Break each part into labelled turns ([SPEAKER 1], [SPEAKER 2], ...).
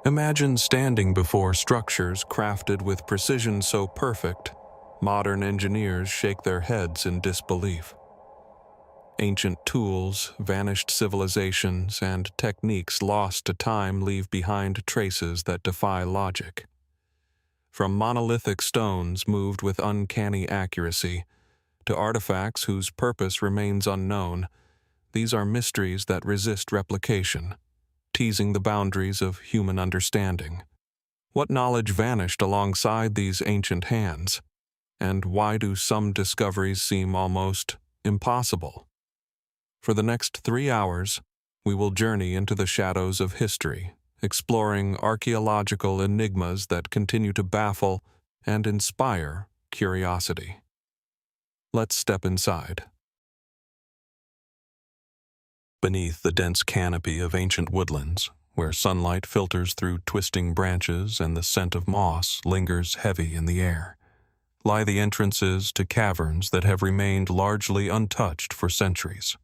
[SPEAKER 1] Imagine standing before structures crafted with precision so perfect, modern engineers shake their heads in disbelief. Ancient tools, vanished civilizations, and techniques lost to time leave behind traces that defy logic. From monolithic stones moved with uncanny accuracy to artifacts whose purpose remains unknown, these are mysteries that resist replication, teasing the boundaries of human understanding. What knowledge vanished alongside these ancient hands? And why do some discoveries seem almost impossible? For the next 3 hours, we will journey into the shadows of history, exploring archaeological enigmas that continue to baffle and inspire curiosity. Let's step inside. Beneath the dense canopy of ancient woodlands, where sunlight filters through twisting branches and the scent of moss lingers heavy in the air, lie the entrances to caverns that have remained largely untouched for centuries.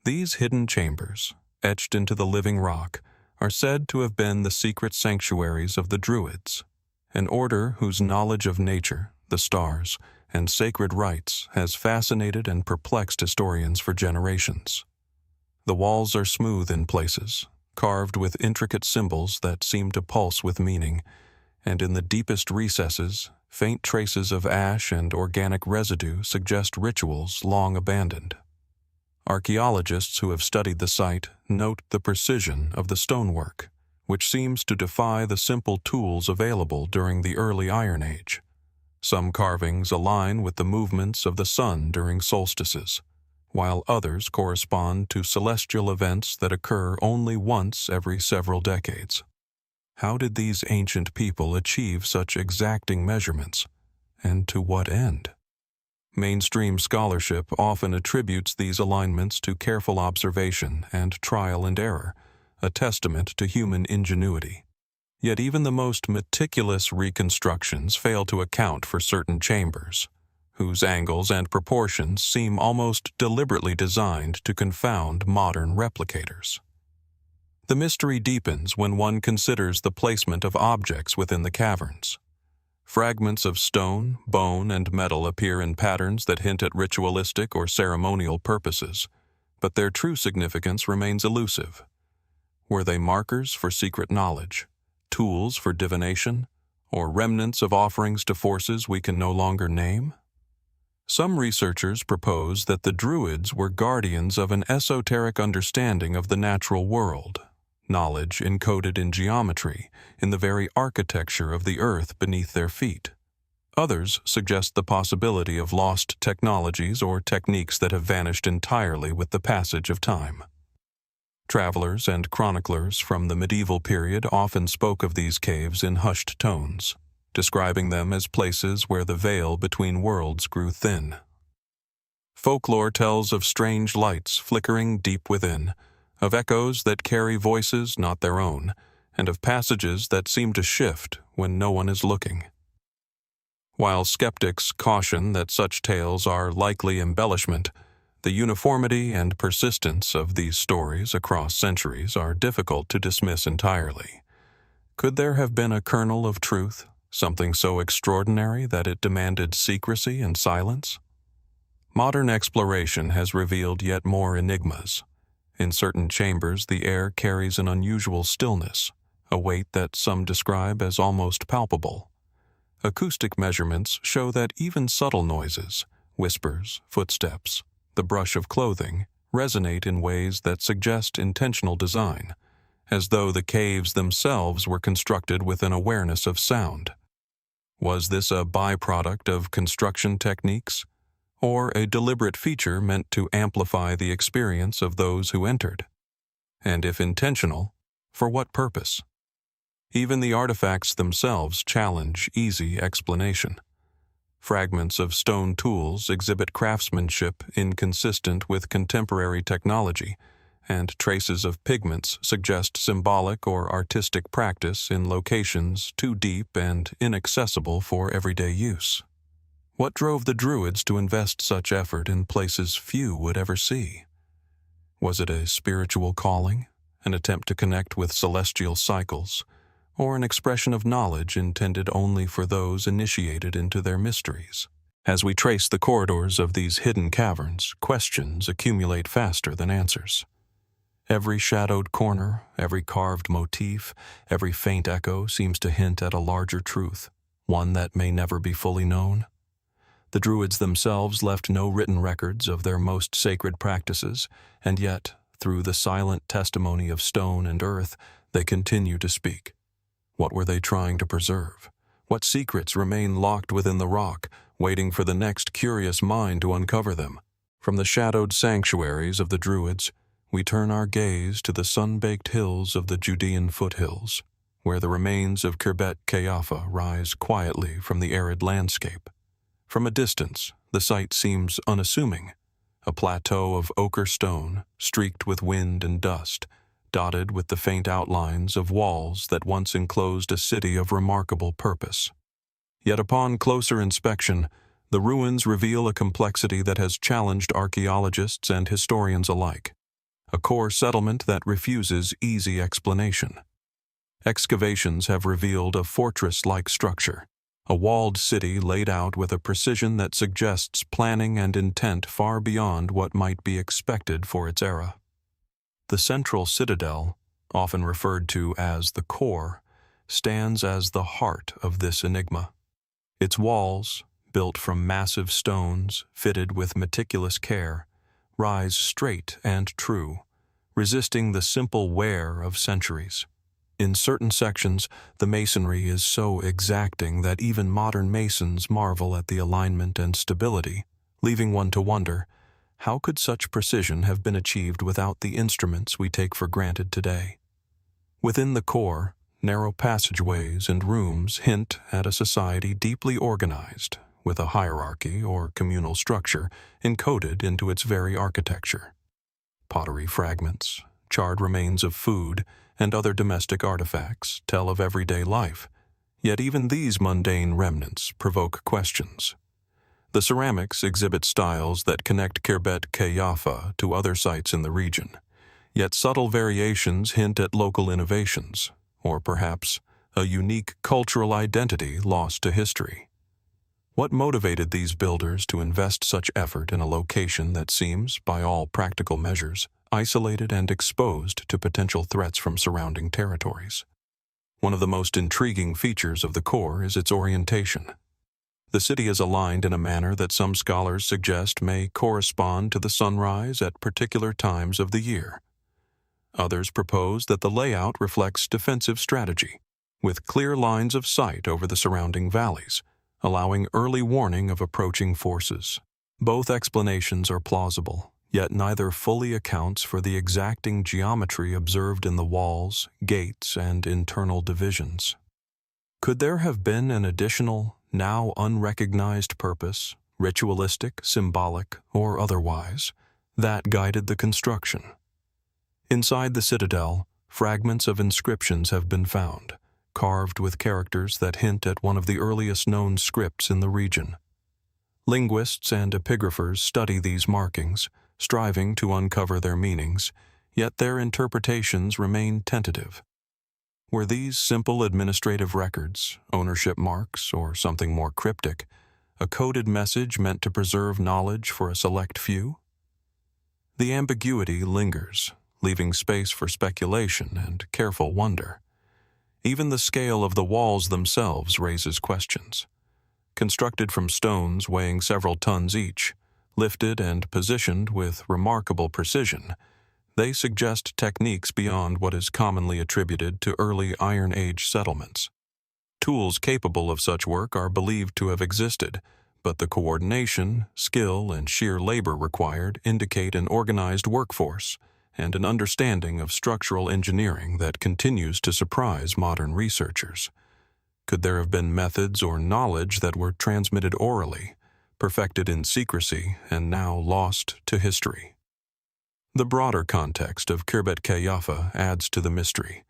[SPEAKER 1] These hidden chambers, etched into the living rock, are said to have been the secret sanctuaries of the Druids, an order whose knowledge of nature, the stars, and sacred rites has fascinated and perplexed historians for generations. The walls are smooth in places, carved with intricate symbols that seem to pulse with meaning, and in the deepest recesses, faint traces of ash and organic residue suggest rituals long abandoned. Archaeologists who have studied the site note the precision of the stonework, which seems to defy the simple tools available during the early Iron Age. Some carvings align with the movements of the sun during solstices, while others correspond to celestial events that occur only once every several decades. How did these ancient people achieve such exacting measurements, and to what end? Mainstream scholarship often attributes these alignments to careful observation and trial and error, a testament to human ingenuity. Yet even the most meticulous reconstructions fail to account for certain chambers, whose angles and proportions seem almost deliberately designed to confound modern replicators. The mystery deepens when one considers the placement of objects within the caverns. Fragments of stone, bone, and metal appear in patterns that hint at ritualistic or ceremonial purposes, but their true significance remains elusive. Were they markers for secret knowledge, tools for divination, or remnants of offerings to forces we can no longer name? Some researchers propose that the Druids were guardians of an esoteric understanding of the natural world, knowledge encoded in geometry, in the very architecture of the earth beneath their feet. Others suggest the possibility of lost technologies or techniques that have vanished entirely with the passage of time. Travelers and chroniclers from the medieval period often spoke of these caves in hushed tones, describing them as places where the veil between worlds grew thin. Folklore tells of strange lights flickering deep within, of echoes that carry voices not their own, and of passages that seem to shift when no one is looking. While skeptics caution that such tales are likely embellishment, the uniformity and persistence of these stories across centuries are difficult to dismiss entirely. Could there have been a kernel of truth, something so extraordinary that it demanded secrecy and silence? Modern exploration has revealed yet more enigmas. In certain chambers, the air carries an unusual stillness, a weight that some describe as almost palpable. Acoustic measurements show that even subtle noises, whispers, footsteps, the brush of clothing, resonate in ways that suggest intentional design, as though the caves themselves were constructed with an awareness of sound. Was this a byproduct of construction techniques, or a deliberate feature meant to amplify the experience of those who entered? And if intentional, for what purpose? Even the artifacts themselves challenge easy explanation. Fragments of stone tools exhibit craftsmanship inconsistent with contemporary technology, and traces of pigments suggest symbolic or artistic practice in locations too deep and inaccessible for everyday use. What drove the Druids to invest such effort in places few would ever see? Was it a spiritual calling, an attempt to connect with celestial cycles, or an expression of knowledge intended only for those initiated into their mysteries? As we trace the corridors of these hidden caverns, questions accumulate faster than answers. Every shadowed corner, every carved motif, every faint echo seems to hint at a larger truth, one that may never be fully known. The Druids themselves left no written records of their most sacred practices, and yet, through the silent testimony of stone and earth, they continue to speak. What were they trying to preserve? What secrets remain locked within the rock, waiting for the next curious mind to uncover them? From the shadowed sanctuaries of the Druids, we turn our gaze to the sun-baked hills of the Judean foothills, where the remains of Khirbet Qeiyafa rise quietly from the arid landscape. From a distance, the site seems unassuming, a plateau of ochre stone, streaked with wind and dust, dotted with the faint outlines of walls that once enclosed a city of remarkable purpose. Yet upon closer inspection, the ruins reveal a complexity that has challenged archaeologists and historians alike, a core settlement that refuses easy explanation. Excavations have revealed a fortress-like structure, a walled city laid out with a precision that suggests planning and intent far beyond what might be expected for its era. The central citadel, often referred to as the core, stands as the heart of this enigma. Its walls, built from massive stones fitted with meticulous care, rise straight and true, resisting the simple wear of centuries. In certain sections, the masonry is so exacting that even modern masons marvel at the alignment and stability, leaving one to wonder, how could such precision have been achieved without the instruments we take for granted today? Within the core, narrow passageways and rooms hint at a society deeply organized, with a hierarchy or communal structure encoded into its very architecture. Pottery fragments, charred remains of food, and other domestic artifacts tell of everyday life, yet even these mundane remnants provoke questions. The ceramics exhibit styles that connect Khirbet Qeiyafa to other sites in the region, yet subtle variations hint at local innovations, or perhaps a unique cultural identity lost to history. What motivated these builders to invest such effort in a location that seems, by all practical measures, isolated and exposed to potential threats from surrounding territories? One of the most intriguing features of the core is its orientation. The city is aligned in a manner that some scholars suggest may correspond to the sunrise at particular times of the year. Others propose that the layout reflects defensive strategy, with clear lines of sight over the surrounding valleys, allowing early warning of approaching forces. Both explanations are plausible, yet neither fully accounts for the exacting geometry observed in the walls, gates, and internal divisions. Could there have been an additional, now unrecognized purpose, ritualistic, symbolic, or otherwise, that guided the construction? Inside the citadel, fragments of inscriptions have been found, carved with characters that hint at one of the earliest known scripts in the region. Linguists and epigraphers study these markings, striving to uncover their meanings, yet their interpretations remain tentative. Were these simple administrative records, ownership marks, or something more cryptic, a coded message meant to preserve knowledge for a select few? The ambiguity lingers, leaving space for speculation and careful wonder. Even the scale of the walls themselves raises questions. Constructed from stones weighing several tons each, lifted and positioned with remarkable precision, they suggest techniques beyond what is commonly attributed to early Iron Age settlements. Tools capable of such work are believed to have existed, but the coordination, skill, and sheer labor required indicate an organized workforce and an understanding of structural engineering that continues to surprise modern researchers. Could there have been methods or knowledge that were transmitted orally, perfected in secrecy, and now lost to history? The broader context of Khirbet Qeiyafa adds to the mystery.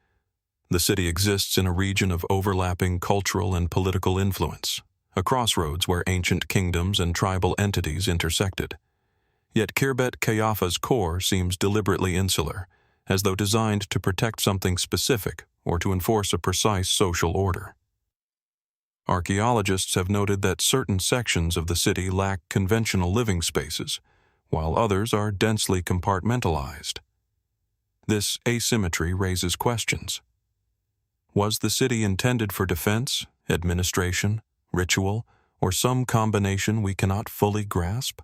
[SPEAKER 1] The city exists in a region of overlapping cultural and political influence, a crossroads where ancient kingdoms and tribal entities intersected. Yet Khirbet Qeiyafa's core seems deliberately insular, as though designed to protect something specific or to enforce a precise social order. Archaeologists have noted that certain sections of the city lack conventional living spaces, while others are densely compartmentalized. This asymmetry raises questions. Was the city intended for defense, administration, ritual, or some combination we cannot fully grasp?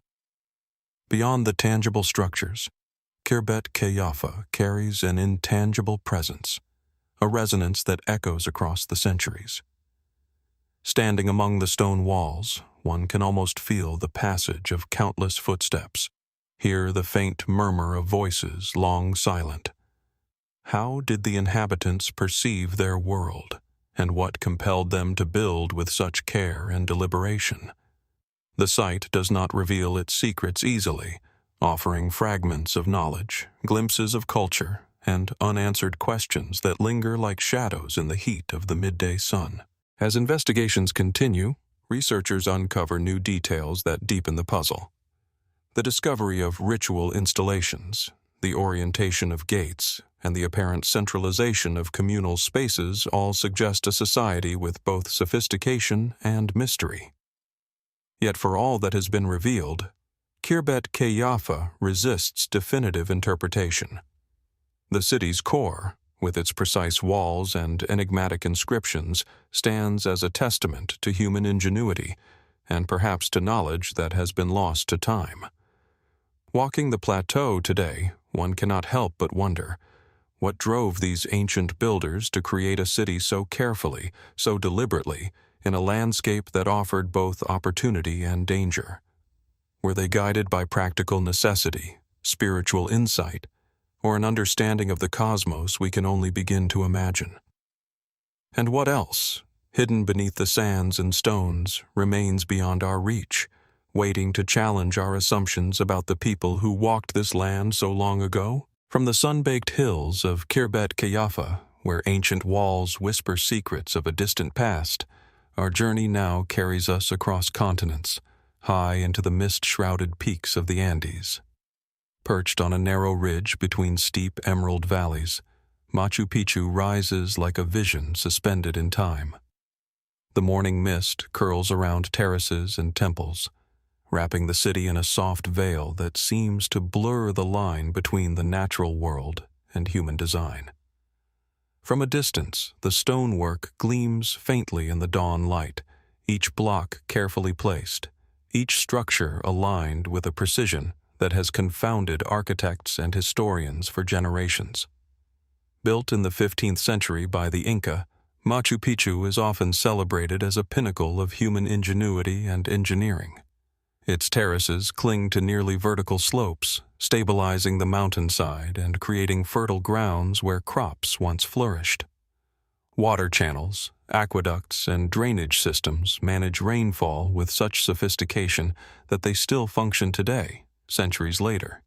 [SPEAKER 1] Beyond the tangible structures, Khirbet Qeiyafa carries an intangible presence, a resonance that echoes across the centuries. Standing among the stone walls, one can almost feel the passage of countless footsteps, hear the faint murmur of voices long silent. How did the inhabitants perceive their world, and what compelled them to build with such care and deliberation? The site does not reveal its secrets easily, offering fragments of knowledge, glimpses of culture, and unanswered questions that linger like shadows in the heat of the midday sun. As investigations continue, researchers uncover new details that deepen the puzzle. The discovery of ritual installations, the orientation of gates, and the apparent centralization of communal spaces all suggest a society with both sophistication and mystery. Yet for all that has been revealed, Khirbet Qeiyafa resists definitive interpretation. The city's core, with its precise walls and enigmatic inscriptions, stands as a testament to human ingenuity and perhaps to knowledge that has been lost to time. Walking the plateau today, one cannot help but wonder, what drove these ancient builders to create a city so carefully, so deliberately, in a landscape that offered both opportunity and danger? Were they guided by practical necessity, spiritual insight, or an understanding of the cosmos we can only begin to imagine? And what else, hidden beneath the sands and stones, remains beyond our reach, waiting to challenge our assumptions about the people who walked this land so long ago? From the sun-baked hills of Khirbet Qeiyafa, where ancient walls whisper secrets of a distant past, our journey now carries us across continents, high into the mist-shrouded peaks of the Andes. Perched on a narrow ridge between steep emerald valleys, Machu Picchu rises like a vision suspended in time. The morning mist curls around terraces and temples, wrapping the city in a soft veil that seems to blur the line between the natural world and human design. From a distance, the stonework gleams faintly in the dawn light, each block carefully placed, each structure aligned with a precision that has confounded architects and historians for generations. Built in the 15th century by the Inca, Machu Picchu is often celebrated as a pinnacle of human ingenuity and engineering. Its terraces cling to nearly vertical slopes, stabilizing the mountainside and creating fertile grounds where crops once flourished. Water channels, aqueducts, and drainage systems manage rainfall with such sophistication that they still function today, centuries later.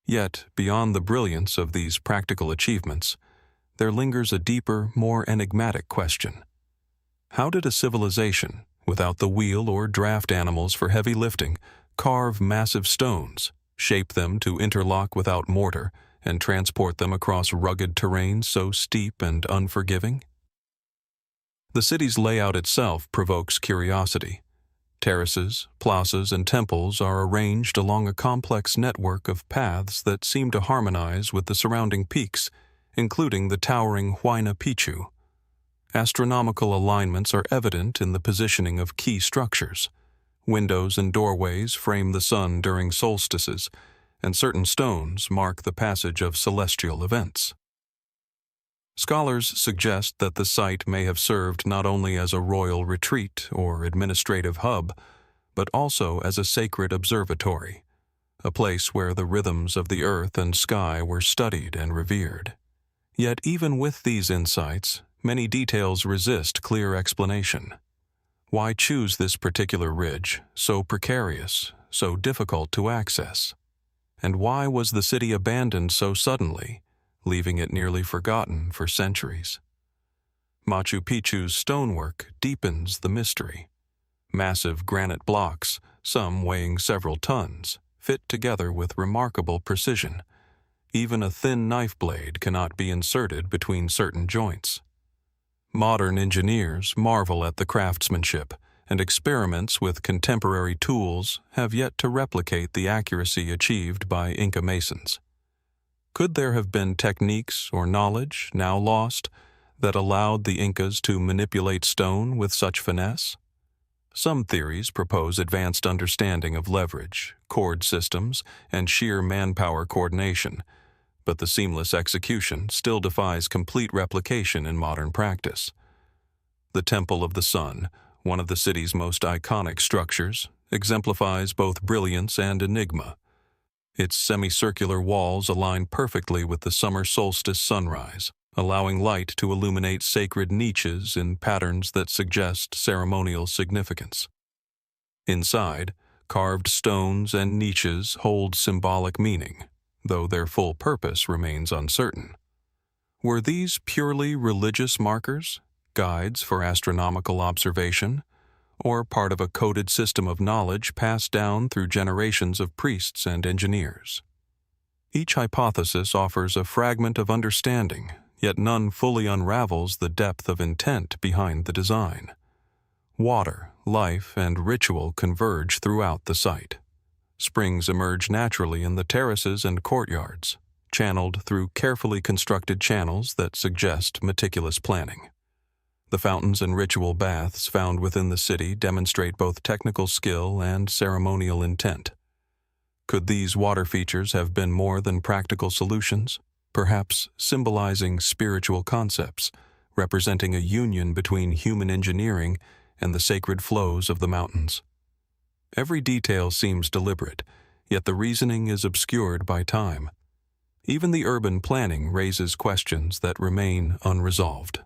[SPEAKER 1] Yet, beyond the brilliance of these practical achievements, there lingers a deeper, more enigmatic question. How did a civilization, without the wheel or draft animals for heavy lifting, carve massive stones, shape them to interlock without mortar, and transport them across rugged terrain so steep and unforgiving? The city's layout itself provokes curiosity. Terraces, plazas, and temples are arranged along a complex network of paths that seem to harmonize with the surrounding peaks, including the towering Huayna Picchu. Astronomical alignments are evident in the positioning of key structures. Windows and doorways frame the sun during solstices, and certain stones mark the passage of celestial events. Scholars suggest that the site may have served not only as a royal retreat or administrative hub, but also as a sacred observatory, a place where the rhythms of the earth and sky were studied and revered. Yet even with these insights, many details resist clear explanation. Why choose this particular ridge, so precarious, so difficult to access? And why was the city abandoned so suddenly, leaving it nearly forgotten for centuries? Machu Picchu's stonework deepens the mystery. Massive granite blocks, some weighing several tons, fit together with remarkable precision. Even a thin knife blade cannot be inserted between certain joints. Modern engineers marvel at the craftsmanship, and experiments with contemporary tools have yet to replicate the accuracy achieved by Inca masons. Could there have been techniques or knowledge, now lost, that allowed the Incas to manipulate stone with such finesse? Some theories propose advanced understanding of leverage, cord systems, and sheer manpower coordination, but the seamless execution still defies complete replication in modern practice. The Temple of the Sun, one of the city's most iconic structures, exemplifies both brilliance and enigma. Its semicircular walls align perfectly with the summer solstice sunrise, allowing light to illuminate sacred niches in patterns that suggest ceremonial significance. Inside, carved stones and niches hold symbolic meaning, though their full purpose remains uncertain. Were these purely religious markers, guides for astronomical observation, or part of a coded system of knowledge passed down through generations of priests and engineers? Each hypothesis offers a fragment of understanding, yet none fully unravels the depth of intent behind the design. Water, life, and ritual converge throughout the site. Springs emerge naturally in the terraces and courtyards, channeled through carefully constructed channels that suggest meticulous planning. The fountains and ritual baths found within the city demonstrate both technical skill and ceremonial intent. Could these water features have been more than practical solutions, perhaps symbolizing spiritual concepts, representing a union between human engineering and the sacred flows of the mountains? Every detail seems deliberate, yet the reasoning is obscured by time. Even the urban planning raises questions that remain unresolved.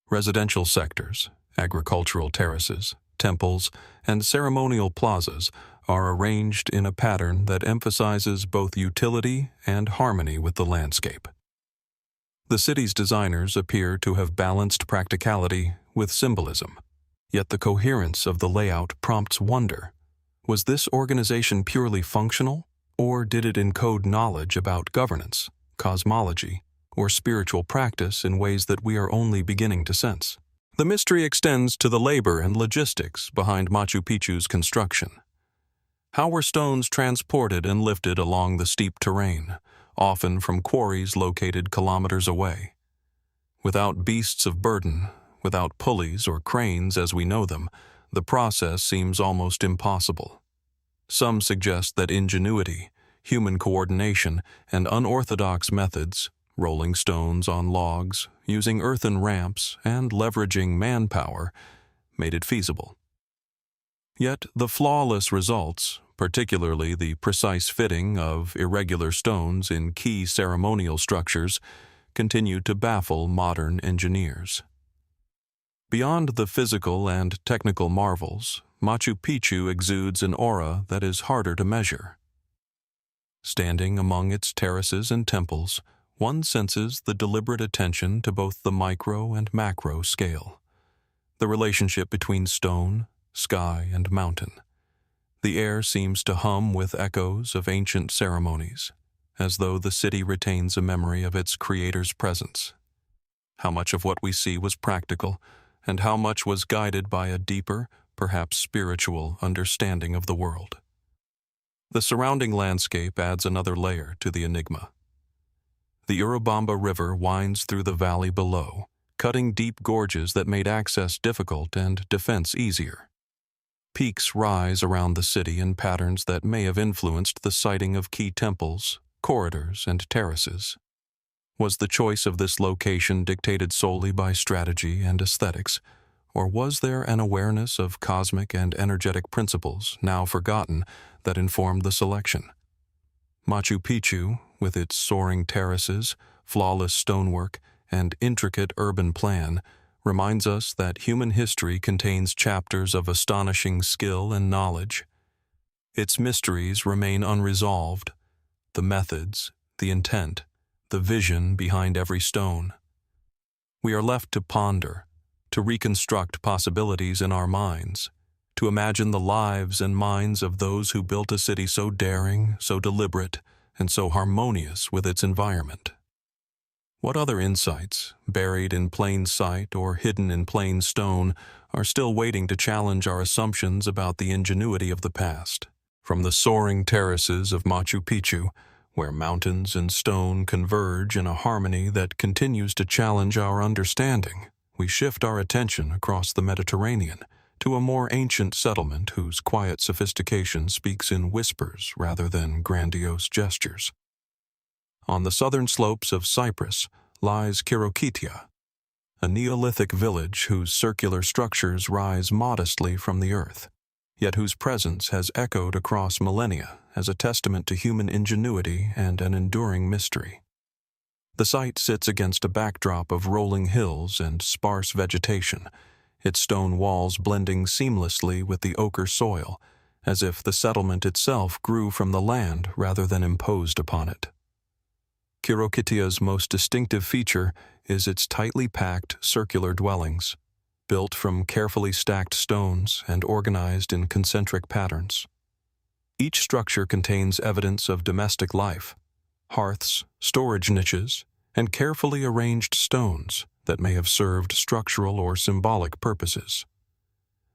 [SPEAKER 1] Residential sectors, agricultural terraces, temples, and ceremonial plazas are arranged in a pattern that emphasizes both utility and harmony with the landscape. The city's designers appear to have balanced practicality with symbolism, yet the coherence of the layout prompts wonder. Was this organization purely functional, or did it encode knowledge about governance, cosmology, or spiritual practice in ways that we are only beginning to sense? The mystery extends to the labor and logistics behind Machu Picchu's construction. How were stones transported and lifted along the steep terrain, often from quarries located kilometers away? Without beasts of burden, without pulleys or cranes as we know them, the process seems almost impossible. Some suggest that ingenuity, human coordination, and unorthodox methods, rolling stones on logs, using earthen ramps, and leveraging manpower, made it feasible. Yet the flawless results, particularly the precise fitting of irregular stones in key ceremonial structures, continue to baffle modern engineers. Beyond the physical and technical marvels, Machu Picchu exudes an aura that is harder to measure. Standing among its terraces and temples, one senses the deliberate attention to both the micro and macro scale, the relationship between stone, sky, and mountain. The air seems to hum with echoes of ancient ceremonies, as though the city retains a memory of its creator's presence. How much of what we see was practical, and how much was guided by a deeper, perhaps spiritual, understanding of the world? The surrounding landscape adds another layer to the enigma. The Urubamba River winds through the valley below, cutting deep gorges that made access difficult and defense easier. Peaks rise around the city in patterns that may have influenced the siting of key temples, corridors, and terraces. Was the choice of this location dictated solely by strategy and aesthetics, or was there an awareness of cosmic and energetic principles now forgotten that informed the selection? Machu Picchu, with its soaring terraces, flawless stonework, and intricate urban plan, reminds us that human history contains chapters of astonishing skill and knowledge. Its mysteries remain unresolved, the methods, the intent, the vision behind every stone. We are left to ponder, to reconstruct possibilities in our minds, to imagine the lives and minds of those who built a city so daring, so deliberate, and so harmonious with its environment. What other insights, buried in plain sight or hidden in plain stone, are still waiting to challenge our assumptions about the ingenuity of the past? From the soaring terraces of Machu Picchu, where mountains and stone converge in a harmony that continues to challenge our understanding, we shift our attention across the Mediterranean to a more ancient settlement whose quiet sophistication speaks in whispers rather than grandiose gestures. On the southern slopes of Cyprus lies Khirokitia, a Neolithic village whose circular structures rise modestly from the earth, yet whose presence has echoed across millennia as a testament to human ingenuity and an enduring mystery. The site sits against a backdrop of rolling hills and sparse vegetation, its stone walls blending seamlessly with the ochre soil, as if the settlement itself grew from the land rather than imposed upon it. Khirokitia's most distinctive feature is its tightly packed circular dwellings, built from carefully stacked stones and organized in concentric patterns. Each structure contains evidence of domestic life: hearths, storage niches, and carefully arranged stones that may have served structural or symbolic purposes.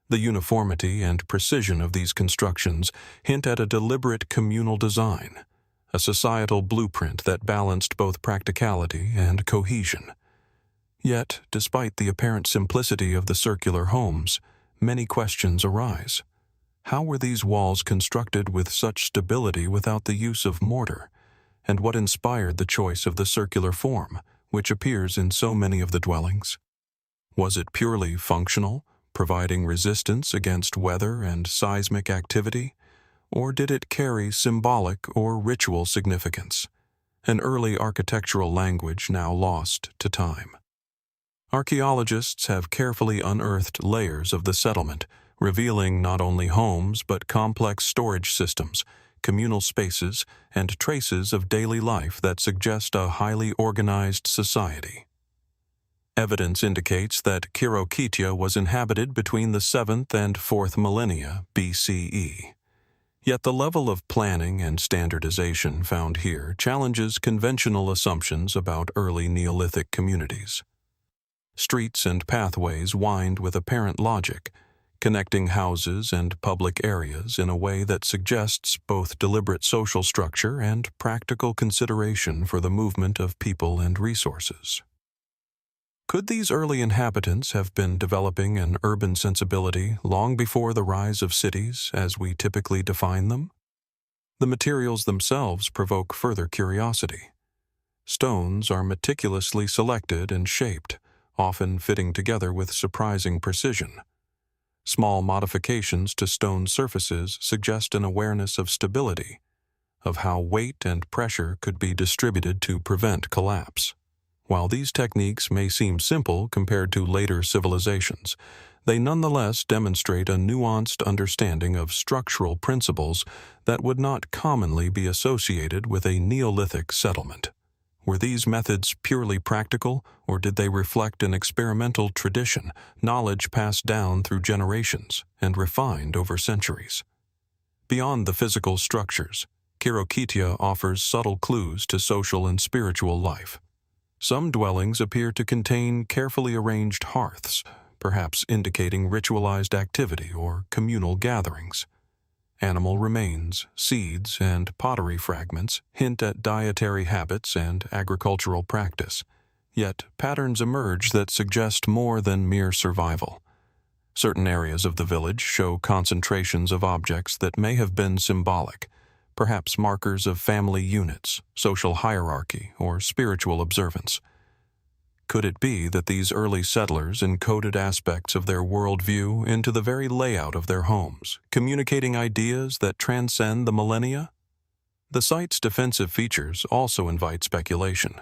[SPEAKER 1] The uniformity and precision of these constructions hint at a deliberate communal design, a societal blueprint that balanced both practicality and cohesion. Yet, despite the apparent simplicity of the circular homes, many questions arise. How were these walls constructed with such stability without the use of mortar? And what inspired the choice of the circular form, which appears in so many of the dwellings? Was it purely functional, providing resistance against weather and seismic activity? Or did it carry symbolic or ritual significance, an early architectural language now lost to time? Archaeologists have carefully unearthed layers of the settlement, revealing not only homes but complex storage systems, communal spaces, and traces of daily life that suggest a highly organized society. Evidence indicates that Khirokitia was inhabited between the 7th and 4th millennia BCE. Yet the level of planning and standardization found here challenges conventional assumptions about early Neolithic communities. Streets and pathways wind with apparent logic, connecting houses and public areas in a way that suggests both deliberate social structure and practical consideration for the movement of people and resources. Could these early inhabitants have been developing an urban sensibility long before the rise of cities as we typically define them? The materials themselves provoke further curiosity. Stones are meticulously selected and shaped, often fitting together with surprising precision. Small modifications to stone surfaces suggest an awareness of stability, of how weight and pressure could be distributed to prevent collapse. While these techniques may seem simple compared to later civilizations, they nonetheless demonstrate a nuanced understanding of structural principles that would not commonly be associated with a Neolithic settlement. Were these methods purely practical, or did they reflect an experimental tradition, knowledge passed down through generations and refined over centuries? Beyond the physical structures, Khirokitia offers subtle clues to social and spiritual life. Some dwellings appear to contain carefully arranged hearths, perhaps indicating ritualized activity or communal gatherings. Animal remains, seeds, and pottery fragments hint at dietary habits and agricultural practice, yet patterns emerge that suggest more than mere survival. Certain areas of the village show concentrations of objects that may have been symbolic, perhaps markers of family units, social hierarchy, or spiritual observance. Could it be that these early settlers encoded aspects of their worldview into the very layout of their homes, communicating ideas that transcend the millennia? The site's defensive features also invite speculation.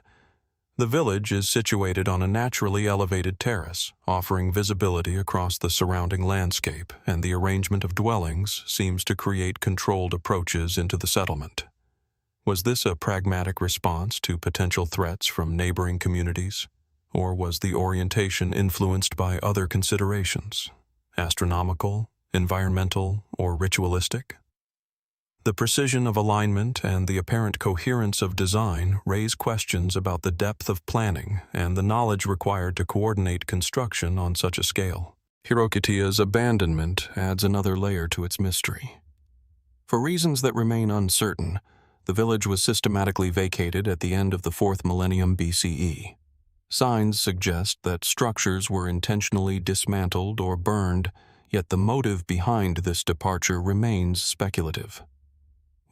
[SPEAKER 1] The village is situated on a naturally elevated terrace, offering visibility across the surrounding landscape, and the arrangement of dwellings seems to create controlled approaches into the settlement. Was this a pragmatic response to potential threats from neighboring communities? Or was the orientation influenced by other considerations, astronomical, environmental, or ritualistic? The precision of alignment and the apparent coherence of design raise questions about the depth of planning and the knowledge required to coordinate construction on such a scale. Khirokitia's abandonment adds another layer to its mystery. For reasons that remain uncertain, the village was systematically vacated at the end of the 4th millennium BCE. Signs suggest that structures were intentionally dismantled or burned, yet the motive behind this departure remains speculative.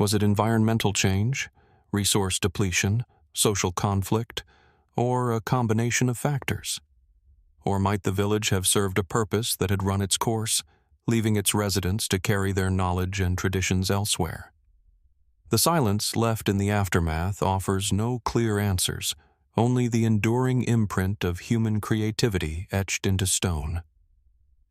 [SPEAKER 1] Was it environmental change, resource depletion, social conflict, or a combination of factors? Or might the village have served a purpose that had run its course, leaving its residents to carry their knowledge and traditions elsewhere? The silence left in the aftermath offers no clear answers, only the enduring imprint of human creativity etched into stone.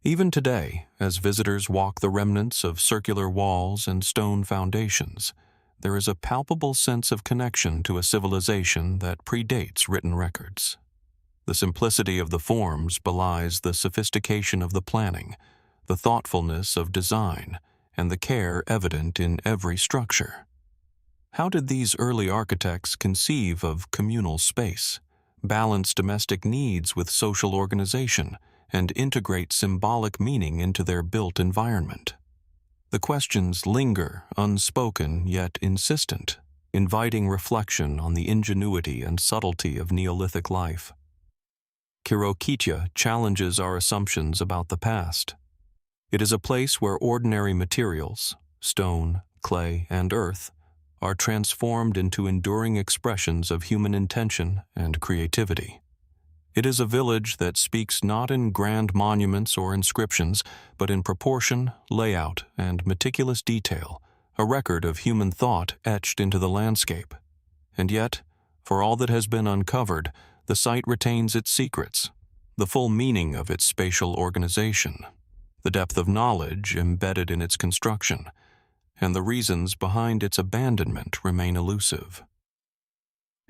[SPEAKER 1] Even today, as visitors walk the remnants of circular walls and stone foundations, there is a palpable sense of connection to a civilization that predates written records. The simplicity of the forms belies the sophistication of the planning, the thoughtfulness of design, and the care evident in every structure. How did these early architects conceive of communal space, balance domestic needs with social organization, and integrate symbolic meaning into their built environment? The questions linger, unspoken yet insistent, inviting reflection on the ingenuity and subtlety of Neolithic life. Khirokitia challenges our assumptions about the past. It is a place where ordinary materials, stone, clay, and earth, are transformed into enduring expressions of human intention and creativity. It is a village that speaks not in grand monuments or inscriptions, but in proportion, layout, and meticulous detail, a record of human thought etched into the landscape. And yet, for all that has been uncovered, the site retains its secrets, the full meaning of its spatial organization, the depth of knowledge embedded in its construction, and the reasons behind its abandonment remain elusive.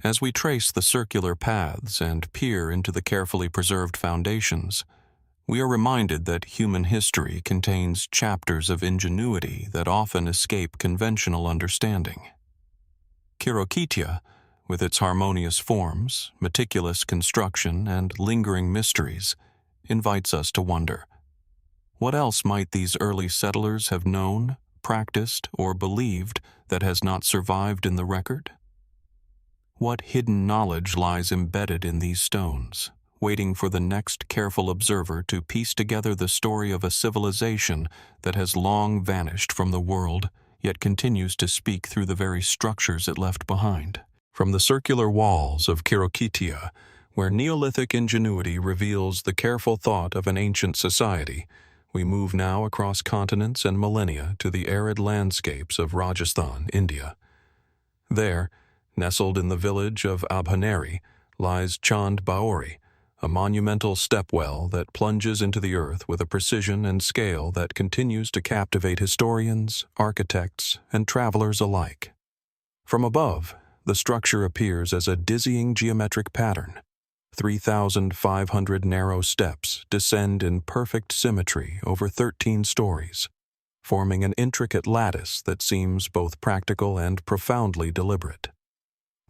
[SPEAKER 1] As we trace the circular paths and peer into the carefully preserved foundations, we are reminded that human history contains chapters of ingenuity that often escape conventional understanding. Khirokitia, with its harmonious forms, meticulous construction, and lingering mysteries, invites us to wonder. What else might these early settlers have known, practiced, or believed that has not survived in the record? What hidden knowledge lies embedded in these stones, waiting for the next careful observer to piece together the story of a civilization that has long vanished from the world, yet continues to speak through the very structures it left behind? From the circular walls of Khirokitia, where Neolithic ingenuity reveals the careful thought of an ancient society, we move now across continents and millennia to the arid landscapes of Rajasthan, India. There, nestled in the village of Abhaneri, lies Chand Baori, a monumental stepwell that plunges into the earth with a precision and scale that continues to captivate historians, architects, and travelers alike. From above, the structure appears as a dizzying geometric pattern. 3,500 narrow steps descend in perfect symmetry over 13 stories, forming an intricate lattice that seems both practical and profoundly deliberate.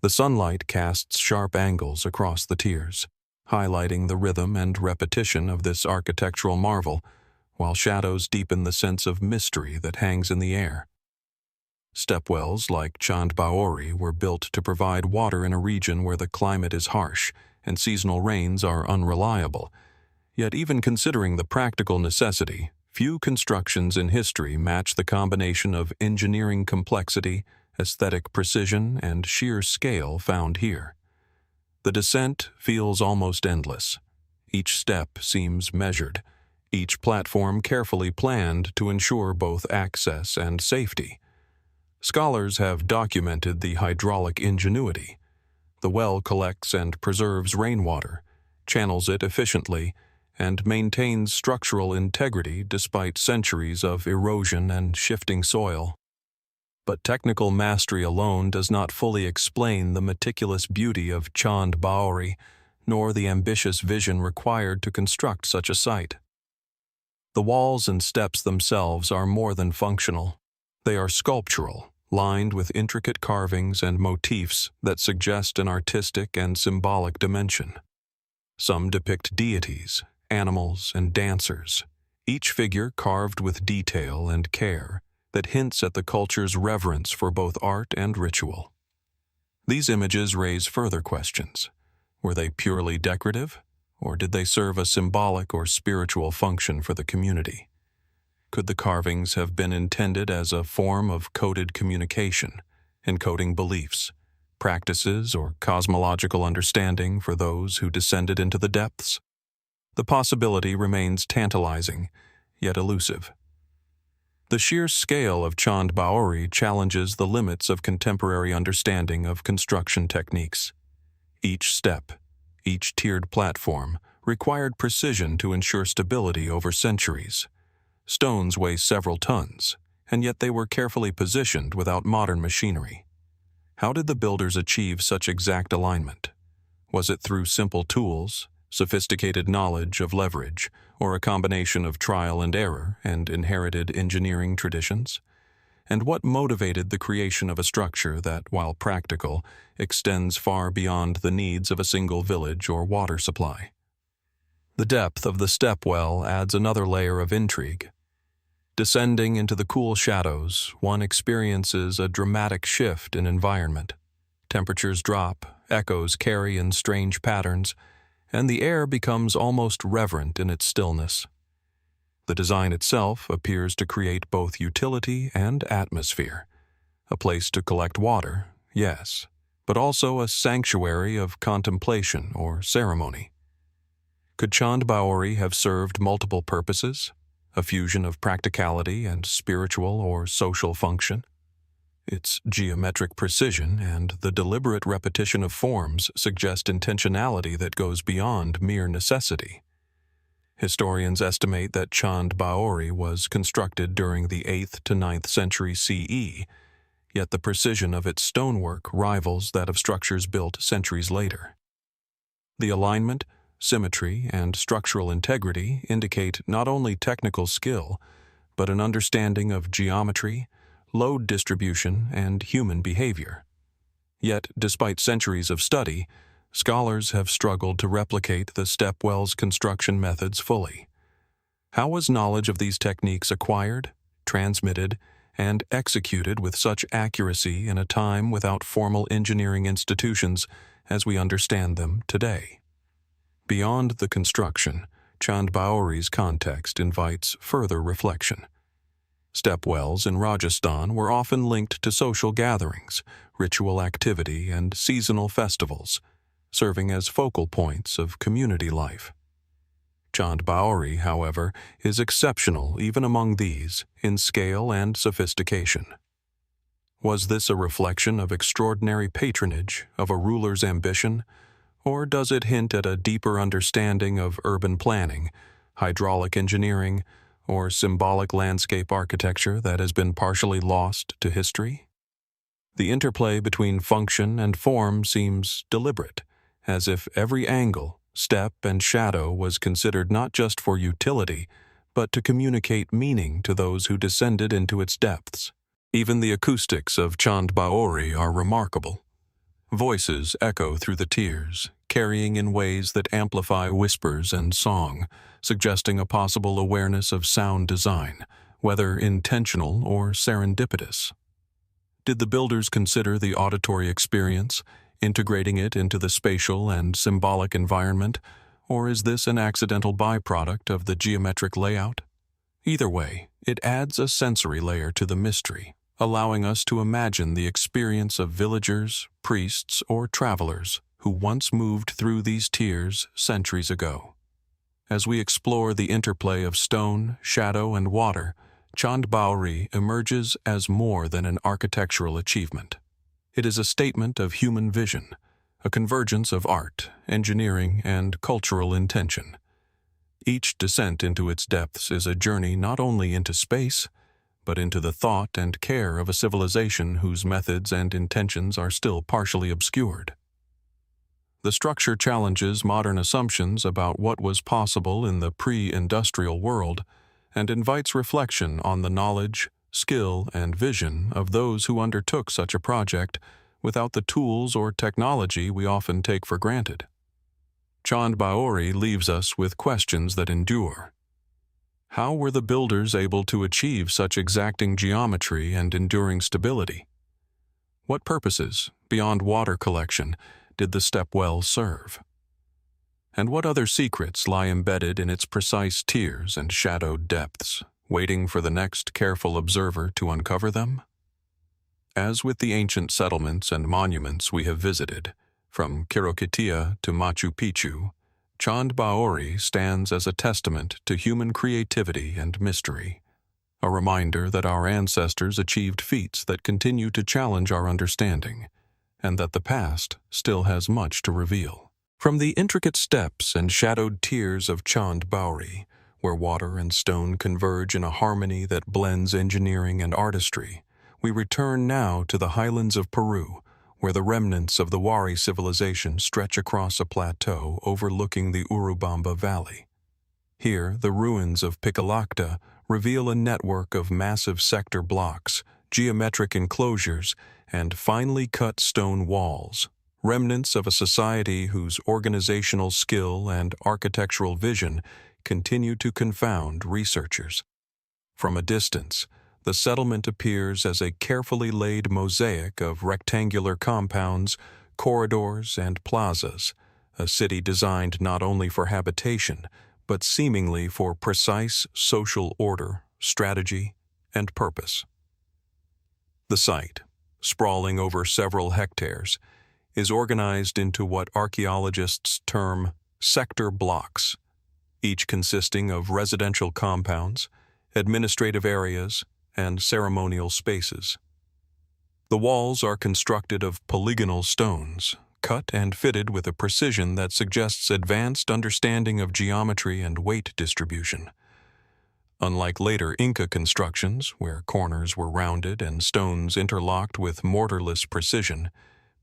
[SPEAKER 1] The sunlight casts sharp angles across the tiers, highlighting the rhythm and repetition of this architectural marvel, while shadows deepen the sense of mystery that hangs in the air. Stepwells like Chand Baori were built to provide water in a region where the climate is harsh and seasonal rains are unreliable. Yet even considering the practical necessity, few constructions in history match the combination of engineering complexity, aesthetic precision, and sheer scale found here. The descent feels almost endless. Each step seems measured, each platform carefully planned to ensure both access and safety. Scholars have documented the hydraulic ingenuity. The well collects and preserves rainwater, channels it efficiently, and maintains structural integrity despite centuries of erosion and shifting soil. But technical mastery alone does not fully explain the meticulous beauty of Chand Baori, nor the ambitious vision required to construct such a site. The walls and steps themselves are more than functional. They are sculptural, lined with intricate carvings and motifs that suggest an artistic and symbolic dimension. Some depict deities, animals, and dancers, each figure carved with detail and care that hints at the culture's reverence for both art and ritual. These images raise further questions. Were they purely decorative, or did they serve a symbolic or spiritual function for the community? Could the carvings have been intended as a form of coded communication, encoding beliefs, practices, or cosmological understanding for those who descended into the depths? The possibility remains tantalizing, yet elusive. The sheer scale of Chand Baori challenges the limits of contemporary understanding of construction techniques. Each step, each tiered platform, required precision to ensure stability over centuries. Stones weigh several tons, and yet they were carefully positioned without modern machinery. How did the builders achieve such exact alignment? Was it through simple tools, sophisticated knowledge of leverage, or a combination of trial and error and inherited engineering traditions? And what motivated the creation of a structure that, while practical, extends far beyond the needs of a single village or water supply? The depth of the Stepwell adds another layer of intrigue. Descending into the cool shadows, one experiences a dramatic shift in environment. Temperatures drop, echoes carry in strange patterns, and the air becomes almost reverent in its stillness. The design itself appears to create both utility and atmosphere. A place to collect water, yes, but also a sanctuary of contemplation or ceremony. Could Chand Baori have served multiple purposes? A fusion of practicality and spiritual or social function? Its geometric precision and the deliberate repetition of forms suggest intentionality that goes beyond mere necessity. Historians estimate that Chand Baori was constructed during the 8th to 9th century CE, yet the precision of its stonework rivals that of structures built centuries later. The alignment, symmetry, and structural integrity indicate not only technical skill, but an understanding of geometry, load distribution, and human behavior. Yet, despite centuries of study, scholars have struggled to replicate the Stepwell's construction methods fully. How was knowledge of these techniques acquired, transmitted, and executed with such accuracy in a time without formal engineering institutions as we understand them today? Beyond the construction, Chand Baori's context invites further reflection. Stepwells in Rajasthan were often linked to social gatherings, ritual activity, and seasonal festivals, serving as focal points of community life. Chand Baori, however, is exceptional even among these in scale and sophistication. Was this a reflection of extraordinary patronage, of a ruler's ambition, or does it hint at a deeper understanding of urban planning, hydraulic engineering, or symbolic landscape architecture that has been partially lost to history? The interplay between function and form seems deliberate, as if every angle, step, and shadow was considered not just for utility, but to communicate meaning to those who descended into its depths. Even the acoustics of Chand Baori are remarkable. Voices echo through the tiers, carrying in ways that amplify whispers and song, suggesting a possible awareness of sound design, whether intentional or serendipitous. Did the builders consider the auditory experience, integrating it into the spatial and symbolic environment, or is this an accidental byproduct of the geometric layout? Either way, it adds a sensory layer to the mystery, allowing us to imagine the experience of villagers, priests, or travelers who once moved through these tiers centuries ago. As we explore the interplay of stone, shadow, and water, Chand Baori emerges as more than an architectural achievement. It is a statement of human vision, a convergence of art, engineering, and cultural intention. Each descent into its depths is a journey not only into space, but into the thought and care of a civilization whose methods and intentions are still partially obscured. The structure challenges modern assumptions about what was possible in the pre-industrial world and invites reflection on the knowledge, skill, and vision of those who undertook such a project without the tools or technology we often take for granted. Chand Baori leaves us with questions that endure. How were the builders able to achieve such exacting geometry and enduring stability? What purposes, beyond water collection, did the Stepwell serve? And what other secrets lie embedded in its precise tiers and shadowed depths, waiting for the next careful observer to uncover them? As with the ancient settlements and monuments we have visited, from Khirokitia to Machu Picchu, Chand Baori stands as a testament to human creativity and mystery, a reminder that our ancestors achieved feats that continue to challenge our understanding, and that the past still has much to reveal. From the intricate steps and shadowed tiers of Chand Baori, where water and stone converge in a harmony that blends engineering and artistry, we return now to the highlands of Peru, where the remnants of the Wari civilization stretch across a plateau overlooking the Urubamba Valley. Here, the ruins of Pikillacta reveal a network of massive sector blocks, geometric enclosures, and finely cut stone walls, remnants of a society whose organizational skill and architectural vision continue to confound researchers. From a distance, the settlement appears as a carefully laid mosaic of rectangular compounds, corridors, and plazas, a city designed not only for habitation, but seemingly for precise social order, strategy, and purpose. The site, sprawling over several hectares, is organized into what archaeologists term sector blocks, each consisting of residential compounds, administrative areas, and ceremonial spaces. The walls are constructed of polygonal stones, cut and fitted with a precision that suggests advanced understanding of geometry and weight distribution. Unlike later Inca constructions, where corners were rounded and stones interlocked with mortarless precision,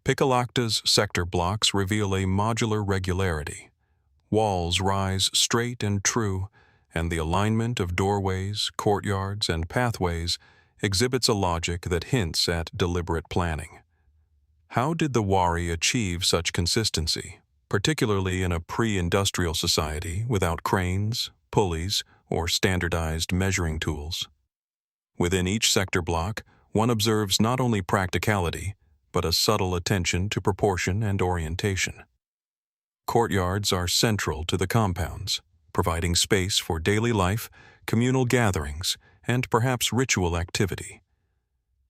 [SPEAKER 1] Pikillacta's sector blocks reveal a modular regularity. Walls rise straight and true, and the alignment of doorways, courtyards, and pathways exhibits a logic that hints at deliberate planning. How did the Wari achieve such consistency, particularly in a pre-industrial society without cranes, pulleys, or standardized measuring tools? Within each sector block, one observes not only practicality, but a subtle attention to proportion and orientation. Courtyards are central to the compounds, providing space for daily life, communal gatherings, and perhaps ritual activity.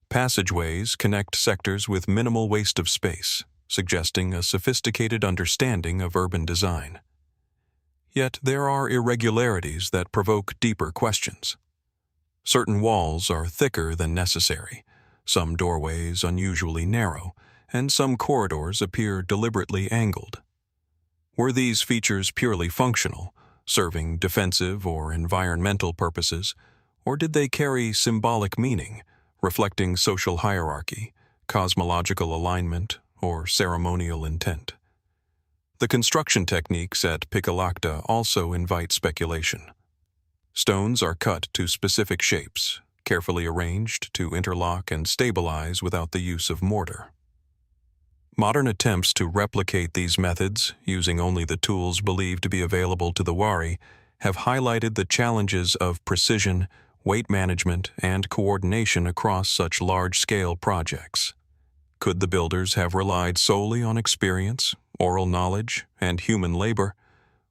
[SPEAKER 1] Passageways connect sectors with minimal waste of space, suggesting a sophisticated understanding of urban design. Yet there are irregularities that provoke deeper questions. Certain walls are thicker than necessary, some doorways unusually narrow, and some corridors appear deliberately angled. Were these features purely functional, serving defensive or environmental purposes, or did they carry symbolic meaning, reflecting social hierarchy, cosmological alignment, or ceremonial intent? The construction techniques at Pikillacta also invite speculation. Stones are cut to specific shapes, carefully arranged to interlock and stabilize without the use of mortar. Modern attempts to replicate these methods, using only the tools believed to be available to the Wari, have highlighted the challenges of precision, weight management, and coordination across such large-scale projects. Could the builders have relied solely on experience, oral knowledge, and human labor,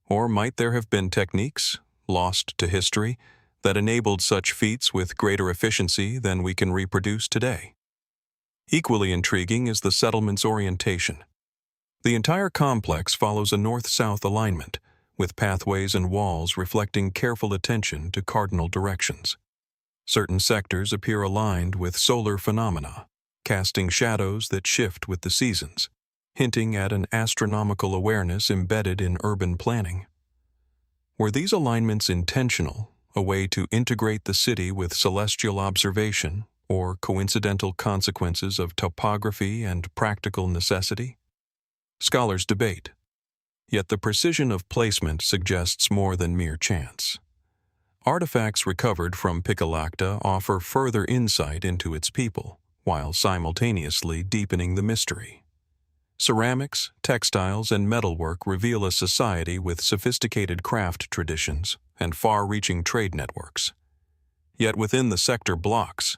[SPEAKER 1] or might there have been techniques, lost to history, that enabled such feats with greater efficiency than we can reproduce today? Equally intriguing is the settlement's orientation. The entire complex follows a north-south alignment, with pathways and walls reflecting careful attention to cardinal directions. Certain sectors appear aligned with solar phenomena, casting shadows that shift with the seasons, hinting at an astronomical awareness embedded in urban planning. Were these alignments intentional, a way to integrate the city with celestial observation, or coincidental consequences of topography and practical necessity? Scholars debate, yet the precision of placement suggests more than mere chance. Artifacts recovered from Pikillacta offer further insight into its people, while simultaneously deepening the mystery. Ceramics, textiles, and metalwork reveal a society with sophisticated craft traditions and far-reaching trade networks. Yet within the sector blocks,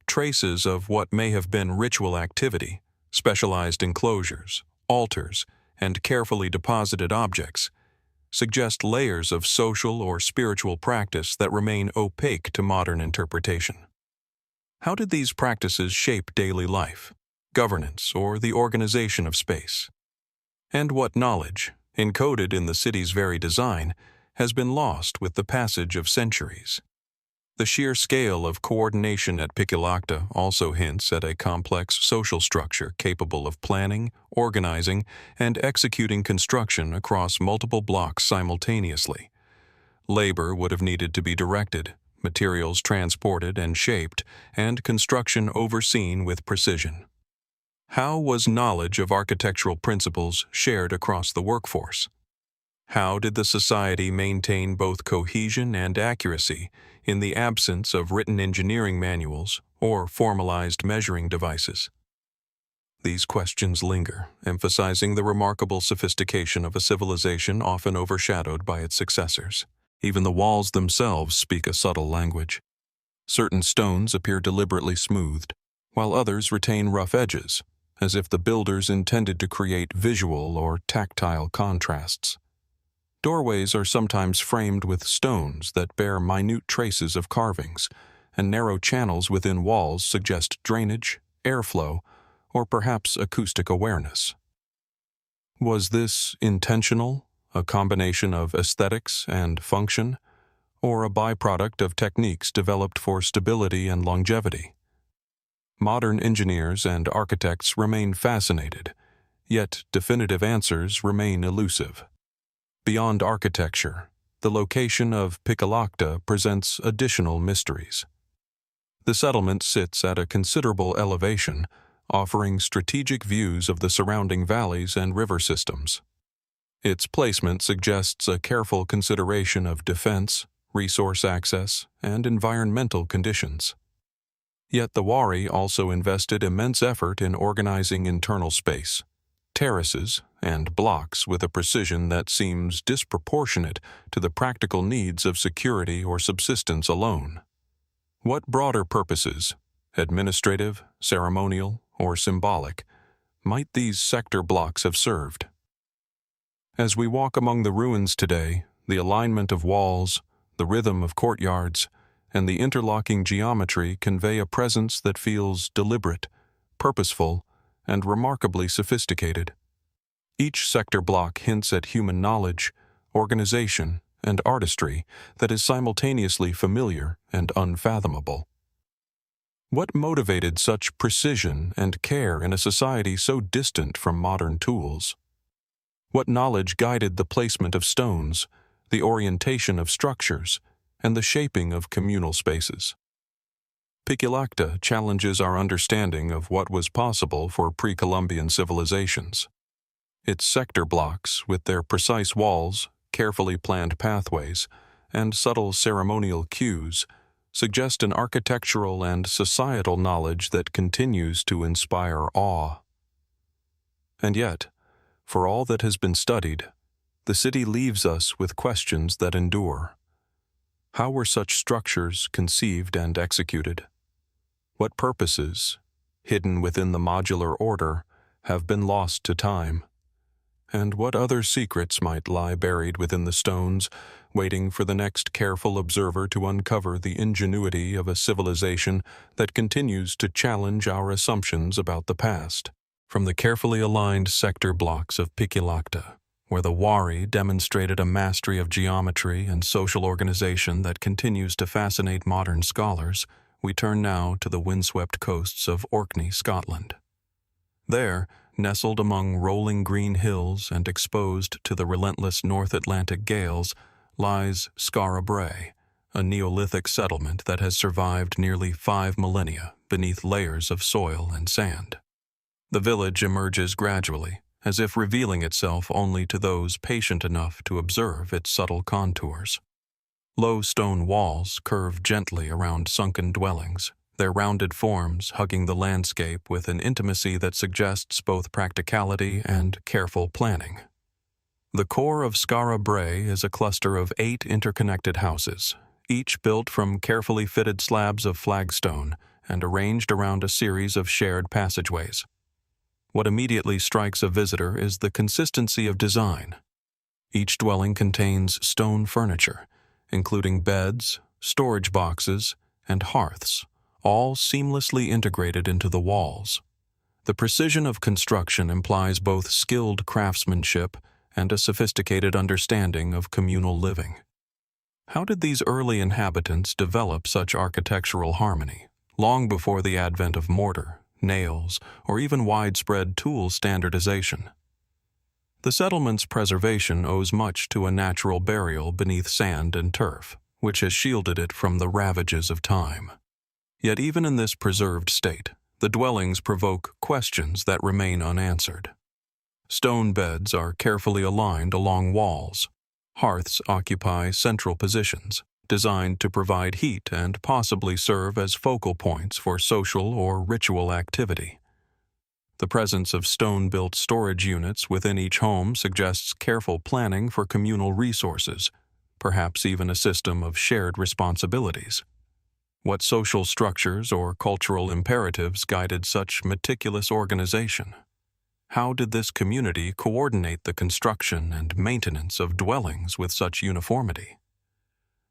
[SPEAKER 1] traces of what may have been ritual activity, specialized enclosures, altars, and carefully deposited objects suggest layers of social or spiritual practice that remain opaque to modern interpretation. How did these practices shape daily life, governance, or the organization of space? And what knowledge, encoded in the city's very design, has been lost with the passage of centuries? The sheer scale of coordination at Pikillacta also hints at a complex social structure capable of planning, organizing, and executing construction across multiple blocks simultaneously. Labor would have needed to be directed, materials transported and shaped, and construction overseen with precision. How was knowledge of architectural principles shared across the workforce? How did the society maintain both cohesion and accuracy in the absence of written engineering manuals or formalized measuring devices? These questions linger, emphasizing the remarkable sophistication of a civilization often overshadowed by its successors. Even the walls themselves speak a subtle language. Certain stones appear deliberately smoothed, while others retain rough edges, as if the builders intended to create visual or tactile contrasts. Doorways are sometimes framed with stones that bear minute traces of carvings, and narrow channels within walls suggest drainage, airflow, or perhaps acoustic awareness. Was this intentional, a combination of aesthetics and function, or a byproduct of techniques developed for stability and longevity? Modern engineers and architects remain fascinated, yet definitive answers remain elusive. Beyond architecture, the location of Pikillacta presents additional mysteries. The settlement sits at a considerable elevation, offering strategic views of the surrounding valleys and river systems. Its placement suggests a careful consideration of defense, resource access, and environmental conditions. Yet the Wari also invested immense effort in organizing internal space, terraces, and blocks with a precision that seems disproportionate to the practical needs of security or subsistence alone. What broader purposes, administrative, ceremonial, or symbolic, might these sector blocks have served? As we walk among the ruins today, the alignment of walls, the rhythm of courtyards, and the interlocking geometry convey a presence that feels deliberate, purposeful, and remarkably sophisticated. Each sector block hints at human knowledge, organization, and artistry that is simultaneously familiar and unfathomable. What motivated such precision and care in a society so distant from modern tools? What knowledge guided the placement of stones, the orientation of structures, and the shaping of communal spaces? Pikillacta challenges our understanding of what was possible for pre-Columbian civilizations. Its sector blocks, with their precise walls, carefully planned pathways, and subtle ceremonial cues, suggest an architectural and societal knowledge that continues to inspire awe. And yet, for all that has been studied, the city leaves us with questions that endure. How were such structures conceived and executed? What purposes, hidden within the modular order, have been lost to time? And what other secrets might lie buried within the stones, waiting for the next careful observer to uncover the ingenuity of a civilization that continues to challenge our assumptions about the past? From the carefully aligned sector blocks of Pikillacta, where the Wari demonstrated a mastery of geometry and social organization that continues to fascinate modern scholars, we turn now to the windswept coasts of Orkney, Scotland. There, nestled among rolling green hills and exposed to the relentless North Atlantic gales, lies Skara Brae, a Neolithic settlement that has survived nearly 5 millennia beneath layers of soil and sand. The village emerges gradually, as if revealing itself only to those patient enough to observe its subtle contours. Low stone walls curve gently around sunken dwellings, their rounded forms hugging the landscape with an intimacy that suggests both practicality and careful planning. The core of Skara Brae is a cluster of 8 interconnected houses, each built from carefully fitted slabs of flagstone and arranged around a series of shared passageways. What immediately strikes a visitor is the consistency of design. Each dwelling contains stone furniture, including beds, storage boxes, and hearths, all seamlessly integrated into the walls. The precision of construction implies both skilled craftsmanship and a sophisticated understanding of communal living. How did these early inhabitants develop such architectural harmony, long before the advent of mortar, nails, or even widespread tool standardization? The settlement's preservation owes much to a natural burial beneath sand and turf, which has shielded it from the ravages of time. Yet even in this preserved state, the dwellings provoke questions that remain unanswered. Stone beds are carefully aligned along walls. Hearths occupy central positions, designed to provide heat and possibly serve as focal points for social or ritual activity. The presence of stone-built storage units within each home suggests careful planning for communal resources, perhaps even a system of shared responsibilities. What social structures or cultural imperatives guided such meticulous organization? How did this community coordinate the construction and maintenance of dwellings with such uniformity?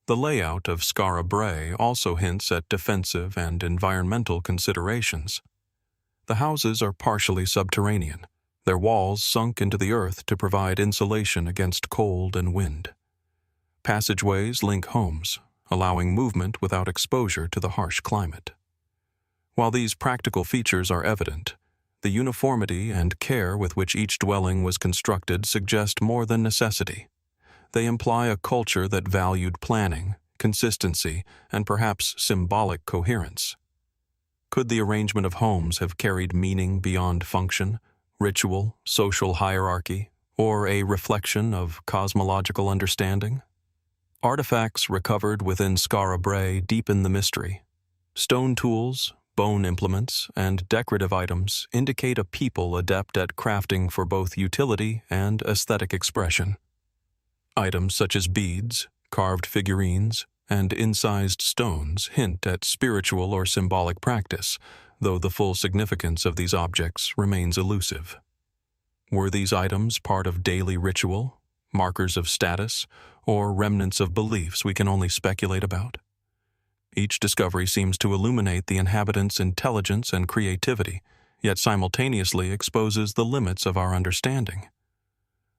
[SPEAKER 1] The layout of Skara Brae also hints at defensive and environmental considerations. The houses are partially subterranean, their walls sunk into the earth to provide insulation against cold and wind. Passageways link homes, allowing movement without exposure to the harsh climate. While these practical features are evident, the uniformity and care with which each dwelling was constructed suggest more than necessity. They imply a culture that valued planning, consistency, and perhaps symbolic coherence. Could the arrangement of homes have carried meaning beyond function, ritual, social hierarchy, or a reflection of cosmological understanding? Artifacts recovered within Skara Brae deepen the mystery. Stone tools, bone implements, and decorative items indicate a people adept at crafting for both utility and aesthetic expression. Items such as beads, carved figurines, and incised stones hint at spiritual or symbolic practice, though the full significance of these objects remains elusive. Were these items part of daily ritual, markers of status, or remnants of beliefs we can only speculate about? Each discovery seems to illuminate the inhabitants' intelligence and creativity, yet simultaneously exposes the limits of our understanding.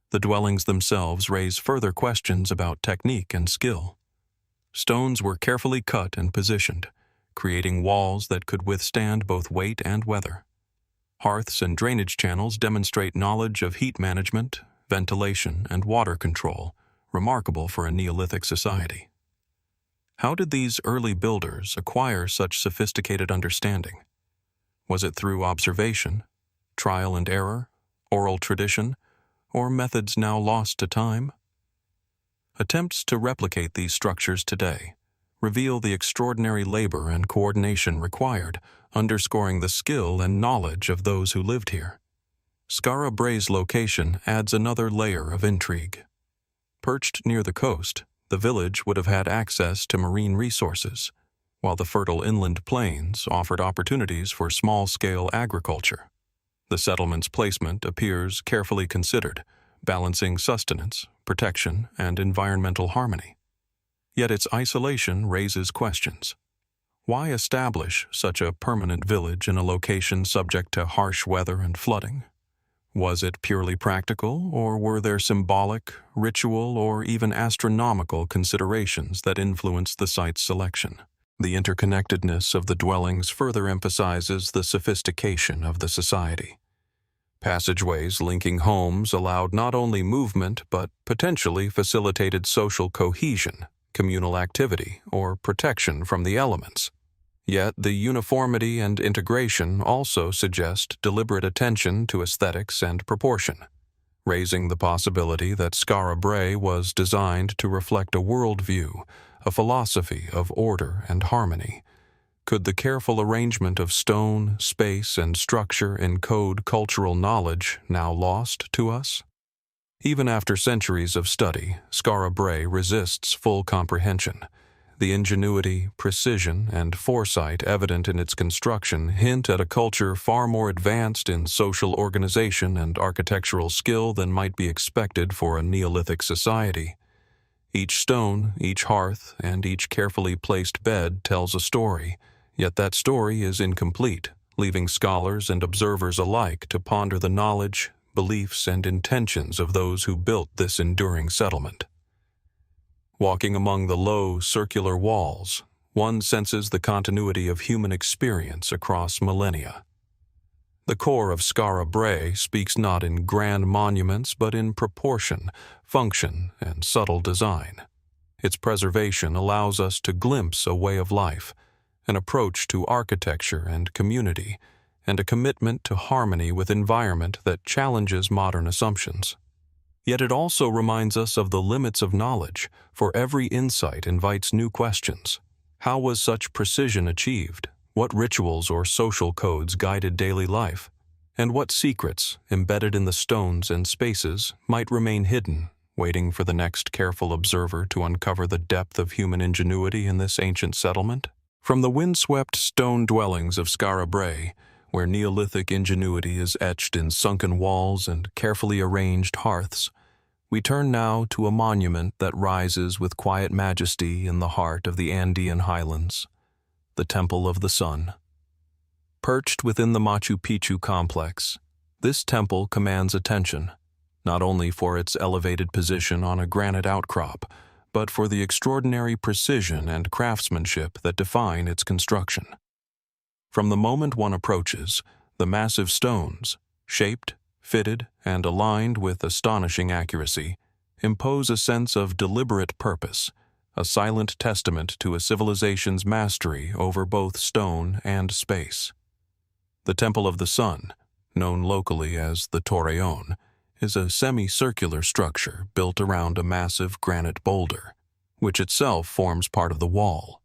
[SPEAKER 1] The dwellings themselves raise further questions about technique and skill. Stones were carefully cut and positioned, creating walls that could withstand both weight and weather. Hearths and drainage channels demonstrate knowledge of heat management, ventilation, and water control, remarkable for a Neolithic society. How did these early builders acquire such sophisticated understanding? Was it through observation, trial and error, oral tradition, or methods now lost to time? Attempts to replicate these structures today reveal the extraordinary labor and coordination required, underscoring the skill and knowledge of those who lived here. Skara Brae's location adds another layer of intrigue. Perched near the coast, the village would have had access to marine resources, while the fertile inland plains offered opportunities for small-scale agriculture. The settlement's placement appears carefully considered, balancing sustenance, protection, and environmental harmony. Yet its isolation raises questions. Why establish such a permanent village in a location subject to harsh weather and flooding? Was it purely practical, or were there symbolic, ritual, or even astronomical considerations that influenced the site's selection? The interconnectedness of the dwellings further emphasizes the sophistication of the society. Passageways linking homes allowed not only movement but potentially facilitated social cohesion, communal activity, or protection from the elements. Yet the uniformity and integration also suggest deliberate attention to aesthetics and proportion, raising the possibility that Skara Brae was designed to reflect a worldview, a philosophy of order and harmony. Could the careful arrangement of stone, space, and structure encode cultural knowledge now lost to us? Even after centuries of study, Skara Brae resists full comprehension. The ingenuity, precision, and foresight evident in its construction hint at a culture far more advanced in social organization and architectural skill than might be expected for a Neolithic society. Each stone, each hearth, and each carefully placed bed tells a story, yet that story is incomplete, leaving scholars and observers alike to ponder the knowledge, beliefs, and intentions of those who built this enduring settlement. Walking among the low, circular walls, one senses the continuity of human experience across millennia. The core of Skara Brae speaks not in grand monuments but in proportion, function, and subtle design. Its preservation allows us to glimpse a way of life, an approach to architecture and community, and a commitment to harmony with environment that challenges modern assumptions. Yet it also reminds us of the limits of knowledge, for every insight invites new questions. How was such precision achieved? What rituals or social codes guided daily life? And what secrets, embedded in the stones and spaces, might remain hidden, waiting for the next careful observer to uncover the depth of human ingenuity in this ancient settlement? From the windswept stone dwellings of Skara Brae, where Neolithic ingenuity is etched in sunken walls and carefully arranged hearths, we turn now to a monument that rises with quiet majesty in the heart of the Andean highlands, the Temple of the Sun. Perched within the Machu Picchu complex, this temple commands attention, not only for its elevated position on a granite outcrop, but for the extraordinary precision and craftsmanship that define its construction. From the moment one approaches, the massive stones, shaped, fitted, and aligned with astonishing accuracy, impose a sense of deliberate purpose, a silent testament to a civilization's mastery over both stone and space. The Temple of the Sun, known locally as the Torreon, is a semicircular structure built around a massive granite boulder, which itself forms part of the wall.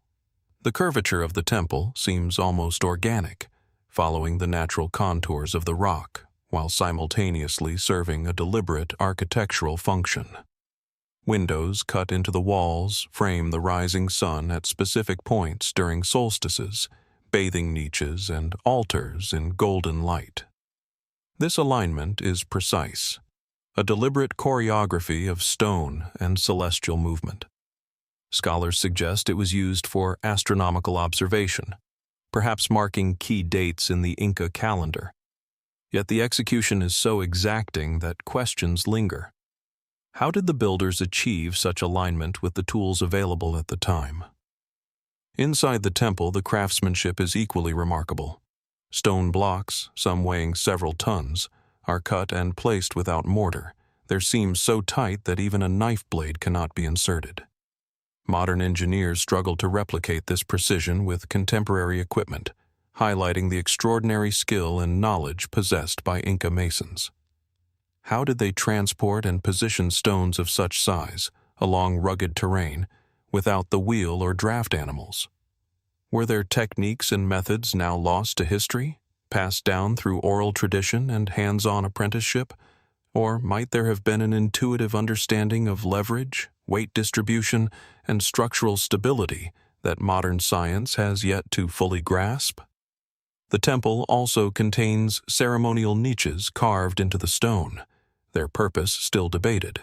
[SPEAKER 1] The curvature of the temple seems almost organic, following the natural contours of the rock, while simultaneously serving a deliberate architectural function. Windows cut into the walls frame the rising sun at specific points during solstices, bathing niches and altars in golden light. This alignment is precise, a deliberate choreography of stone and celestial movement. Scholars suggest it was used for astronomical observation, perhaps marking key dates in the Inca calendar. Yet the execution is so exacting that questions linger. How did the builders achieve such alignment with the tools available at the time? Inside the temple, the craftsmanship is equally remarkable. Stone blocks, some weighing several tons, are cut and placed without mortar, their seams so tight that even a knife blade cannot be inserted. Modern engineers struggle to replicate this precision with contemporary equipment, highlighting the extraordinary skill and knowledge possessed by Inca masons. How did they transport and position stones of such size along rugged terrain without the wheel or draft animals? Were their techniques and methods now lost to history, passed down through oral tradition and hands-on apprenticeship? Or might there have been an intuitive understanding of leverage, weight distribution, and structural stability that modern science has yet to fully grasp? The temple also contains ceremonial niches carved into the stone, their purpose still debated.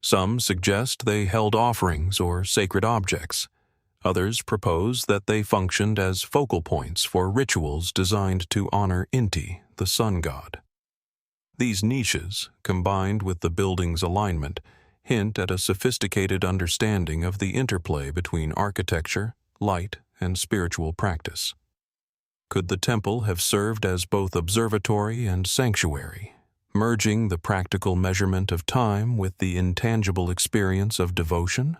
[SPEAKER 1] Some suggest they held offerings or sacred objects. Others propose that they functioned as focal points for rituals designed to honor Inti, the sun god. These niches, combined with the building's alignment, hint at a sophisticated understanding of the interplay between architecture, light, and spiritual practice. Could the temple have served as both observatory and sanctuary, merging the practical measurement of time with the intangible experience of devotion?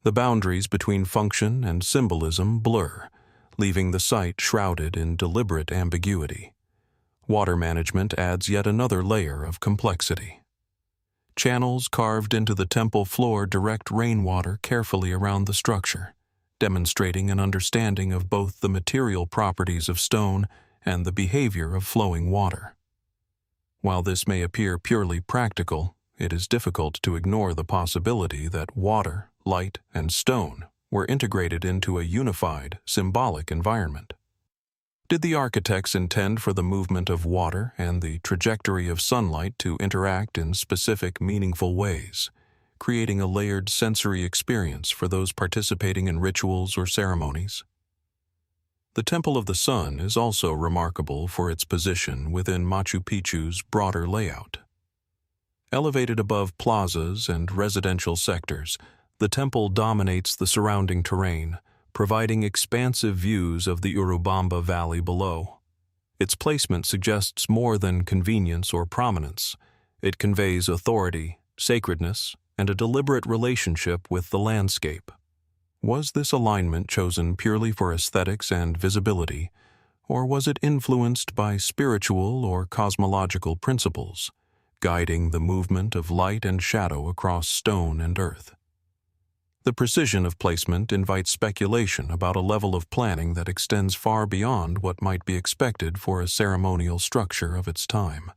[SPEAKER 1] The boundaries between function and symbolism blur, leaving the site shrouded in deliberate ambiguity. Water management adds yet another layer of complexity. Channels carved into the temple floor direct rainwater carefully around the structure, demonstrating an understanding of both the material properties of stone and the behavior of flowing water. While this may appear purely practical, it is difficult to ignore the possibility that water, light, and stone were integrated into a unified, symbolic environment. Did the architects intend for the movement of water and the trajectory of sunlight to interact in specific, meaningful ways, creating a layered sensory experience for those participating in rituals or ceremonies? The Temple of the Sun is also remarkable for its position within Machu Picchu's broader layout. Elevated above plazas and residential sectors, the temple dominates the surrounding terrain, providing expansive views of the Urubamba Valley below. Its placement suggests more than convenience or prominence. It conveys authority, sacredness, and a deliberate relationship with the landscape. Was this alignment chosen purely for aesthetics and visibility, or was it influenced by spiritual or cosmological principles, guiding the movement of light and shadow across stone and earth? The precision of placement invites speculation about a level of planning that extends far beyond what might be expected for a ceremonial structure of its time.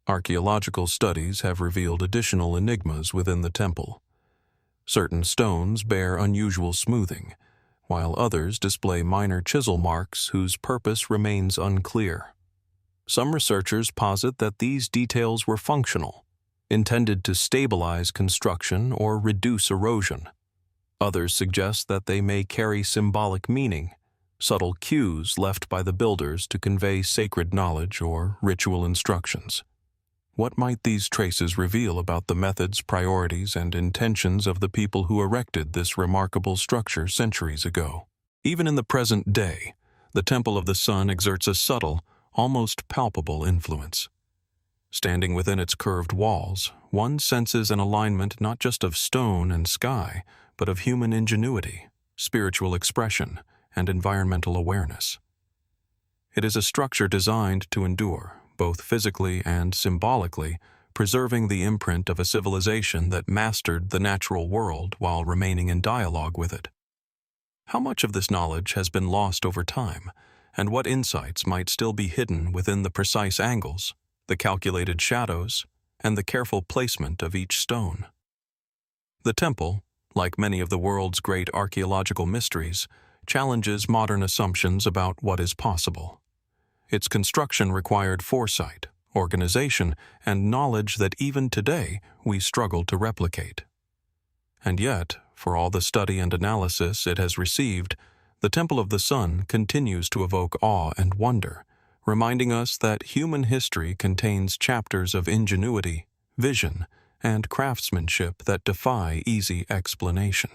[SPEAKER 1] Archaeological studies have revealed additional enigmas within the temple. Certain stones bear unusual smoothing, while others display minor chisel marks whose purpose remains unclear. Some researchers posit that these details were functional, intended to stabilize construction or reduce erosion. Others suggest that they may carry symbolic meaning, subtle cues left by the builders to convey sacred knowledge or ritual instructions. What might these traces reveal about the methods, priorities, and intentions of the people who erected this remarkable structure centuries ago? Even in the present day, the Temple of the Sun exerts a subtle, almost palpable influence. Standing within its curved walls, one senses an alignment not just of stone and sky, but of human ingenuity, spiritual expression, and environmental awareness. It is a structure designed to endure, both physically and symbolically, preserving the imprint of a civilization that mastered the natural world while remaining in dialogue with it. How much of this knowledge has been lost over time, and what insights might still be hidden within the precise angles, the calculated shadows, and the careful placement of each stone? The temple, like many of the world's great archaeological mysteries, challenges modern assumptions about what is possible. Its construction required foresight, organization, and knowledge that even today we struggle to replicate. And yet, for all the study and analysis it has received, the Temple of the Sun continues to evoke awe and wonder, reminding us that human history contains chapters of ingenuity, vision, and craftsmanship that defy easy explanation.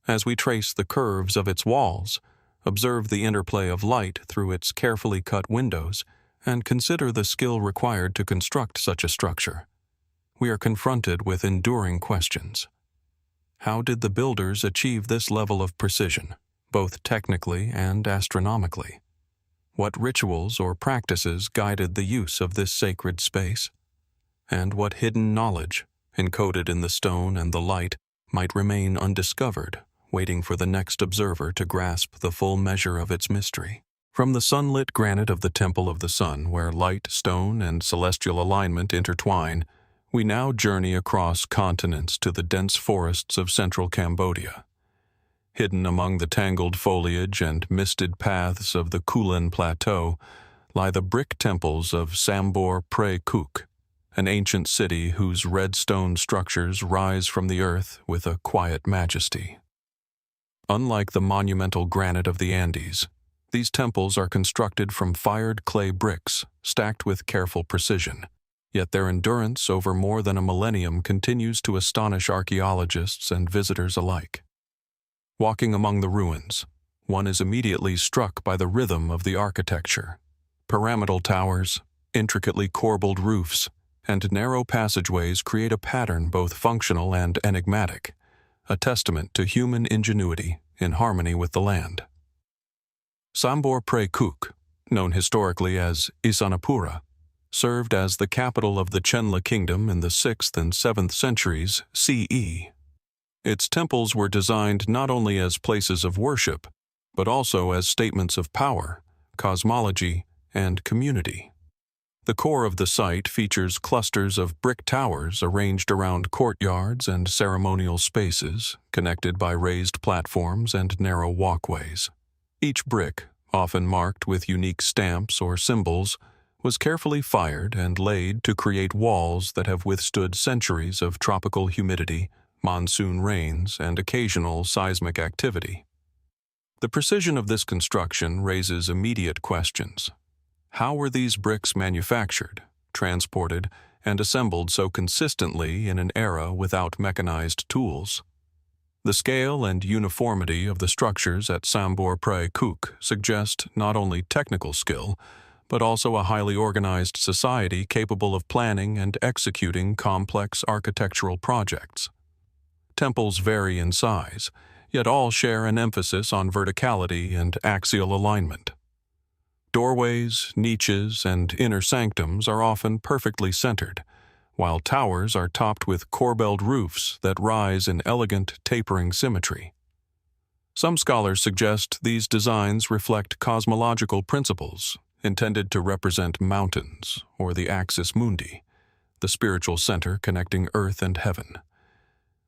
[SPEAKER 1] As we trace the curves of its walls, observe the interplay of light through its carefully cut windows, and consider the skill required to construct such a structure, we are confronted with enduring questions. How did the builders achieve this level of precision, both technically and astronomically? What rituals or practices guided the use of this sacred space? And what hidden knowledge, encoded in the stone and the light, might remain undiscovered, waiting for the next observer to grasp the full measure of its mystery? From the sunlit granite of the Temple of the Sun, where light, stone, and celestial alignment intertwine, we now journey across continents to the dense forests of central Cambodia. Hidden among the tangled foliage and misted paths of the Kulen Plateau lie the brick temples of Sambor Prei, an ancient city whose red stone structures rise from the earth with a quiet majesty. Unlike the monumental granite of the Andes, these temples are constructed from fired clay bricks, stacked with careful precision, yet their endurance over more than a millennium continues to astonish archaeologists and visitors alike. Walking among the ruins, one is immediately struck by the rhythm of the architecture. Pyramidal towers, intricately corbelled roofs, and narrow passageways create a pattern both functional and enigmatic, a testament to human ingenuity in harmony with the land. Sambor Prei, known historically as Isanapura, served as the capital of the Chenla kingdom in the 6th and 7th centuries CE. Its temples were designed not only as places of worship, but also as statements of power, cosmology, and community. The core of the site features clusters of brick towers arranged around courtyards and ceremonial spaces, connected by raised platforms and narrow walkways. Each brick, often marked with unique stamps or symbols, was carefully fired and laid to create walls that have withstood centuries of tropical humidity, monsoon rains, and occasional seismic activity. The precision of this construction raises immediate questions. How were these bricks manufactured, transported, and assembled so consistently in an era without mechanized tools? The scale and uniformity of the structures at Sambor Prei suggest not only technical skill, but also a highly organized society capable of planning and executing complex architectural projects. Temples vary in size, yet all share an emphasis on verticality and axial alignment. Doorways, niches, and inner sanctums are often perfectly centered, while towers are topped with corbelled roofs that rise in elegant, tapering symmetry. Some scholars suggest these designs reflect cosmological principles intended to represent mountains or the axis mundi, the spiritual center connecting earth and heaven.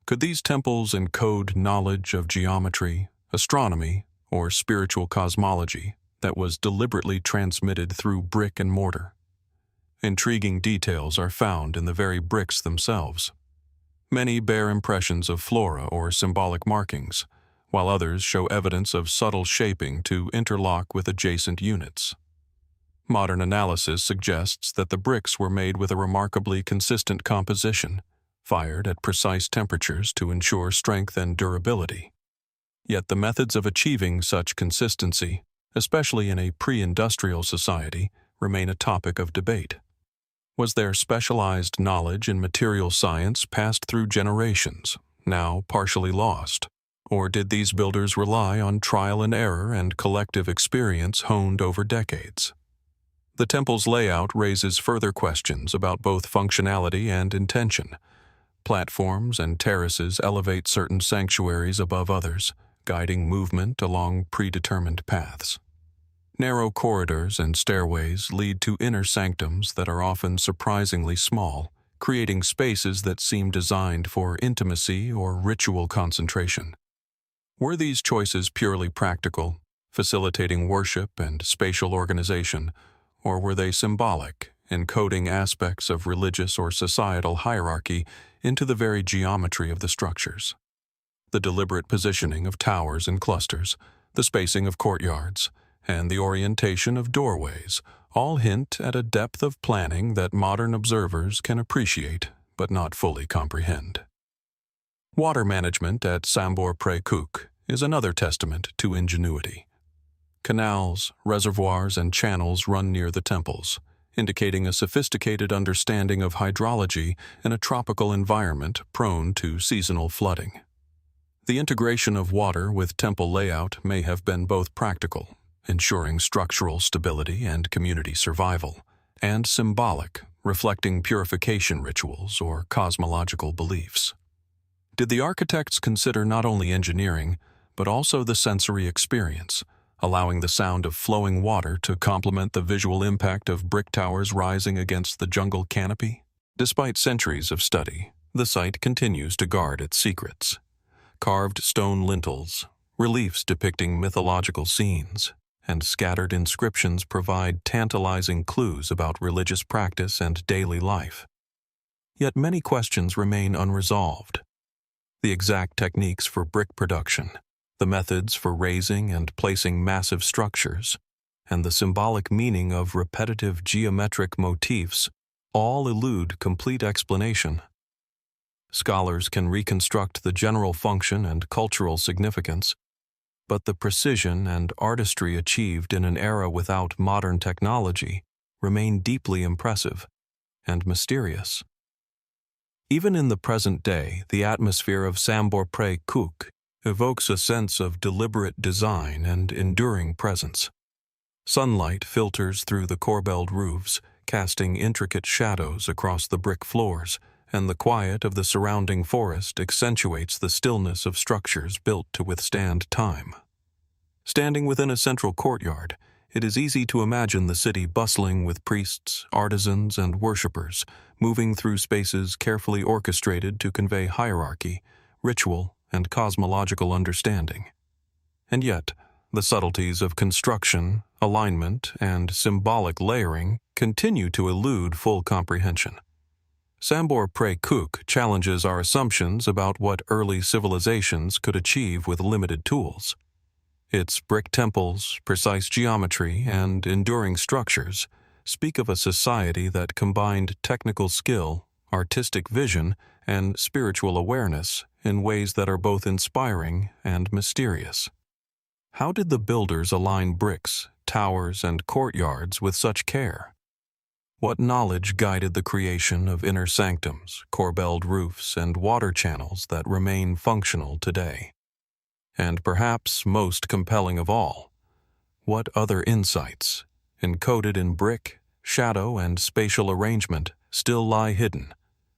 [SPEAKER 1] Could these temples encode knowledge of geometry, astronomy, or spiritual cosmology that was deliberately transmitted through brick and mortar? Intriguing details are found in the very bricks themselves. Many bear impressions of flora or symbolic markings, while others show evidence of subtle shaping to interlock with adjacent units. Modern analysis suggests that the bricks were made with a remarkably consistent composition, fired at precise temperatures to ensure strength and durability. Yet the methods of achieving such consistency, especially in a pre-industrial society, remain a topic of debate. Was there specialized knowledge in material science passed through generations, now partially lost? Or did these builders rely on trial and error and collective experience honed over decades? The temple's layout raises further questions about both functionality and intention. Platforms and terraces elevate certain sanctuaries above others, guiding movement along predetermined paths. Narrow corridors and stairways lead to inner sanctums that are often surprisingly small, creating spaces that seem designed for intimacy or ritual concentration. Were these choices purely practical, facilitating worship and spatial organization, or were they symbolic, encoding aspects of religious or societal hierarchy into the very geometry of the structures? The deliberate positioning of towers and clusters, the spacing of courtyards, and the orientation of doorways all hint at a depth of planning that modern observers can appreciate but not fully comprehend. Water management at Sambor Prei is another testament to ingenuity. Canals, reservoirs, and channels run near the temples, indicating a sophisticated understanding of hydrology in a tropical environment prone to seasonal flooding. The integration of water with temple layout may have been both practical, ensuring structural stability and community survival, and symbolic, reflecting purification rituals or cosmological beliefs. Did the architects consider not only engineering, but also the sensory experience, allowing the sound of flowing water to complement the visual impact of brick towers rising against the jungle canopy? Despite centuries of study, the site continues to guard its secrets. Carved stone lintels, reliefs depicting mythological scenes, and scattered inscriptions provide tantalizing clues about religious practice and daily life. Yet many questions remain unresolved. The exact techniques for brick production, the methods for raising and placing massive structures, and the symbolic meaning of repetitive geometric motifs all elude complete explanation. Scholars can reconstruct the general function and cultural significance, but the precision and artistry achieved in an era without modern technology remain deeply impressive and mysterious. Even in the present day, the atmosphere of Sambor Prei evokes a sense of deliberate design and enduring presence. Sunlight filters through the corbelled roofs, casting intricate shadows across the brick floors, and the quiet of the surrounding forest accentuates the stillness of structures built to withstand time. Standing within a central courtyard, it is easy to imagine the city bustling with priests, artisans, and worshippers, moving through spaces carefully orchestrated to convey hierarchy, ritual, and cosmological understanding. And yet, the subtleties of construction, alignment, and symbolic layering continue to elude full comprehension. Sambor Prei challenges our assumptions about what early civilizations could achieve with limited tools. Its brick temples, precise geometry, and enduring structures speak of a society that combined technical skill, artistic vision, and spiritual awareness in ways that are both inspiring and mysterious. How did the builders align bricks, towers, and courtyards with such care? What knowledge guided the creation of inner sanctums, corbelled roofs, and water channels that remain functional today? And perhaps most compelling of all, what other insights, encoded in brick, shadow, and spatial arrangement, still lie hidden,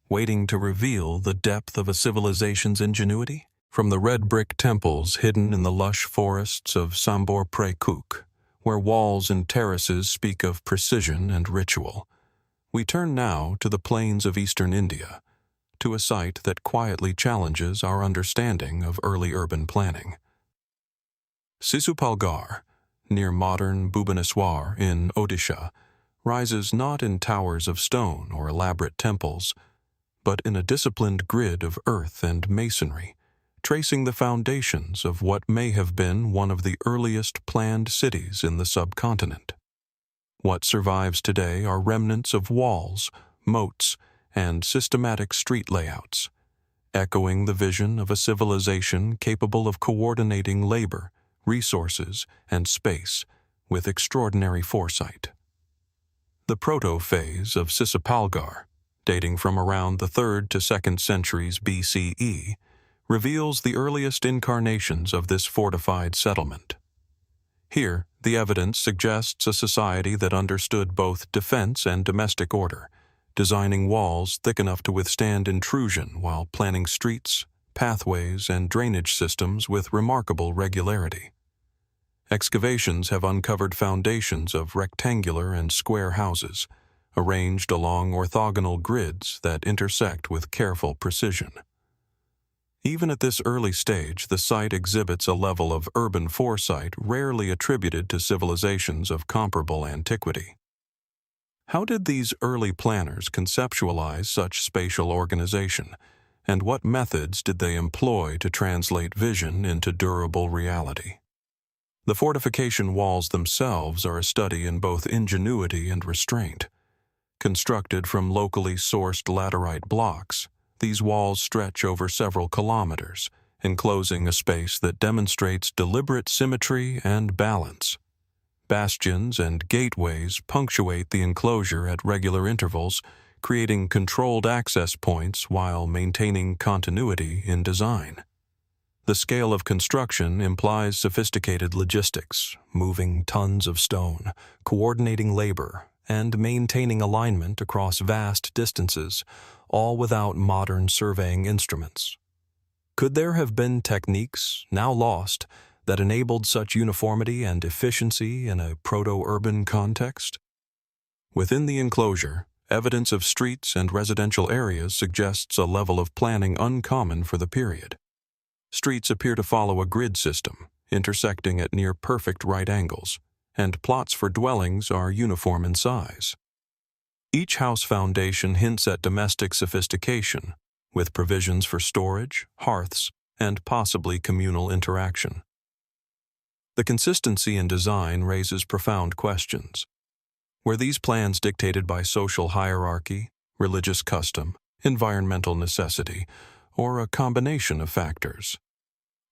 [SPEAKER 1] waiting to reveal the depth of a civilization's ingenuity? From the red brick temples hidden in the lush forests of Sambor Prei, where walls and terraces speak of precision and ritual, we turn now to the plains of eastern India, to a site that quietly challenges our understanding of early urban planning. Sisupalgarh, near modern Bhubaneswar in Odisha, rises not in towers of stone or elaborate temples, but in a disciplined grid of earth and masonry, tracing the foundations of what may have been one of the earliest planned cities in the subcontinent. What survives today are remnants of walls, moats, and systematic street layouts, echoing the vision of a civilization capable of coordinating labor, resources, and space with extraordinary foresight. The Proto-Phase of Sisupalgarh, dating from around the 3rd to 2nd centuries BCE, reveals the earliest incarnations of this fortified settlement. Here, the evidence suggests a society that understood both defense and domestic order, designing walls thick enough to withstand intrusion while planning streets, pathways, and drainage systems with remarkable regularity. Excavations have uncovered foundations of rectangular and square houses, arranged along orthogonal grids that intersect with careful precision. Even at this early stage, the site exhibits a level of urban foresight rarely attributed to civilizations of comparable antiquity. How did these early planners conceptualize such spatial organization, and what methods did they employ to translate vision into durable reality? The fortification walls themselves are a study in both ingenuity and restraint. Constructed from locally sourced laterite blocks, these walls stretch over several kilometers, enclosing a space that demonstrates deliberate symmetry and balance. Bastions and gateways punctuate the enclosure at regular intervals, creating controlled access points while maintaining continuity in design. The scale of construction implies sophisticated logistics, moving tons of stone, coordinating labor, and maintaining alignment across vast distances, all without modern surveying instruments. Could there have been techniques, now lost, that enabled such uniformity and efficiency in a proto-urban context? Within the enclosure, evidence of streets and residential areas suggests a level of planning uncommon for the period. Streets appear to follow a grid system, intersecting at near-perfect right angles, and plots for dwellings are uniform in size. Each house foundation hints at domestic sophistication, with provisions for storage, hearths, and possibly communal interaction. The consistency in design raises profound questions. Were these plans dictated by social hierarchy, religious custom, environmental necessity, or a combination of factors?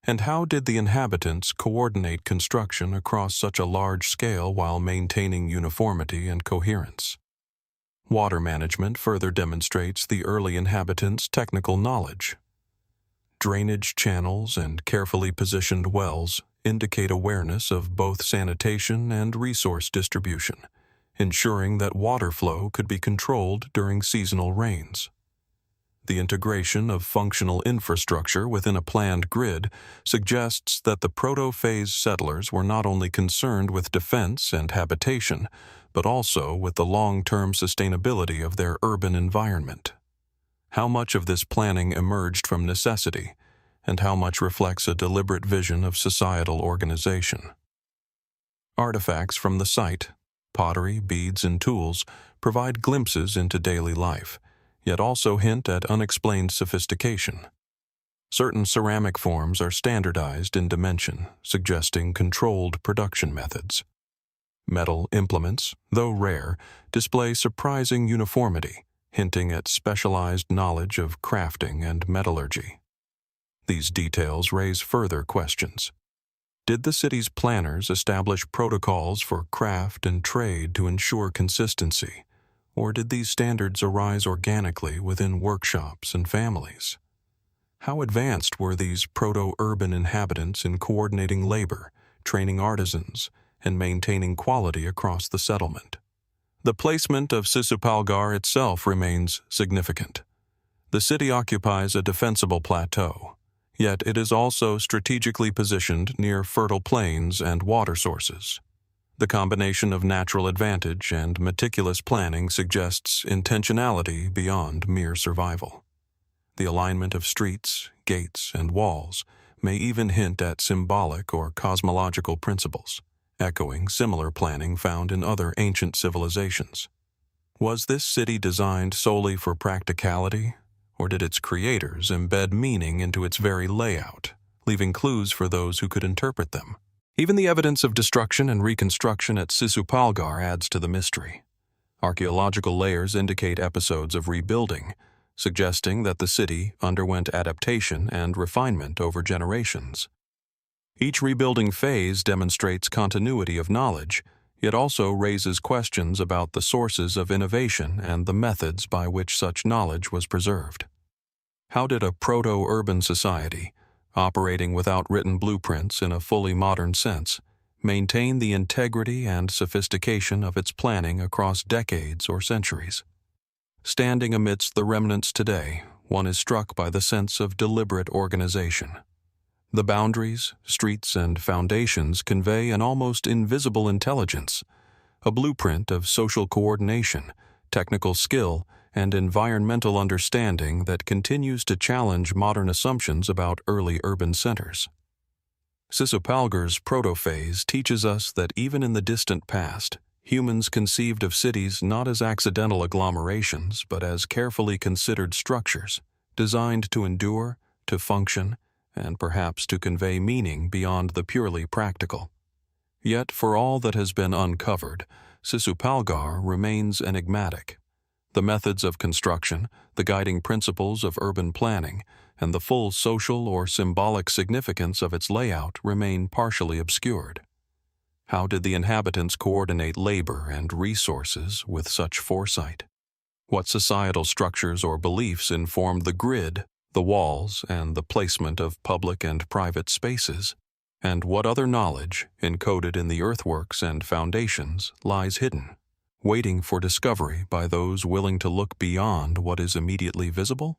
[SPEAKER 1] And how did the inhabitants coordinate construction across such a large scale while maintaining uniformity and coherence? Water management further demonstrates the early inhabitants' technical knowledge. Drainage channels and carefully positioned wells indicate awareness of both sanitation and resource distribution, ensuring that water flow could be controlled during seasonal rains. The integration of functional infrastructure within a planned grid suggests that the proto-phase settlers were not only concerned with defense and habitation, but also with the long-term sustainability of their urban environment. How much of this planning emerged from necessity, and how much reflects a deliberate vision of societal organization? Artifacts from the site, pottery, beads, and tools, provide glimpses into daily life, yet also hint at unexplained sophistication. Certain ceramic forms are standardized in dimension, suggesting controlled production methods. Metal implements, though rare, display surprising uniformity, hinting at specialized knowledge of crafting and metallurgy. These details raise further questions. Did the city's planners establish protocols for craft and trade to ensure consistency, or did these standards arise organically within workshops and families? How advanced were these proto-urban inhabitants in coordinating labor, training artisans, and maintaining quality across the settlement? The placement of Sisupalgarh itself remains significant. The city occupies a defensible plateau, yet it is also strategically positioned near fertile plains and water sources. The combination of natural advantage and meticulous planning suggests intentionality beyond mere survival. The alignment of streets, gates, and walls may even hint at symbolic or cosmological principles, echoing similar planning found in other ancient civilizations. Was this city designed solely for practicality, or did its creators embed meaning into its very layout, leaving clues for those who could interpret them? Even the evidence of destruction and reconstruction at Sisupalgarh adds to the mystery. Archaeological layers indicate episodes of rebuilding, suggesting that the city underwent adaptation and refinement over generations. Each rebuilding phase demonstrates continuity of knowledge, yet also raises questions about the sources of innovation and the methods by which such knowledge was preserved. How did a proto-urban society, operating without written blueprints in a fully modern sense, maintain the integrity and sophistication of its planning across decades or centuries? Standing amidst the remnants today, one is struck by the sense of deliberate organization. The boundaries, streets, and foundations convey an almost invisible intelligence, a blueprint of social coordination, technical skill, and environmental understanding that continues to challenge modern assumptions about early urban centers. Sisupalgarh's proto-phase teaches us that even in the distant past, humans conceived of cities not as accidental agglomerations, but as carefully considered structures, designed to endure, to function, and perhaps to convey meaning beyond the purely practical. Yet, for all that has been uncovered, Sisupalgarh remains enigmatic. The methods of construction, the guiding principles of urban planning, and the full social or symbolic significance of its layout remain partially obscured. How did the inhabitants coordinate labor and resources with such foresight? What societal structures or beliefs informed the grid, the walls, and the placement of public and private spaces? And what other knowledge, encoded in the earthworks and foundations, lies hidden, waiting for discovery by those willing to look beyond what is immediately visible?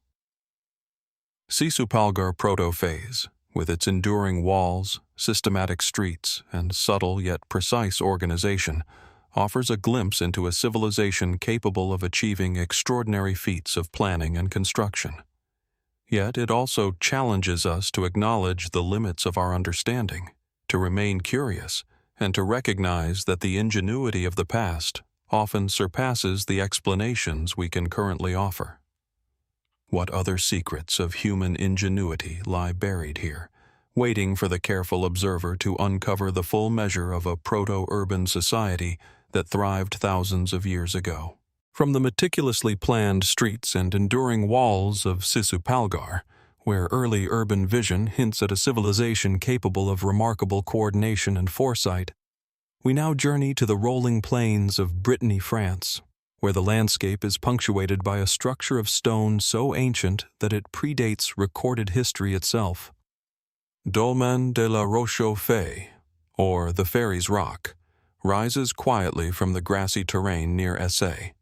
[SPEAKER 1] Sisupalgarh Proto-Phase, with its enduring walls, systematic streets, and subtle yet precise organization, offers a glimpse into a civilization capable of achieving extraordinary feats of planning and construction. Yet it also challenges us to acknowledge the limits of our understanding, to remain curious, and to recognize that the ingenuity of the past often surpasses the explanations we can currently offer. What other secrets of human ingenuity lie buried here, waiting for the careful observer to uncover the full measure of a proto-urban society that thrived thousands of years ago? From the meticulously planned streets and enduring walls of Sisupalgarh, where early urban vision hints at a civilization capable of remarkable coordination and foresight, we now journey to the rolling plains of Brittany, France, where the landscape is punctuated by a structure of stone so ancient that it predates recorded history itself. Dolmen de la Roche-aux-Fées, or the Fairies' Rock, rises quietly from the grassy terrain near Essay,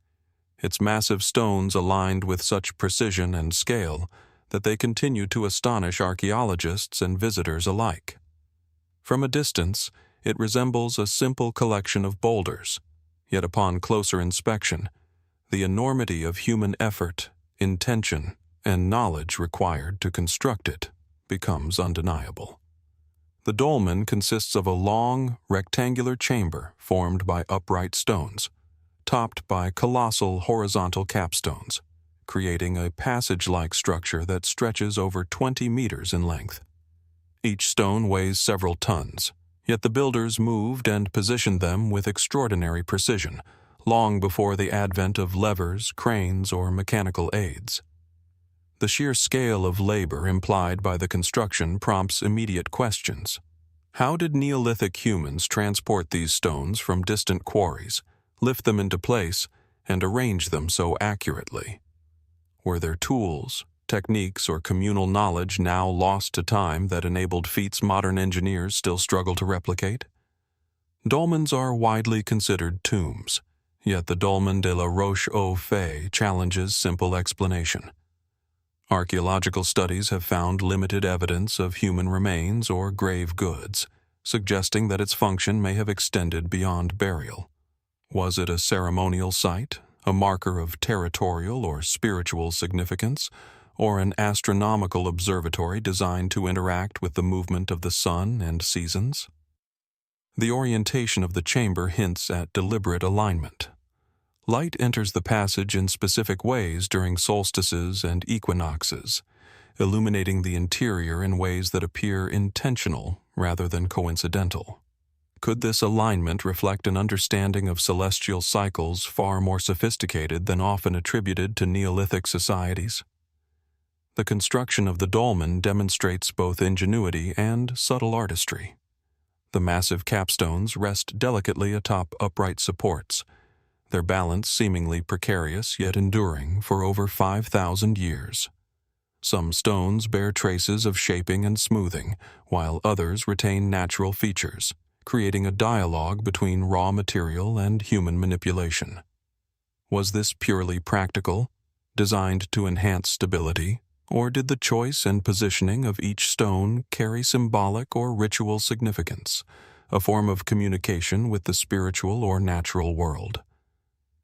[SPEAKER 1] its massive stones aligned with such precision and scale that they continue to astonish archaeologists and visitors alike. From a distance, it resembles a simple collection of boulders, yet upon closer inspection, the enormity of human effort, intention, and knowledge required to construct it becomes undeniable. The dolmen consists of a long, rectangular chamber formed by upright stones, topped by colossal horizontal capstones, creating a passage-like structure that stretches over 20 meters in length. Each stone weighs several tons, yet the builders moved and positioned them with extraordinary precision, long before the advent of levers, cranes, or mechanical aids. The sheer scale of labor implied by the construction prompts immediate questions. How did Neolithic humans transport these stones from distant quarries, lift them into place, and arrange them so accurately? Were there tools, techniques, or communal knowledge now lost to time that enabled feats modern engineers still struggle to replicate? Dolmens are widely considered tombs, yet the Dolmen de la Roche-aux-Fées challenges simple explanation. Archaeological studies have found limited evidence of human remains or grave goods, suggesting that its function may have extended beyond burial. Was it a ceremonial site, a marker of territorial or spiritual significance, or an astronomical observatory designed to interact with the movement of the sun and seasons? The orientation of the chamber hints at deliberate alignment. Light enters the passage in specific ways during solstices and equinoxes, illuminating the interior in ways that appear intentional rather than coincidental. Could this alignment reflect an understanding of celestial cycles far more sophisticated than often attributed to Neolithic societies? The construction of the dolmen demonstrates both ingenuity and subtle artistry. The massive capstones rest delicately atop upright supports, their balance seemingly precarious yet enduring for over 5,000 years. Some stones bear traces of shaping and smoothing, while others retain natural features, creating a dialogue between raw material and human manipulation. Was this purely practical, designed to enhance stability, or did the choice and positioning of each stone carry symbolic or ritual significance, a form of communication with the spiritual or natural world?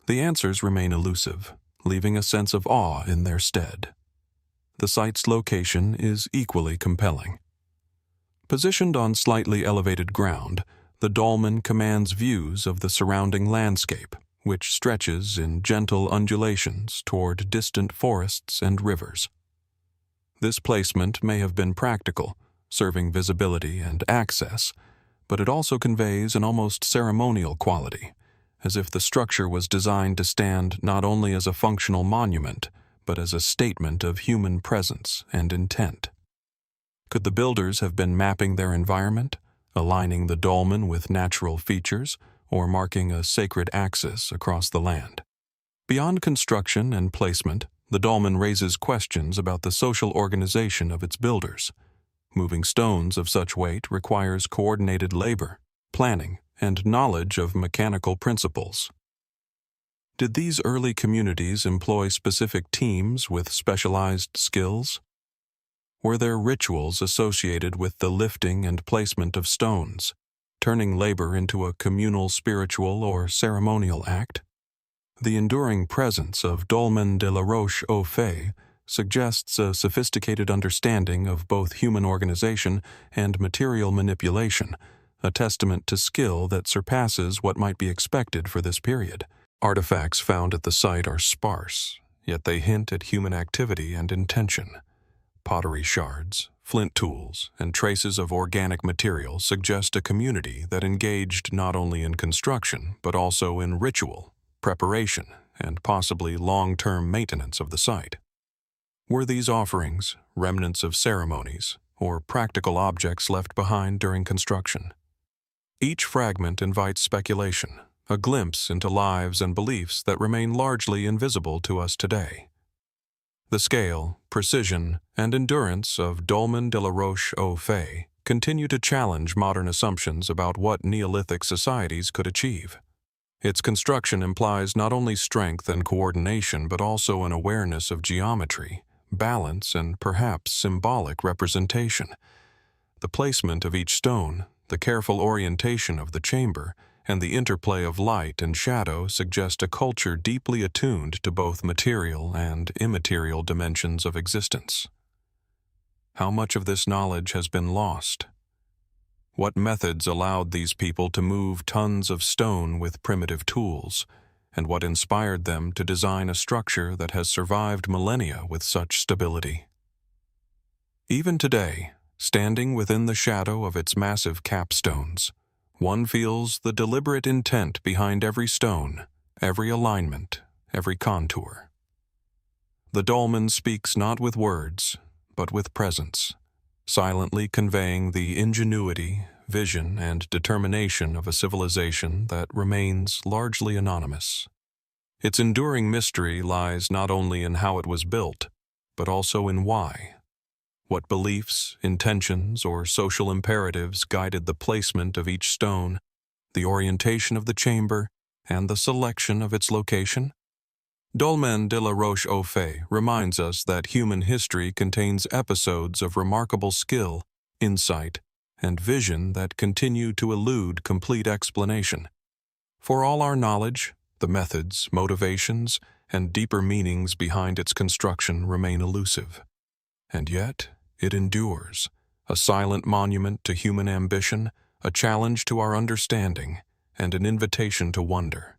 [SPEAKER 1] The answers remain elusive, leaving a sense of awe in their stead. The site's location is equally compelling. Positioned on slightly elevated ground, the dolmen commands views of the surrounding landscape, which stretches in gentle undulations toward distant forests and rivers. This placement may have been practical, serving visibility and access, but it also conveys an almost ceremonial quality, as if the structure was designed to stand not only as a functional monument, but as a statement of human presence and intent. Could the builders have been mapping their environment, aligning the dolmen with natural features, or marking a sacred axis across the land? Beyond construction and placement, the dolmen raises questions about the social organization of its builders. Moving stones of such weight requires coordinated labor, planning, and knowledge of mechanical principles. Did these early communities employ specific teams with specialized skills? Were there rituals associated with the lifting and placement of stones, turning labor into a communal spiritual or ceremonial act? The enduring presence of Dolmen de la Roche-aux-Fées suggests a sophisticated understanding of both human organization and material manipulation, a testament to skill that surpasses what might be expected for this period. Artifacts found at the site are sparse, yet they hint at human activity and intention. Pottery shards, flint tools, and traces of organic material suggest a community that engaged not only in construction, but also in ritual, preparation, and possibly long-term maintenance of the site. Were these offerings remnants of ceremonies or practical objects left behind during construction? Each fragment invites speculation, a glimpse into lives and beliefs that remain largely invisible to us today. The scale, precision, and endurance of Dolmen de la Roche-aux-Fées continue to challenge modern assumptions about what Neolithic societies could achieve. Its construction implies not only strength and coordination but also an awareness of geometry, balance, and perhaps symbolic representation. The placement of each stone, the careful orientation of the chamber, and the interplay of light and shadow suggest a culture deeply attuned to both material and immaterial dimensions of existence. How much of this knowledge has been lost? What methods allowed these people to move tons of stone with primitive tools, and what inspired them to design a structure that has survived millennia with such stability? Even today, standing within the shadow of its massive capstones, one feels the deliberate intent behind every stone, every alignment, every contour. The dolmen speaks not with words, but with presence, silently conveying the ingenuity, vision, and determination of a civilization that remains largely anonymous. Its enduring mystery lies not only in how it was built, but also in why. What beliefs, intentions, or social imperatives guided the placement of each stone, the orientation of the chamber, and the selection of its location? Dolmen de la Roche-aux-Fées reminds us that human history contains episodes of remarkable skill, insight, and vision that continue to elude complete explanation. For all our knowledge, the methods, motivations, and deeper meanings behind its construction remain elusive. And yet, it endures, a silent monument to human ambition, a challenge to our understanding, and an invitation to wonder.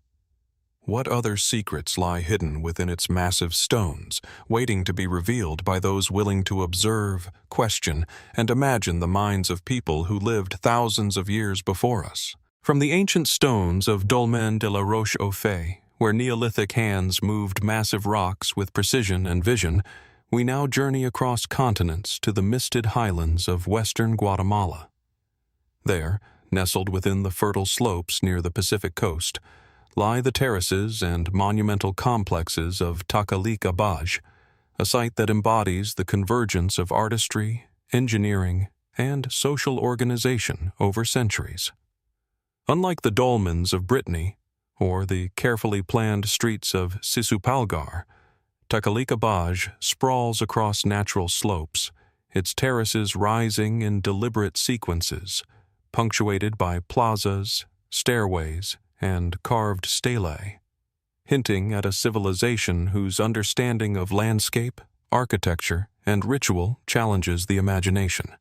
[SPEAKER 1] What other secrets lie hidden within its massive stones, waiting to be revealed by those willing to observe, question, and imagine the minds of people who lived thousands of years before us? From the ancient stones of Dolmen de la Roche-aux-Fées, where Neolithic hands moved massive rocks with precision and vision, we now journey across continents to the misted highlands of western Guatemala. There, nestled within the fertile slopes near the Pacific coast, lie the terraces and monumental complexes of Takalik Abaj, a site that embodies the convergence of artistry, engineering, and social organization over centuries. Unlike the dolmens of Brittany, or the carefully planned streets of Sisupalgarh, Takalik Abaj sprawls across natural slopes, its terraces rising in deliberate sequences, punctuated by plazas, stairways, and carved stelae, hinting at a civilization whose understanding of landscape, architecture, and ritual challenges the imagination.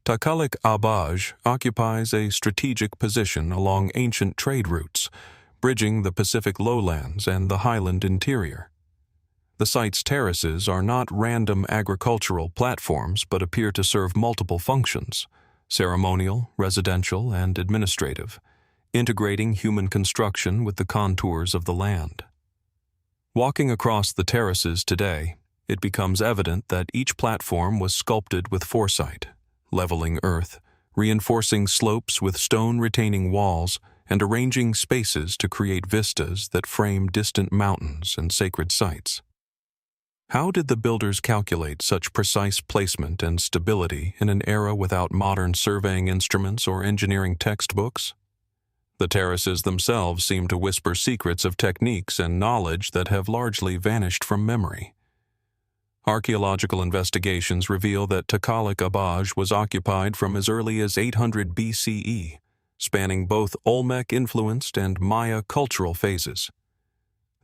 [SPEAKER 1] Takalik Abaj occupies a strategic position along ancient trade routes, bridging the Pacific lowlands and the highland interior. The site's terraces are not random agricultural platforms but appear to serve multiple functions: ceremonial, residential, and administrative, integrating human construction with the contours of the land. Walking across the terraces today, it becomes evident that each platform was sculpted with foresight, leveling earth, reinforcing slopes with stone-retaining walls, and arranging spaces to create vistas that frame distant mountains and sacred sites. How did the builders calculate such precise placement and stability in an era without modern surveying instruments or engineering textbooks? The terraces themselves seem to whisper secrets of techniques and knowledge that have largely vanished from memory. Archaeological investigations reveal that Takalik Abaj was occupied from as early as 800 BCE, spanning both Olmec-influenced and Maya cultural phases.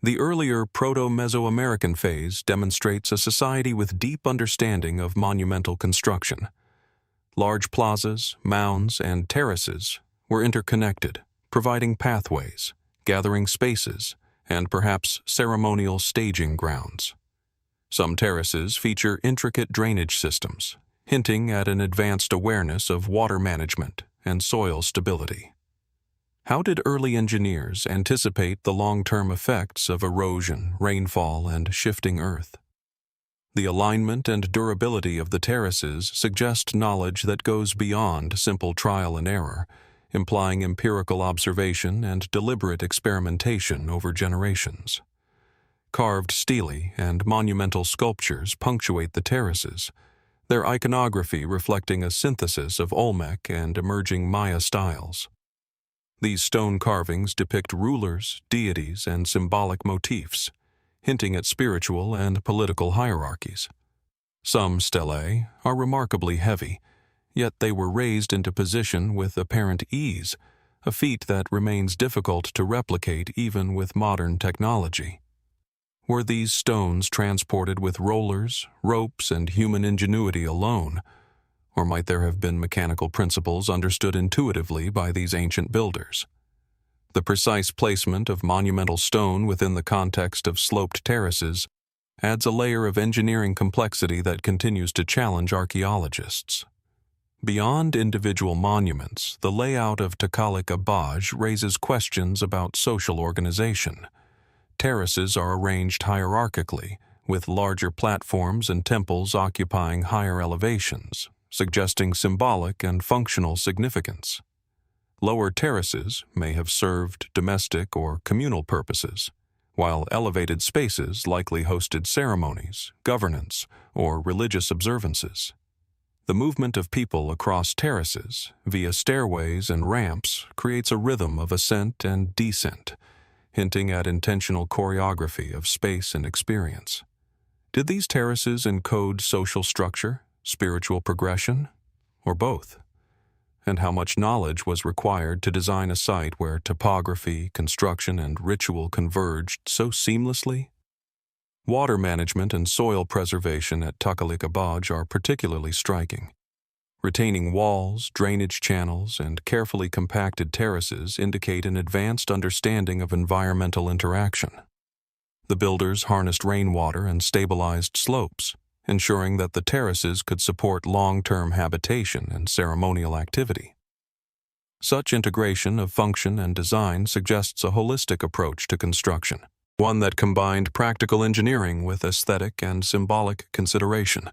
[SPEAKER 1] The earlier Proto-Mesoamerican phase demonstrates a society with deep understanding of monumental construction. Large plazas, mounds, and terraces were interconnected, providing pathways, gathering spaces, and perhaps ceremonial staging grounds. Some terraces feature intricate drainage systems, hinting at an advanced awareness of water management and soil stability. How did early engineers anticipate the long-term effects of erosion, rainfall, and shifting earth? The alignment and durability of the terraces suggest knowledge that goes beyond simple trial and error, implying empirical observation and deliberate experimentation over generations. Carved stelae and monumental sculptures punctuate the terraces, their iconography reflecting a synthesis of Olmec and emerging Maya styles. These stone carvings depict rulers, deities, and symbolic motifs, hinting at spiritual and political hierarchies. Some stelae are remarkably heavy, yet they were raised into position with apparent ease, a feat that remains difficult to replicate even with modern technology. Were these stones transported with rollers, ropes, and human ingenuity alone, or might there have been mechanical principles understood intuitively by these ancient builders? The precise placement of monumental stone within the context of sloped terraces adds a layer of engineering complexity that continues to challenge archaeologists. Beyond individual monuments, the layout of Takalik Abaj raises questions about social organization. Terraces are arranged hierarchically, with larger platforms and temples occupying higher elevations, suggesting symbolic and functional significance. Lower terraces may have served domestic or communal purposes, while elevated spaces likely hosted ceremonies, governance, or religious observances. The movement of people across terraces, via stairways and ramps, creates a rhythm of ascent and descent, hinting at intentional choreography of space and experience. Did these terraces encode social structure, spiritual progression, or both? And how much knowledge was required to design a site where topography, construction, and ritual converged so seamlessly? Water management and soil preservation at Takalik Abaj are particularly striking. Retaining walls, drainage channels, and carefully compacted terraces indicate an advanced understanding of environmental interaction. The builders harnessed rainwater and stabilized slopes, ensuring that the terraces could support long-term habitation and ceremonial activity. Such integration of function and design suggests a holistic approach to construction, one that combined practical engineering with aesthetic and symbolic consideration.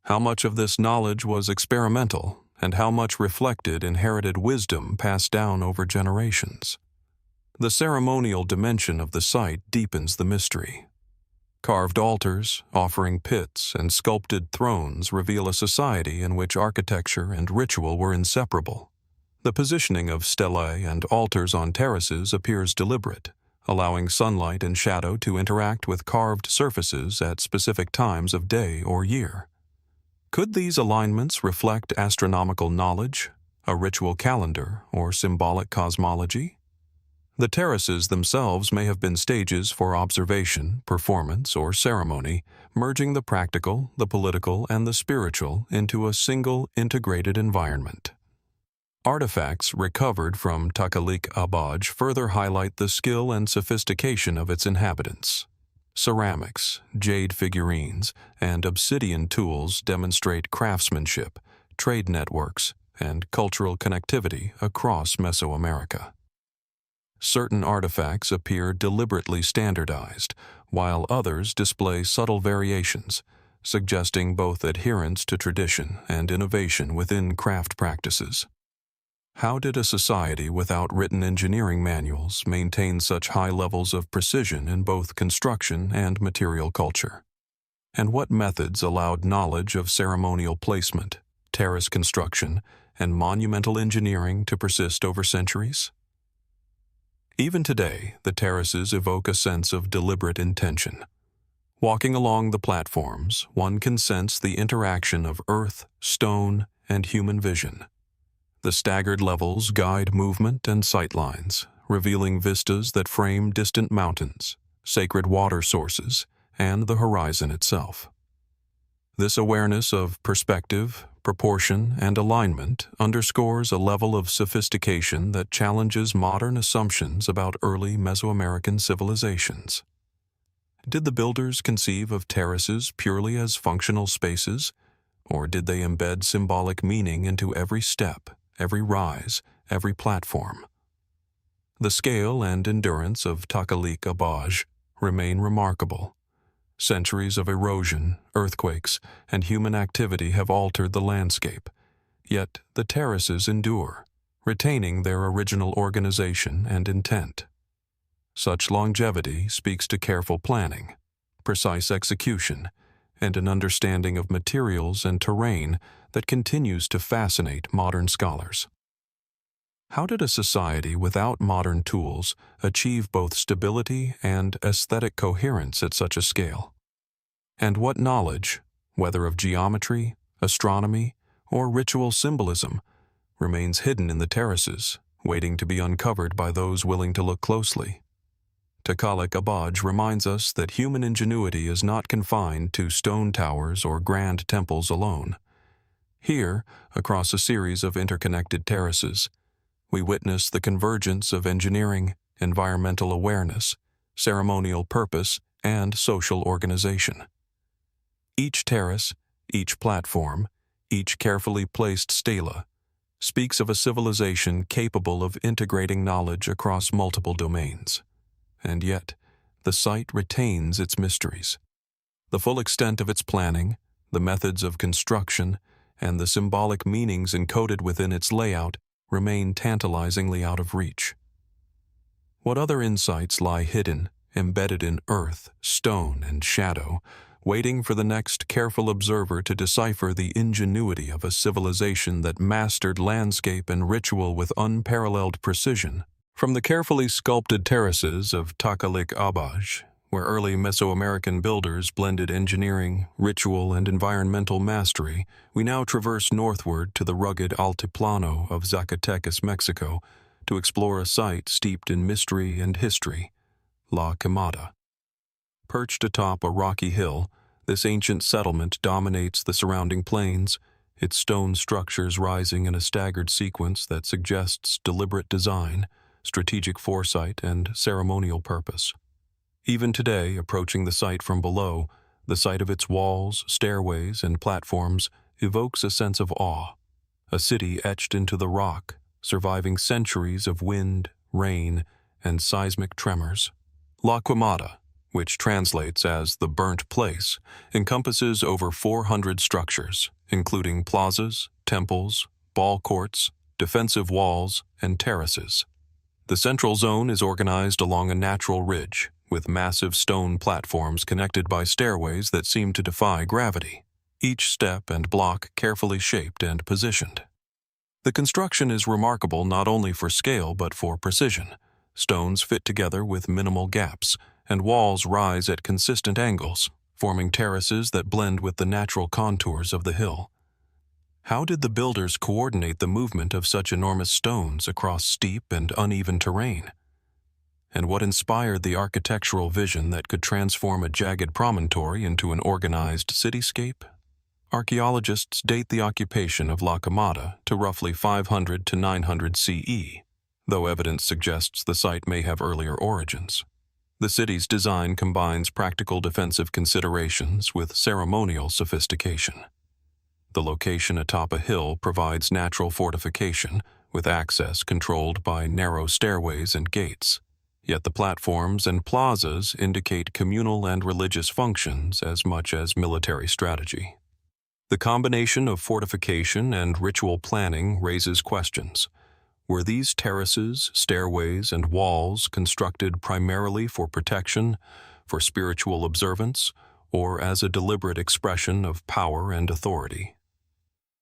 [SPEAKER 1] How much of this knowledge was experimental, and how much reflected inherited wisdom passed down over generations? The ceremonial dimension of the site deepens the mystery. Carved altars, offering pits, and sculpted thrones reveal a society in which architecture and ritual were inseparable. The positioning of stelae and altars on terraces appears deliberate, allowing sunlight and shadow to interact with carved surfaces at specific times of day or year. Could these alignments reflect astronomical knowledge, a ritual calendar, or symbolic cosmology? The terraces themselves may have been stages for observation, performance, or ceremony, merging the practical, the political, and the spiritual into a single integrated environment. Artifacts recovered from Takalik Abaj further highlight the skill and sophistication of its inhabitants. Ceramics, jade figurines, and obsidian tools demonstrate craftsmanship, trade networks, and cultural connectivity across Mesoamerica. Certain artifacts appear deliberately standardized, while others display subtle variations, suggesting both adherence to tradition and innovation within craft practices. How did a society without written engineering manuals maintain such high levels of precision in both construction and material culture? And what methods allowed knowledge of ceremonial placement, terrace construction, and monumental engineering to persist over centuries? Even today, the terraces evoke a sense of deliberate intention. Walking along the platforms, one can sense the interaction of earth, stone, and human vision. The staggered levels guide movement and sightlines, revealing vistas that frame distant mountains, sacred water sources, and the horizon itself. This awareness of perspective, proportion, and alignment underscores a level of sophistication that challenges modern assumptions about early Mesoamerican civilizations. Did the builders conceive of terraces purely as functional spaces, or did they embed symbolic meaning into every step, every rise, every platform? The scale and endurance of Takalik Abaj remain remarkable. Centuries of erosion, earthquakes, and human activity have altered the landscape, yet the terraces endure, retaining their original organization and intent. Such longevity speaks to careful planning, precise execution, and an understanding of materials and terrain that continues to fascinate modern scholars. How did a society without modern tools achieve both stability and aesthetic coherence at such a scale? And what knowledge, whether of geometry, astronomy, or ritual symbolism, remains hidden in the terraces, waiting to be uncovered by those willing to look closely? Takalik Abaj reminds us that human ingenuity is not confined to stone towers or grand temples alone. Here, across a series of interconnected terraces, we witness the convergence of engineering, environmental awareness, ceremonial purpose, and social organization. Each terrace, each platform, each carefully placed stela speaks of a civilization capable of integrating knowledge across multiple domains. And yet, the site retains its mysteries. The full extent of its planning, the methods of construction, and the symbolic meanings encoded within its layout remain tantalizingly out of reach. What other insights lie hidden, embedded in earth, stone, and shadow, waiting for the next careful observer to decipher the ingenuity of a civilization that mastered landscape and ritual with unparalleled precision? From the carefully sculpted terraces of Takalik Abaj, where early Mesoamerican builders blended engineering, ritual, and environmental mastery, we now traverse northward to the rugged Altiplano of Zacatecas, Mexico, to explore a site steeped in mystery and history, La Quemada. Perched atop a rocky hill, this ancient settlement dominates the surrounding plains, its stone structures rising in a staggered sequence that suggests deliberate design, strategic foresight, and ceremonial purpose. Even today, approaching the site from below, the sight of its walls, stairways, and platforms evokes a sense of awe, a city etched into the rock, surviving centuries of wind, rain, and seismic tremors. La Quemada, which translates as the burnt place, encompasses over 400 structures, including plazas, temples, ball courts, defensive walls, and terraces. The central zone is organized along a natural ridge, with massive stone platforms connected by stairways that seem to defy gravity, each step and block carefully shaped and positioned. The construction is remarkable not only for scale but for precision. Stones fit together with minimal gaps, and walls rise at consistent angles, forming terraces that blend with the natural contours of the hill. How did the builders coordinate the movement of such enormous stones across steep and uneven terrain? And what inspired the architectural vision that could transform a jagged promontory into an organized cityscape? Archaeologists date the occupation of La Quemada to roughly 500 to 900 CE, though evidence suggests the site may have earlier origins. The city's design combines practical defensive considerations with ceremonial sophistication. The location atop a hill provides natural fortification, with access controlled by narrow stairways and gates. Yet the platforms and plazas indicate communal and religious functions as much as military strategy. The combination of fortification and ritual planning raises questions. Were these terraces, stairways, and walls constructed primarily for protection, for spiritual observance, or as a deliberate expression of power and authority?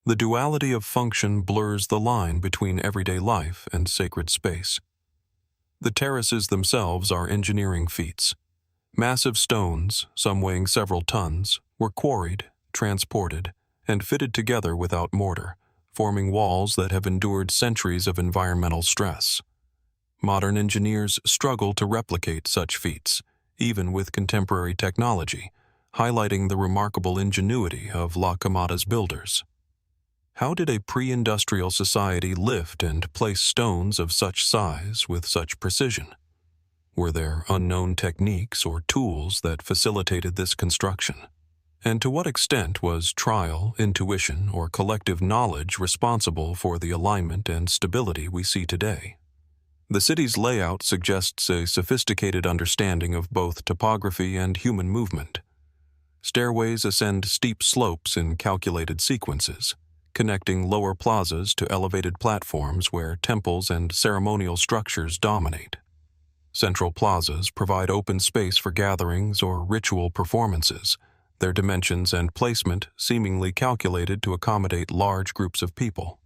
[SPEAKER 1] The duality of function blurs the line between everyday life and sacred space. The terraces themselves are engineering feats. Massive stones, some weighing several tons, were quarried, transported, and fitted together without mortar, forming walls that have endured centuries of environmental stress. Modern engineers struggle to replicate such feats, even with contemporary technology, highlighting the remarkable ingenuity of La Quemada's builders. How did a pre-industrial society lift and place stones of such size with such precision? Were there unknown techniques or tools that facilitated this construction? And to what extent was trial, intuition, or collective knowledge responsible for the alignment and stability we see today? The city's layout suggests a sophisticated understanding of both topography and human movement. Stairways ascend steep slopes in calculated sequences, connecting lower plazas to elevated platforms where temples and ceremonial structures dominate. Central plazas provide open space for gatherings or ritual performances, their dimensions and placement seemingly calculated to accommodate large groups of people.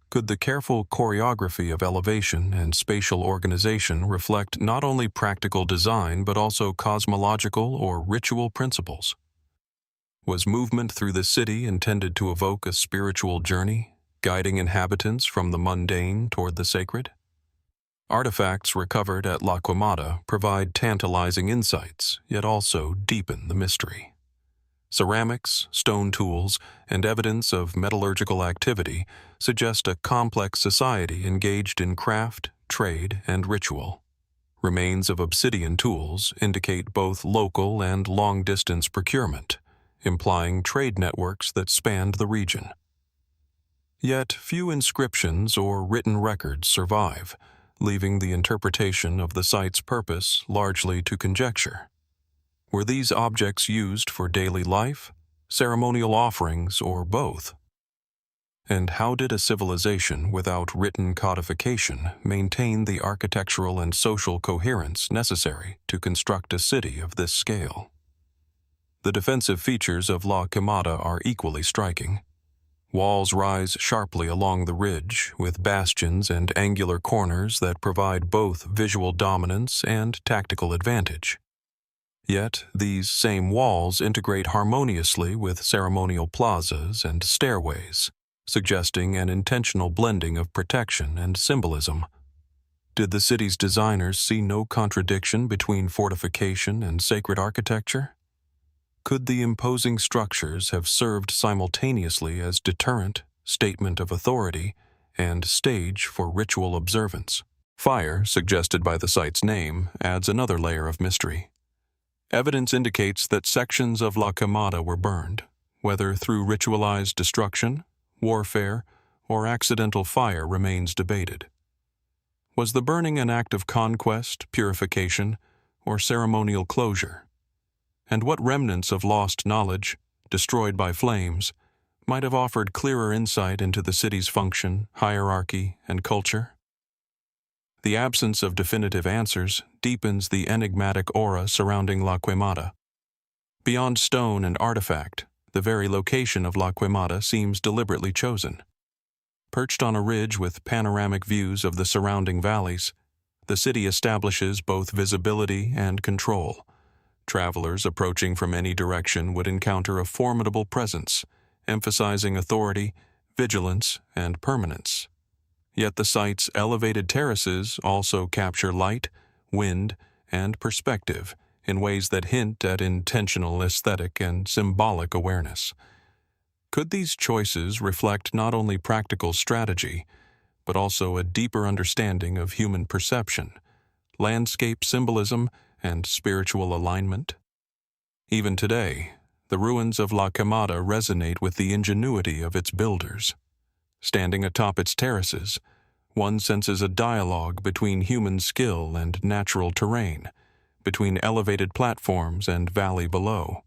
[SPEAKER 1] Could the careful choreography of elevation and spatial organization reflect not only practical design but also cosmological or ritual principles? Was movement through the city intended to evoke a spiritual journey, guiding inhabitants from the mundane toward the sacred? Artifacts recovered at La Quemada provide tantalizing insights, yet also deepen the mystery. Ceramics, stone tools, and evidence of metallurgical activity suggest a complex society engaged in craft, trade, and ritual. Remains of obsidian tools indicate both local and long-distance procurement, implying trade networks that spanned the region. Yet few inscriptions or written records survive, leaving the interpretation of the site's purpose largely to conjecture. Were these objects used for daily life, ceremonial offerings, or both? And how did a civilization without written codification maintain the architectural and social coherence necessary to construct a city of this scale? The defensive features of La Quemada are equally striking. Walls rise sharply along the ridge, with bastions and angular corners that provide both visual dominance and tactical advantage. Yet, these same walls integrate harmoniously with ceremonial plazas and stairways, suggesting an intentional blending of protection and symbolism. Did the city's designers see no contradiction between fortification and sacred architecture? Could the imposing structures have served simultaneously as deterrent, statement of authority, and stage for ritual observance? Fire, suggested by the site's name, adds another layer of mystery. Evidence indicates that sections of La Quemada were burned, whether through ritualized destruction, warfare, or accidental fire remains debated. Was the burning an act of conquest, purification, or ceremonial closure? And what remnants of lost knowledge, destroyed by flames, might have offered clearer insight into the city's function, hierarchy, and culture? The absence of definitive answers deepens the enigmatic aura surrounding La Quemada. Beyond stone and artifact, the very location of La Quemada seems deliberately chosen. Perched on a ridge with panoramic views of the surrounding valleys, the city establishes both visibility and control. Travelers approaching from any direction would encounter a formidable presence, emphasizing authority, vigilance, and permanence. Yet the site's elevated terraces also capture light, wind, and perspective in ways that hint at intentional aesthetic and symbolic awareness. Could these choices reflect not only practical strategy, but also a deeper understanding of human perception, landscape symbolism, and spiritual alignment? Even today, the ruins of La Quemada resonate with the ingenuity of its builders. Standing atop its terraces, one senses a dialogue between human skill and natural terrain, between elevated platforms and valley below.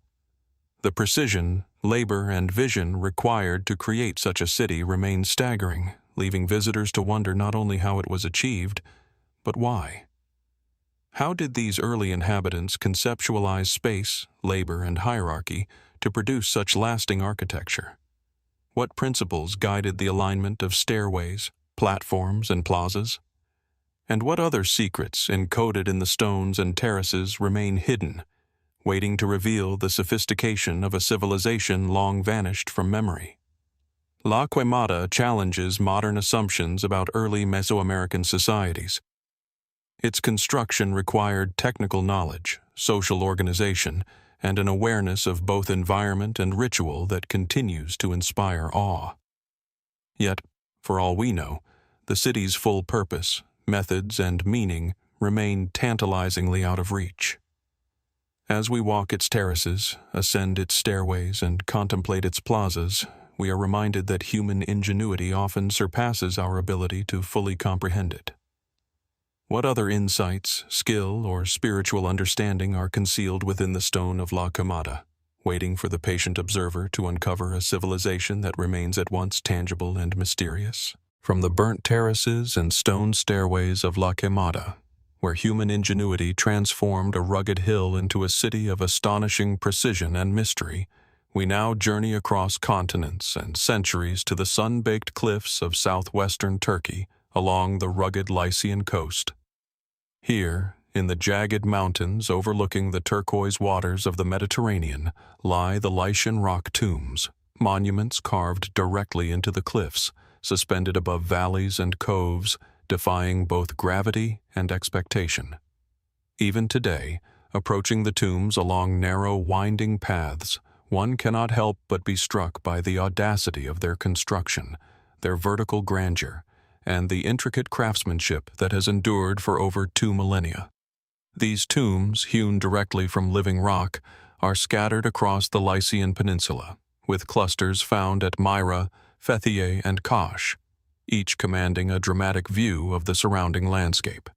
[SPEAKER 1] The precision, labor, and vision required to create such a city remains staggering, leaving visitors to wonder not only how it was achieved, but why. How did these early inhabitants conceptualize space, labor, and hierarchy to produce such lasting architecture? What principles guided the alignment of stairways, platforms, and plazas? And what other secrets encoded in the stones and terraces remain hidden, waiting to reveal the sophistication of a civilization long vanished from memory? La Quemada challenges modern assumptions about early Mesoamerican societies. Its construction required technical knowledge, social organization, and an awareness of both environment and ritual that continues to inspire awe. Yet, for all we know, the city's full purpose, methods, and meaning remain tantalizingly out of reach. As we walk its terraces, ascend its stairways, and contemplate its plazas, we are reminded that human ingenuity often surpasses our ability to fully comprehend it. What other insights, skill, or spiritual understanding are concealed within the stone of La Quemada, waiting for the patient observer to uncover a civilization that remains at once tangible and mysterious? From the burnt terraces and stone stairways of La Quemada, where human ingenuity transformed a rugged hill into a city of astonishing precision and mystery, we now journey across continents and centuries to the sun-baked cliffs of southwestern Turkey along the rugged Lycian coast. Here, in the jagged mountains overlooking the turquoise waters of the Mediterranean, lie the Lycian rock tombs, monuments carved directly into the cliffs, suspended above valleys and coves, defying both gravity and expectation. Even today, approaching the tombs along narrow, winding paths, one cannot help but be struck by the audacity of their construction, their vertical grandeur, and the intricate craftsmanship that has endured for over 2 millennia. These tombs, hewn directly from living rock, are scattered across the Lycian Peninsula, with clusters found at Myra, Fethiye, and Kash, each commanding a dramatic view of the surrounding landscape.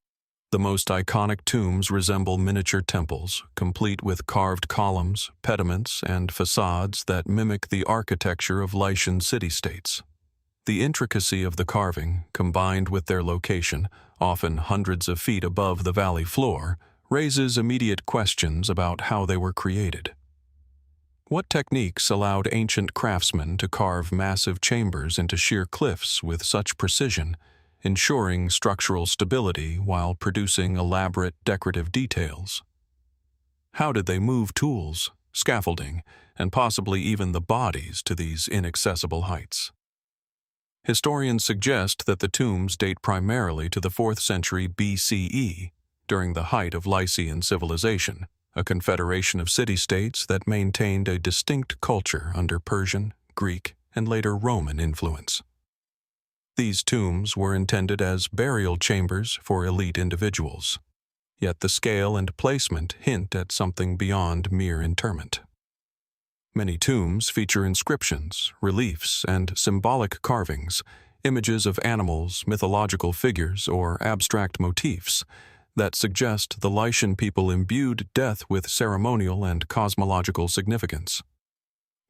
[SPEAKER 1] The most iconic tombs resemble miniature temples, complete with carved columns, pediments, and facades that mimic the architecture of Lycian city-states. The intricacy of the carving, combined with their location, often hundreds of feet above the valley floor, raises immediate questions about how they were created. What techniques allowed ancient craftsmen to carve massive chambers into sheer cliffs with such precision, ensuring structural stability while producing elaborate decorative details? How did they move tools, scaffolding, and possibly even the bodies to these inaccessible heights? Historians suggest that the tombs date primarily to the 4th century BCE, during the height of Lycian civilization, a confederation of city-states that maintained a distinct culture under Persian, Greek, and later Roman influence. These tombs were intended as burial chambers for elite individuals, yet the scale and placement hint at something beyond mere interment. Many tombs feature inscriptions, reliefs, and symbolic carvings, images of animals, mythological figures, or abstract motifs that suggest the Lycian people imbued death with ceremonial and cosmological significance.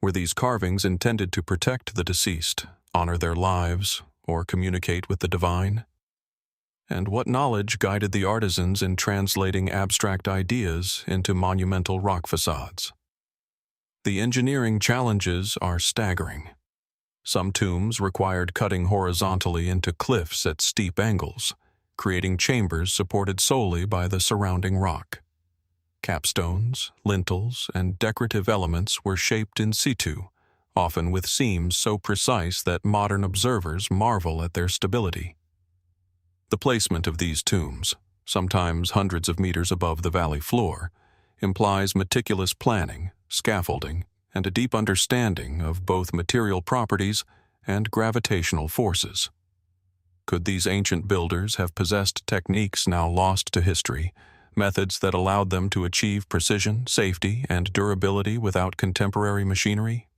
[SPEAKER 1] Were these carvings intended to protect the deceased, honor their lives, or communicate with the divine? And what knowledge guided the artisans in translating abstract ideas into monumental rock facades? The engineering challenges are staggering. Some tombs required cutting horizontally into cliffs at steep angles, creating chambers supported solely by the surrounding rock. Capstones, lintels, and decorative elements were shaped in situ, often with seams so precise that modern observers marvel at their stability. The placement of these tombs, sometimes hundreds of meters above the valley floor, implies meticulous planning, scaffolding, and a deep understanding of both material properties and gravitational forces. Could these ancient builders have possessed techniques now lost to history, methods that allowed them to achieve precision, safety, and durability without contemporary machinery?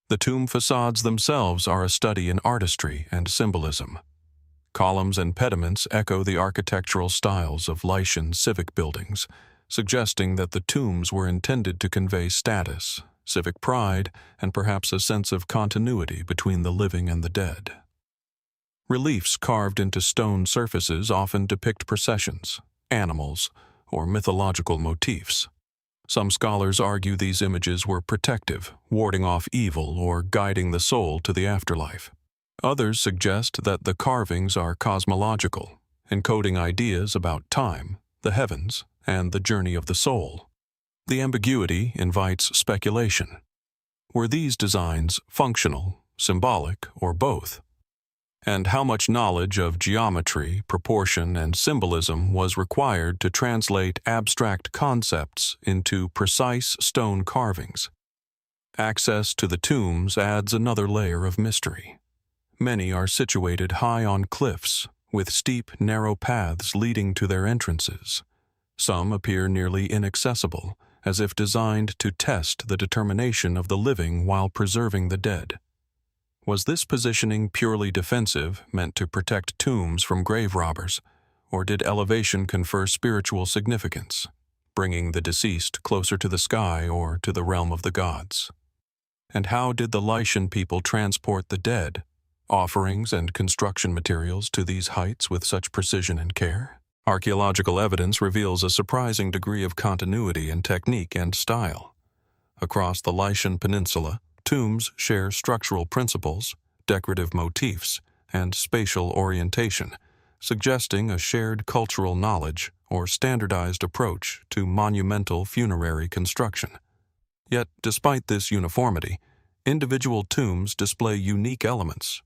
[SPEAKER 1] The tomb facades themselves are a study in artistry and symbolism. Columns and pediments echo the architectural styles of Lycian civic buildings, suggesting that the tombs were intended to convey status, civic pride, and perhaps a sense of continuity between the living and the dead. Reliefs carved into stone surfaces often depict processions, animals, or mythological motifs. Some scholars argue these images were protective, warding off evil or guiding the soul to the afterlife. Others suggest that the carvings are cosmological, encoding ideas about time, the heavens, and the journey of the soul. The ambiguity invites speculation. Were these designs functional, symbolic, or both? And how much knowledge of geometry, proportion, and symbolism was required to translate abstract concepts into precise stone carvings? Access to the tombs adds another layer of mystery. Many are situated high on cliffs, with steep, narrow paths leading to their entrances. Some appear nearly inaccessible, as if designed to test the determination of the living while preserving the dead. Was this positioning purely defensive, meant to protect tombs from grave robbers, or did elevation confer spiritual significance, bringing the deceased closer to the sky or to the realm of the gods? And how did the Lycian people transport the dead, offerings and construction materials to these heights with such precision and care? Archaeological evidence reveals a surprising degree of continuity in technique and style. Across the Lycian Peninsula, tombs share structural principles, decorative motifs, and spatial orientation, suggesting a shared cultural knowledge or standardized approach to monumental funerary construction. Yet, despite this uniformity, individual tombs display unique elements,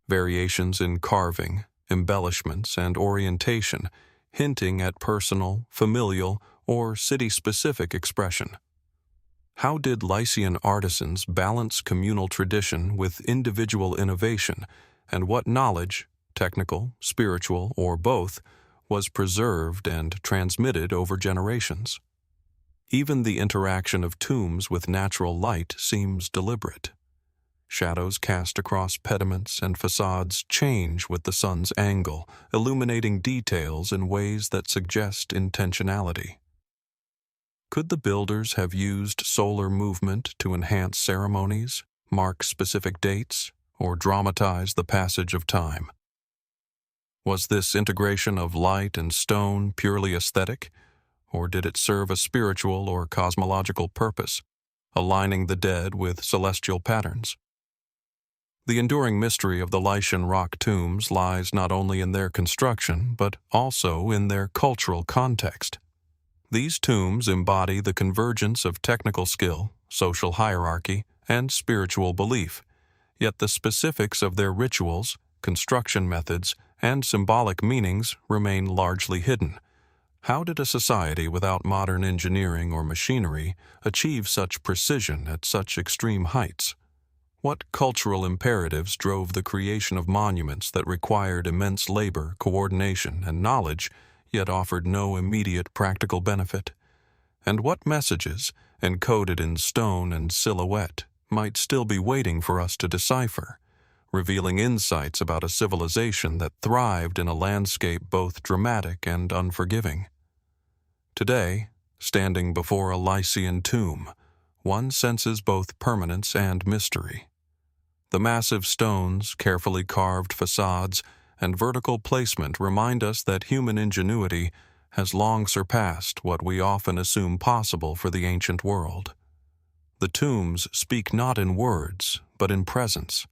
[SPEAKER 1] variations in carving, embellishments, and orientation, hinting at personal, familial, or city-specific expression. How did Lycian artisans balance communal tradition with individual innovation, and what knowledge, technical, spiritual, or both, was preserved and transmitted over generations? Even the interaction of tombs with natural light seems deliberate. Shadows cast across pediments and facades change with the sun's angle, illuminating details in ways that suggest intentionality. Could the builders have used solar movement to enhance ceremonies, mark specific dates, or dramatize the passage of time? Was this integration of light and stone purely aesthetic, or did it serve a spiritual or cosmological purpose, aligning the dead with celestial patterns? The enduring mystery of the Lycian rock tombs lies not only in their construction, but also in their cultural context. These tombs embody the convergence of technical skill, social hierarchy, and spiritual belief, yet the specifics of their rituals, construction methods, and symbolic meanings remain largely hidden. How did a society without modern engineering or machinery achieve such precision at such extreme heights? What cultural imperatives drove the creation of monuments that required immense labor, coordination, and knowledge, yet offered no immediate practical benefit? And what messages, encoded in stone and silhouette, might still be waiting for us to decipher, revealing insights about a civilization that thrived in a landscape both dramatic and unforgiving? Today, standing before a Lycian tomb, one senses both permanence and mystery. The massive stones, carefully carved facades, and vertical placement remind us that human ingenuity has long surpassed what we often assume possible for the ancient world. The tombs speak not in words, but in presence,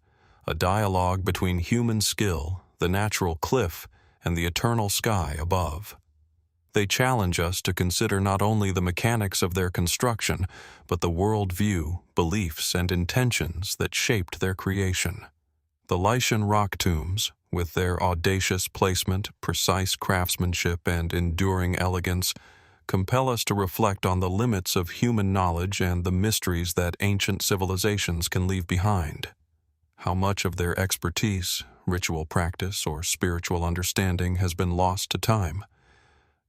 [SPEAKER 1] a dialogue between human skill, the natural cliff, and the eternal sky above. They challenge us to consider not only the mechanics of their construction, but the worldview, beliefs, and intentions that shaped their creation. The Lycian rock tombs, with their audacious placement, precise craftsmanship, and enduring elegance, compel us to reflect on the limits of human knowledge and the mysteries that ancient civilizations can leave behind. How much of their expertise, ritual practice, or spiritual understanding has been lost to time?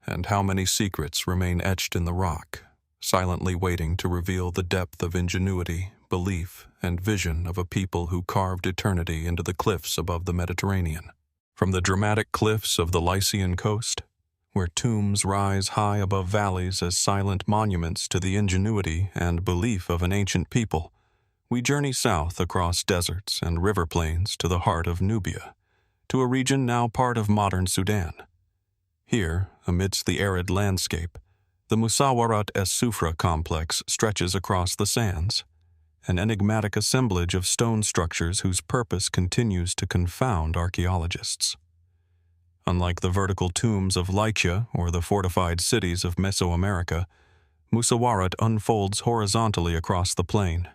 [SPEAKER 1] And how many secrets remain etched in the rock, silently waiting to reveal the depth of ingenuity, belief, and vision of a people who carved eternity into the cliffs above the Mediterranean? From the dramatic cliffs of the Lycian coast, where tombs rise high above valleys as silent monuments to the ingenuity and belief of an ancient people, we journey south across deserts and river plains to the heart of Nubia, to a region now part of modern Sudan. Here, amidst the arid landscape, the Musawwarat es-Sufra complex stretches across the sands, an enigmatic assemblage of stone structures whose purpose continues to confound archaeologists. Unlike the vertical tombs of Lycia or the fortified cities of Mesoamerica, Musawwarat unfolds horizontally across the plain,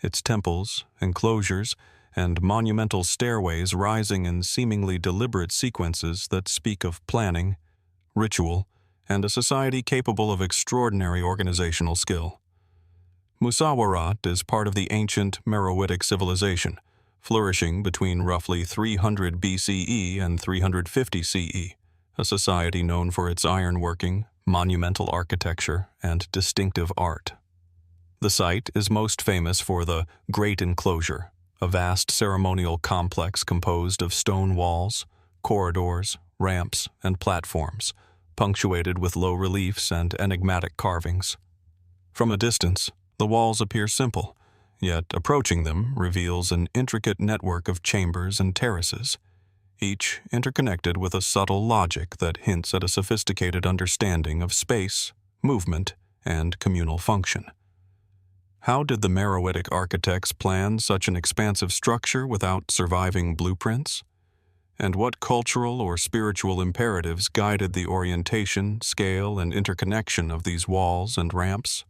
[SPEAKER 1] its temples, enclosures, and monumental stairways rising in seemingly deliberate sequences that speak of planning, ritual, and a society capable of extraordinary organizational skill. Musawwarat is part of the ancient Meroitic civilization, flourishing between roughly 300 BCE and 350 CE, a society known for its ironworking, monumental architecture, and distinctive art. The site is most famous for the Great Enclosure, a vast ceremonial complex composed of stone walls, corridors, ramps, and platforms, punctuated with low reliefs and enigmatic carvings. From a distance, the walls appear simple, yet approaching them reveals an intricate network of chambers and terraces, each interconnected with a subtle logic that hints at a sophisticated understanding of space, movement, and communal function. How did the Meroitic architects plan such an expansive structure without surviving blueprints? And what cultural or spiritual imperatives guided the orientation, scale, and interconnection of these walls and ramps?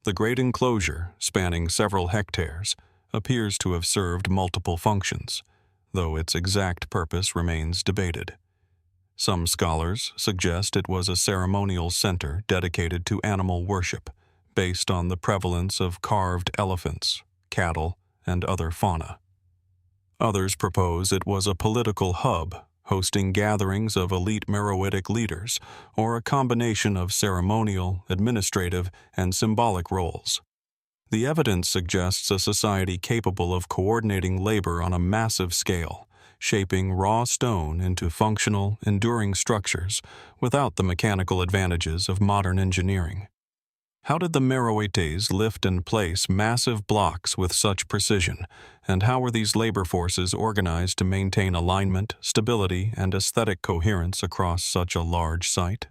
[SPEAKER 1] The great enclosure, spanning several hectares, appears to have served multiple functions, though its exact purpose remains debated. Some scholars suggest it was a ceremonial center dedicated to animal worship, based on the prevalence of carved elephants, cattle, and other fauna. Others propose it was a political hub, hosting gatherings of elite Meroitic leaders, or a combination of ceremonial, administrative, and symbolic roles. The evidence suggests a society capable of coordinating labor on a massive scale, shaping raw stone into functional, enduring structures without the mechanical advantages of modern engineering. How did the Meroites lift and place massive blocks with such precision, and how were these labor forces organized to maintain alignment, stability, and aesthetic coherence across such a large site?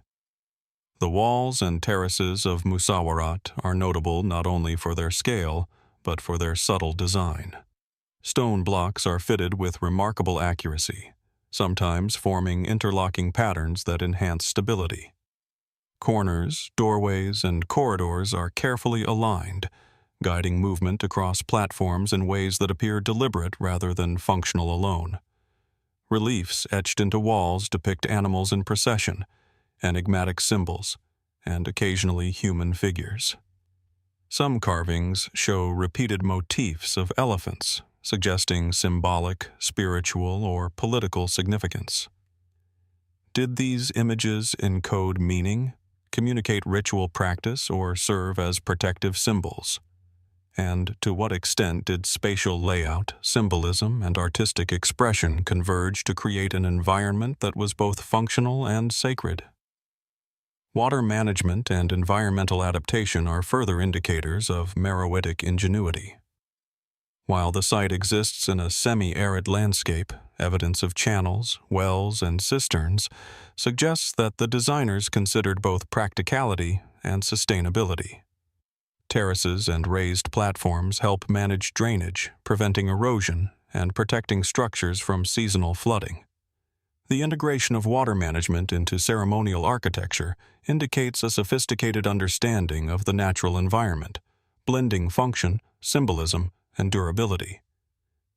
[SPEAKER 1] The walls and terraces of Musawwarat are notable not only for their scale, but for their subtle design. Stone blocks are fitted with remarkable accuracy, sometimes forming interlocking patterns that enhance stability. Corners, doorways, and corridors are carefully aligned, guiding movement across platforms in ways that appear deliberate rather than functional alone. Reliefs etched into walls depict animals in procession, enigmatic symbols, and occasionally human figures. Some carvings show repeated motifs of elephants, suggesting symbolic, spiritual, or political significance. Did these images encode meaning, communicate ritual practice, or serve as protective symbols? And to what extent did spatial layout, symbolism, and artistic expression converge to create an environment that was both functional and sacred? Water management and environmental adaptation are further indicators of Meroitic ingenuity. While the site exists in a semi-arid landscape, evidence of channels, wells, and cisterns suggests that the designers considered both practicality and sustainability. Terraces and raised platforms help manage drainage, preventing erosion, and protecting structures from seasonal flooding. The integration of water management into ceremonial architecture indicates a sophisticated understanding of the natural environment, blending function, symbolism, and durability.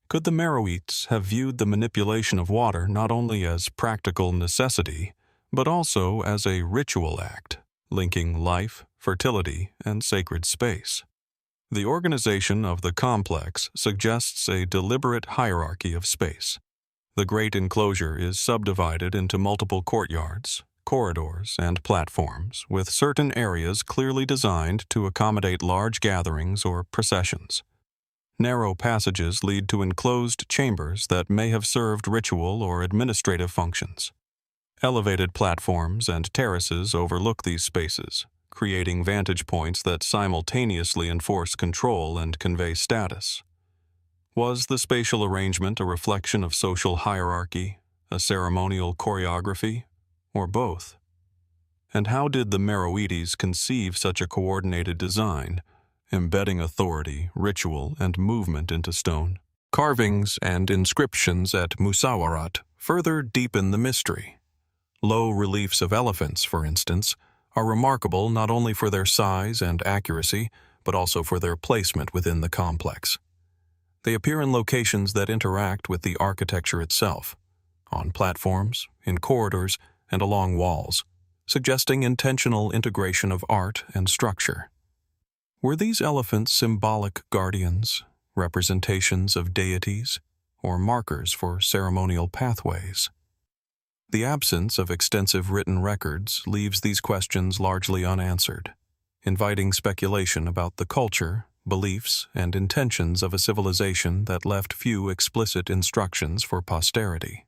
[SPEAKER 1] Could the Meroites have viewed the manipulation of water not only as practical necessity, but also as a ritual act, linking life, fertility, and sacred space? The organization of the complex suggests a deliberate hierarchy of space. The great enclosure is subdivided into multiple courtyards, corridors, and platforms, with certain areas clearly designed to accommodate large gatherings or processions. Narrow passages lead to enclosed chambers that may have served ritual or administrative functions. Elevated platforms and terraces overlook these spaces, creating vantage points that simultaneously enforce control and convey status. Was the spatial arrangement a reflection of social hierarchy, a ceremonial choreography, or both? And how did the Meroites conceive such a coordinated design, embedding authority, ritual, and movement into stone? Carvings and inscriptions at Musawwarat further deepen the mystery. Low reliefs of elephants, for instance, are remarkable not only for their size and accuracy, but also for their placement within the complex. They appear in locations that interact with the architecture itself, on platforms, in corridors, and along walls, suggesting intentional integration of art and structure. Were these elephants symbolic guardians, representations of deities, or markers for ceremonial pathways? The absence of extensive written records leaves these questions largely unanswered, inviting speculation about the culture, beliefs, and intentions of a civilization that left few explicit instructions for posterity.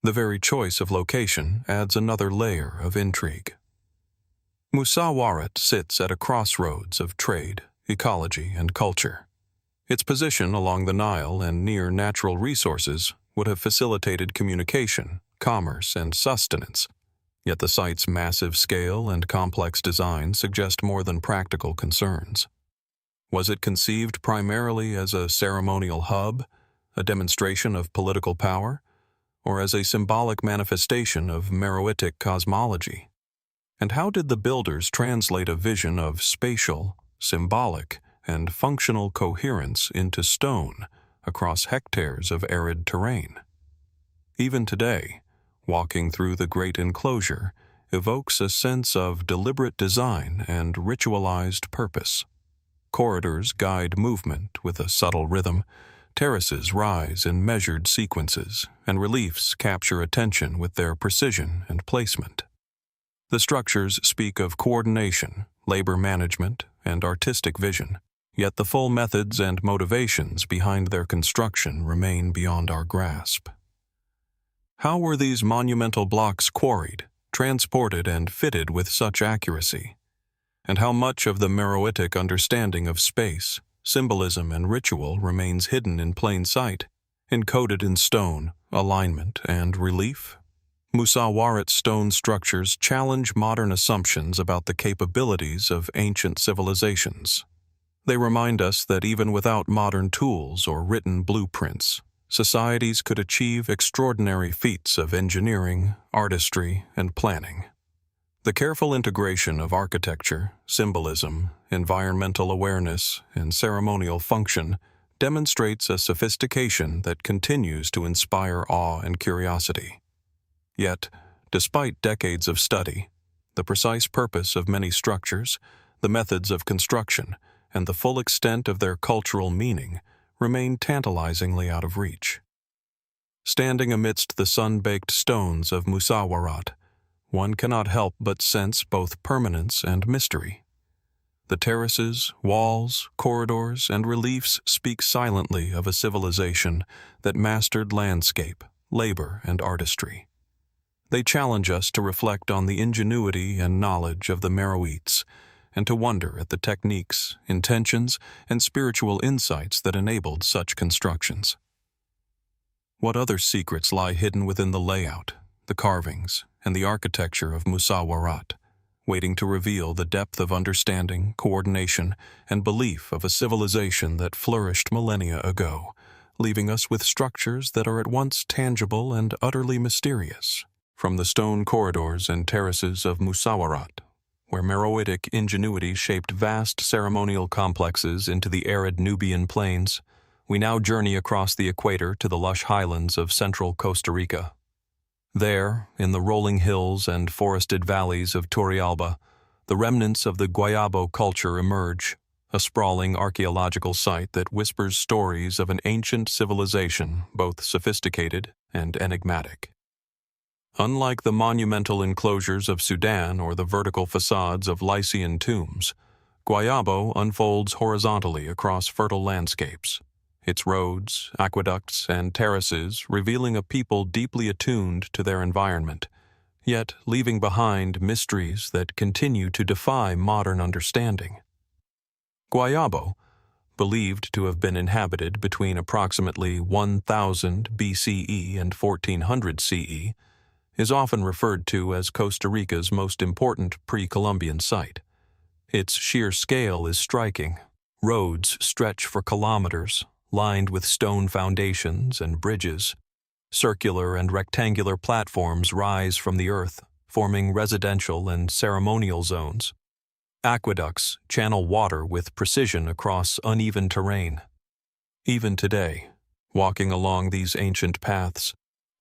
[SPEAKER 1] The very choice of location adds another layer of intrigue. Musawwarat sits at a crossroads of trade, ecology, and culture. Its position along the Nile and near natural resources, would have facilitated communication, commerce, and sustenance, yet the site's massive scale and complex design suggest more than practical concerns. Was it conceived primarily as a ceremonial hub, a demonstration of political power, or as a symbolic manifestation of Meroitic cosmology? And how did the builders translate a vision of spatial, symbolic, and functional coherence into stone across hectares of arid terrain? Even today, walking through the great enclosure evokes a sense of deliberate design and ritualized purpose. Corridors guide movement with a subtle rhythm, terraces rise in measured sequences, and reliefs capture attention with their precision and placement. The structures speak of coordination, labor management, and artistic vision, yet the full methods and motivations behind their construction remain beyond our grasp. How were these monumental blocks quarried, transported, and fitted with such accuracy? And how much of the Meroitic understanding of space, symbolism, and ritual remains hidden in plain sight, encoded in stone, alignment, and relief? Musawwarat stone structures challenge modern assumptions about the capabilities of ancient civilizations. They remind us that even without modern tools or written blueprints, societies could achieve extraordinary feats of engineering, artistry, and planning. The careful integration of architecture, symbolism, environmental awareness, and ceremonial function demonstrates a sophistication that continues to inspire awe and curiosity. Yet, despite decades of study, the precise purpose of many structures, the methods of construction, and the full extent of their cultural meaning remain tantalizingly out of reach. Standing amidst the sun-baked stones of Musawwarat, one cannot help but sense both permanence and mystery. The terraces, walls, corridors, and reliefs speak silently of a civilization that mastered landscape, labor, and artistry. They challenge us to reflect on the ingenuity and knowledge of the Meroites, and to wonder at the techniques, intentions, and spiritual insights that enabled such constructions. What other secrets lie hidden within the layout, the carvings, and the architecture of Musawwarat, waiting to reveal the depth of understanding, coordination, and belief of a civilization that flourished millennia ago, leaving us with structures that are at once tangible and utterly mysterious? From the stone corridors and terraces of Musawwarat, where Meroitic ingenuity shaped vast ceremonial complexes into the arid Nubian plains, we now journey across the equator to the lush highlands of central Costa Rica. There, in the rolling hills and forested valleys of Turrialba, the remnants of the Guayabo culture emerge, a sprawling archaeological site that whispers stories of an ancient civilization both sophisticated and enigmatic. Unlike the monumental enclosures of Sudan or the vertical facades of Lycian tombs, Guayabo unfolds horizontally across fertile landscapes, its roads, aqueducts, and terraces revealing a people deeply attuned to their environment, yet leaving behind mysteries that continue to defy modern understanding. Guayabo, believed to have been inhabited between approximately 1000 BCE and 1400 CE, is often referred to as Costa Rica's most important pre-Columbian site. Its sheer scale is striking. Roads stretch for kilometers, lined with stone foundations and bridges. Circular and rectangular platforms rise from the earth, forming residential and ceremonial zones. Aqueducts channel water with precision across uneven terrain. Even today, walking along these ancient paths,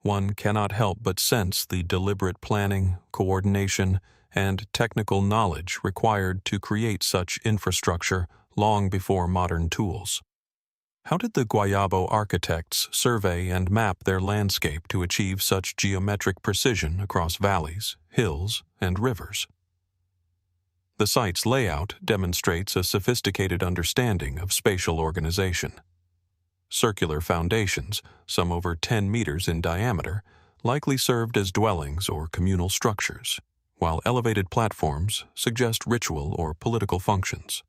[SPEAKER 1] one cannot help but sense the deliberate planning, coordination, and technical knowledge required to create such infrastructure long before modern tools. How did the Guayabo architects survey and map their landscape to achieve such geometric precision across valleys, hills, and rivers? The site's layout demonstrates a sophisticated understanding of spatial organization. Circular foundations, some over 10 meters in diameter, likely served as dwellings or communal structures, while elevated platforms suggest ritual or political functions.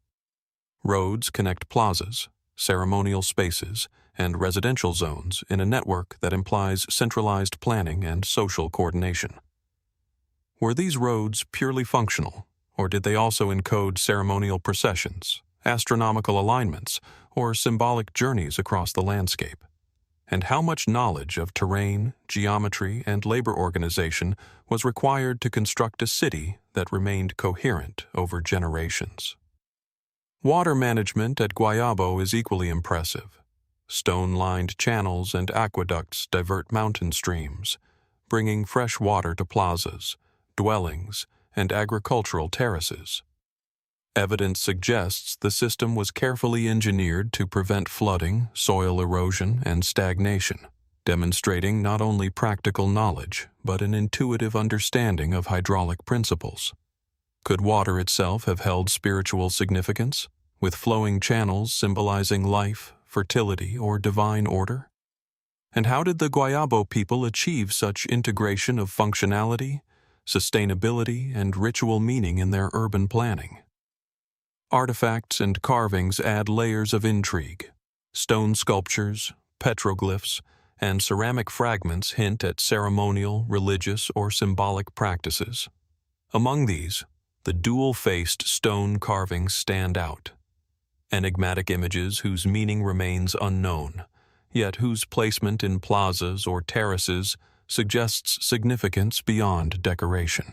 [SPEAKER 1] Roads connect plazas, ceremonial spaces, and residential zones in a network that implies centralized planning and social coordination. Were these roads purely functional, or did they also encode ceremonial processions, astronomical alignments, or symbolic journeys across the landscape? And how much knowledge of terrain, geometry, and labor organization was required to construct a city that remained coherent over generations? Water management at Guayabo is equally impressive. Stone-lined channels and aqueducts divert mountain streams, bringing fresh water to plazas, dwellings, and agricultural terraces. Evidence suggests the system was carefully engineered to prevent flooding, soil erosion, and stagnation, demonstrating not only practical knowledge but an intuitive understanding of hydraulic principles. Could water itself have held spiritual significance, with flowing channels symbolizing life, fertility, or divine order? And how did the Guayabo people achieve such integration of functionality, sustainability, and ritual meaning in their urban planning? Artifacts and carvings add layers of intrigue. Stone sculptures, petroglyphs, and ceramic fragments hint at ceremonial, religious, or symbolic practices. Among these, the dual-faced stone carvings stand out. Enigmatic images whose meaning remains unknown, yet whose placement in plazas or terraces suggests significance beyond decoration.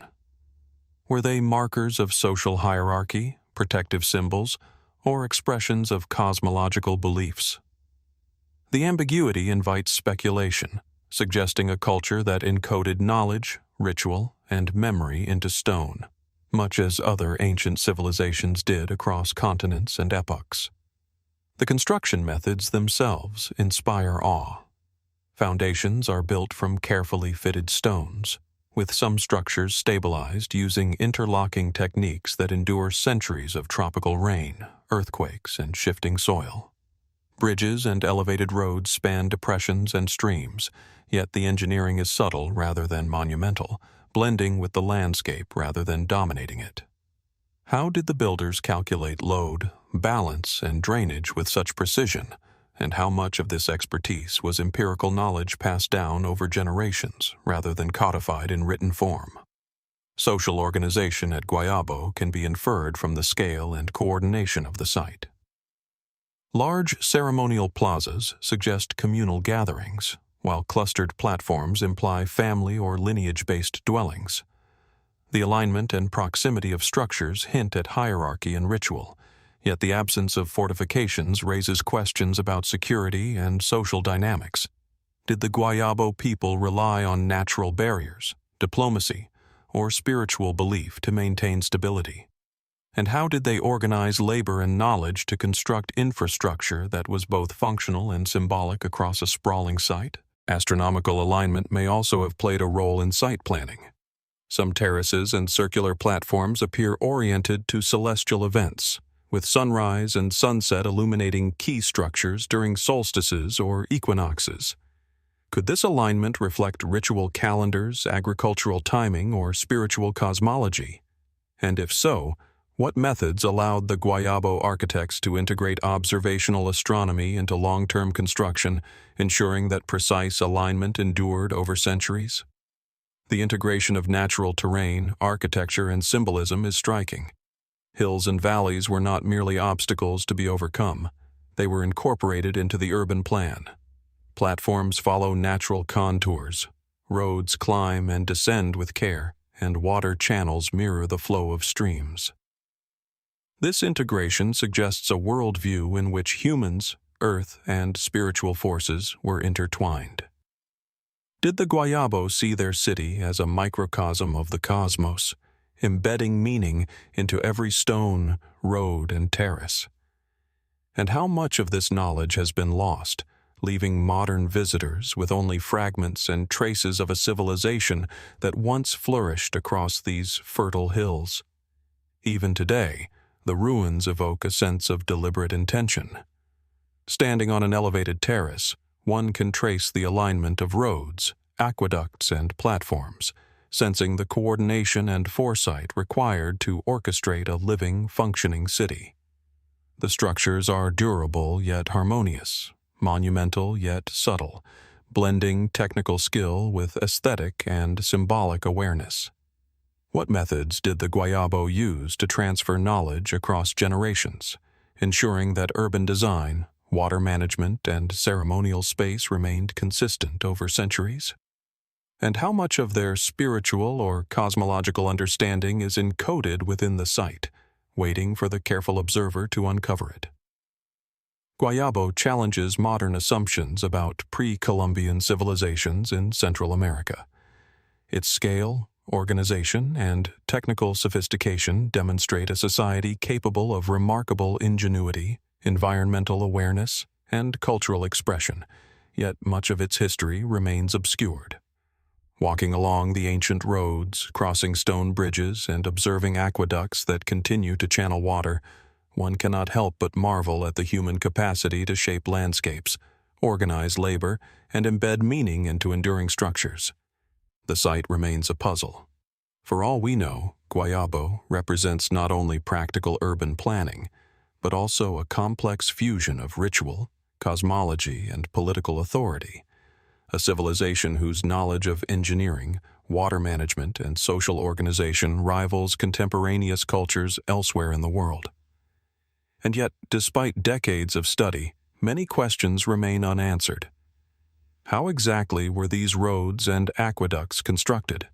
[SPEAKER 1] Were they markers of social hierarchy, protective symbols, or expressions of cosmological beliefs? The ambiguity invites speculation, suggesting a culture that encoded knowledge, ritual, and memory into stone, much as other ancient civilizations did across continents and epochs. The construction methods themselves inspire awe. Foundations are built from carefully fitted stones, with some structures stabilized using interlocking techniques that endure centuries of tropical rain, earthquakes, and shifting soil. Bridges and elevated roads span depressions and streams, yet the engineering is subtle rather than monumental, blending with the landscape rather than dominating it. How did the builders calculate load, balance, and drainage with such precision, and how much of this expertise was empirical knowledge passed down over generations rather than codified in written form? Social organization at Guayabo can be inferred from the scale and coordination of the site. Large ceremonial plazas suggest communal gatherings, while clustered platforms imply family or lineage-based dwellings. The alignment and proximity of structures hint at hierarchy and ritual, yet the absence of fortifications raises questions about security and social dynamics. Did the Guayabo people rely on natural barriers, diplomacy, or spiritual belief to maintain stability? And how did they organize labor and knowledge to construct infrastructure that was both functional and symbolic across a sprawling site? Astronomical alignment may also have played a role in site planning. Some terraces and circular platforms appear oriented to celestial events, with sunrise and sunset illuminating key structures during solstices or equinoxes. Could this alignment reflect ritual calendars, agricultural timing, or spiritual cosmology? And if so, what methods allowed the Guayabo architects to integrate observational astronomy into long-term construction, ensuring that precise alignment endured over centuries? The integration of natural terrain, architecture, and symbolism is striking. Hills and valleys were not merely obstacles to be overcome. They were incorporated into the urban plan. Platforms follow natural contours. Roads climb and descend with care, and water channels mirror the flow of streams. This integration suggests a worldview in which humans, earth, and spiritual forces were intertwined. Did the Guayabo see their city as a microcosm of the cosmos, embedding meaning into every stone, road, and terrace? And how much of this knowledge has been lost, leaving modern visitors with only fragments and traces of a civilization that once flourished across these fertile hills? Even today, the ruins evoke a sense of deliberate intention. Standing on an elevated terrace, one can trace the alignment of roads, aqueducts, and platforms, sensing the coordination and foresight required to orchestrate a living, functioning city. The structures are durable yet harmonious, monumental yet subtle, blending technical skill with aesthetic and symbolic awareness. What methods did the Guayabo use to transfer knowledge across generations, ensuring that urban design, water management, and ceremonial space remained consistent over centuries? And how much of their spiritual or cosmological understanding is encoded within the site, waiting for the careful observer to uncover it? Guayabo challenges modern assumptions about pre-Columbian civilizations in Central America. Its scale, organization, and technical sophistication demonstrate a society capable of remarkable ingenuity, environmental awareness, and cultural expression, yet much of its history remains obscured. Walking along the ancient roads, crossing stone bridges, and observing aqueducts that continue to channel water, one cannot help but marvel at the human capacity to shape landscapes, organize labor, and embed meaning into enduring structures. The site remains a puzzle. For all we know, Guayabo represents not only practical urban planning, but also a complex fusion of ritual, cosmology, and political authority. A civilization whose knowledge of engineering, water management, and social organization rivals contemporaneous cultures elsewhere in the world. And yet, despite decades of study, many questions remain unanswered. How exactly were these roads and aqueducts constructed?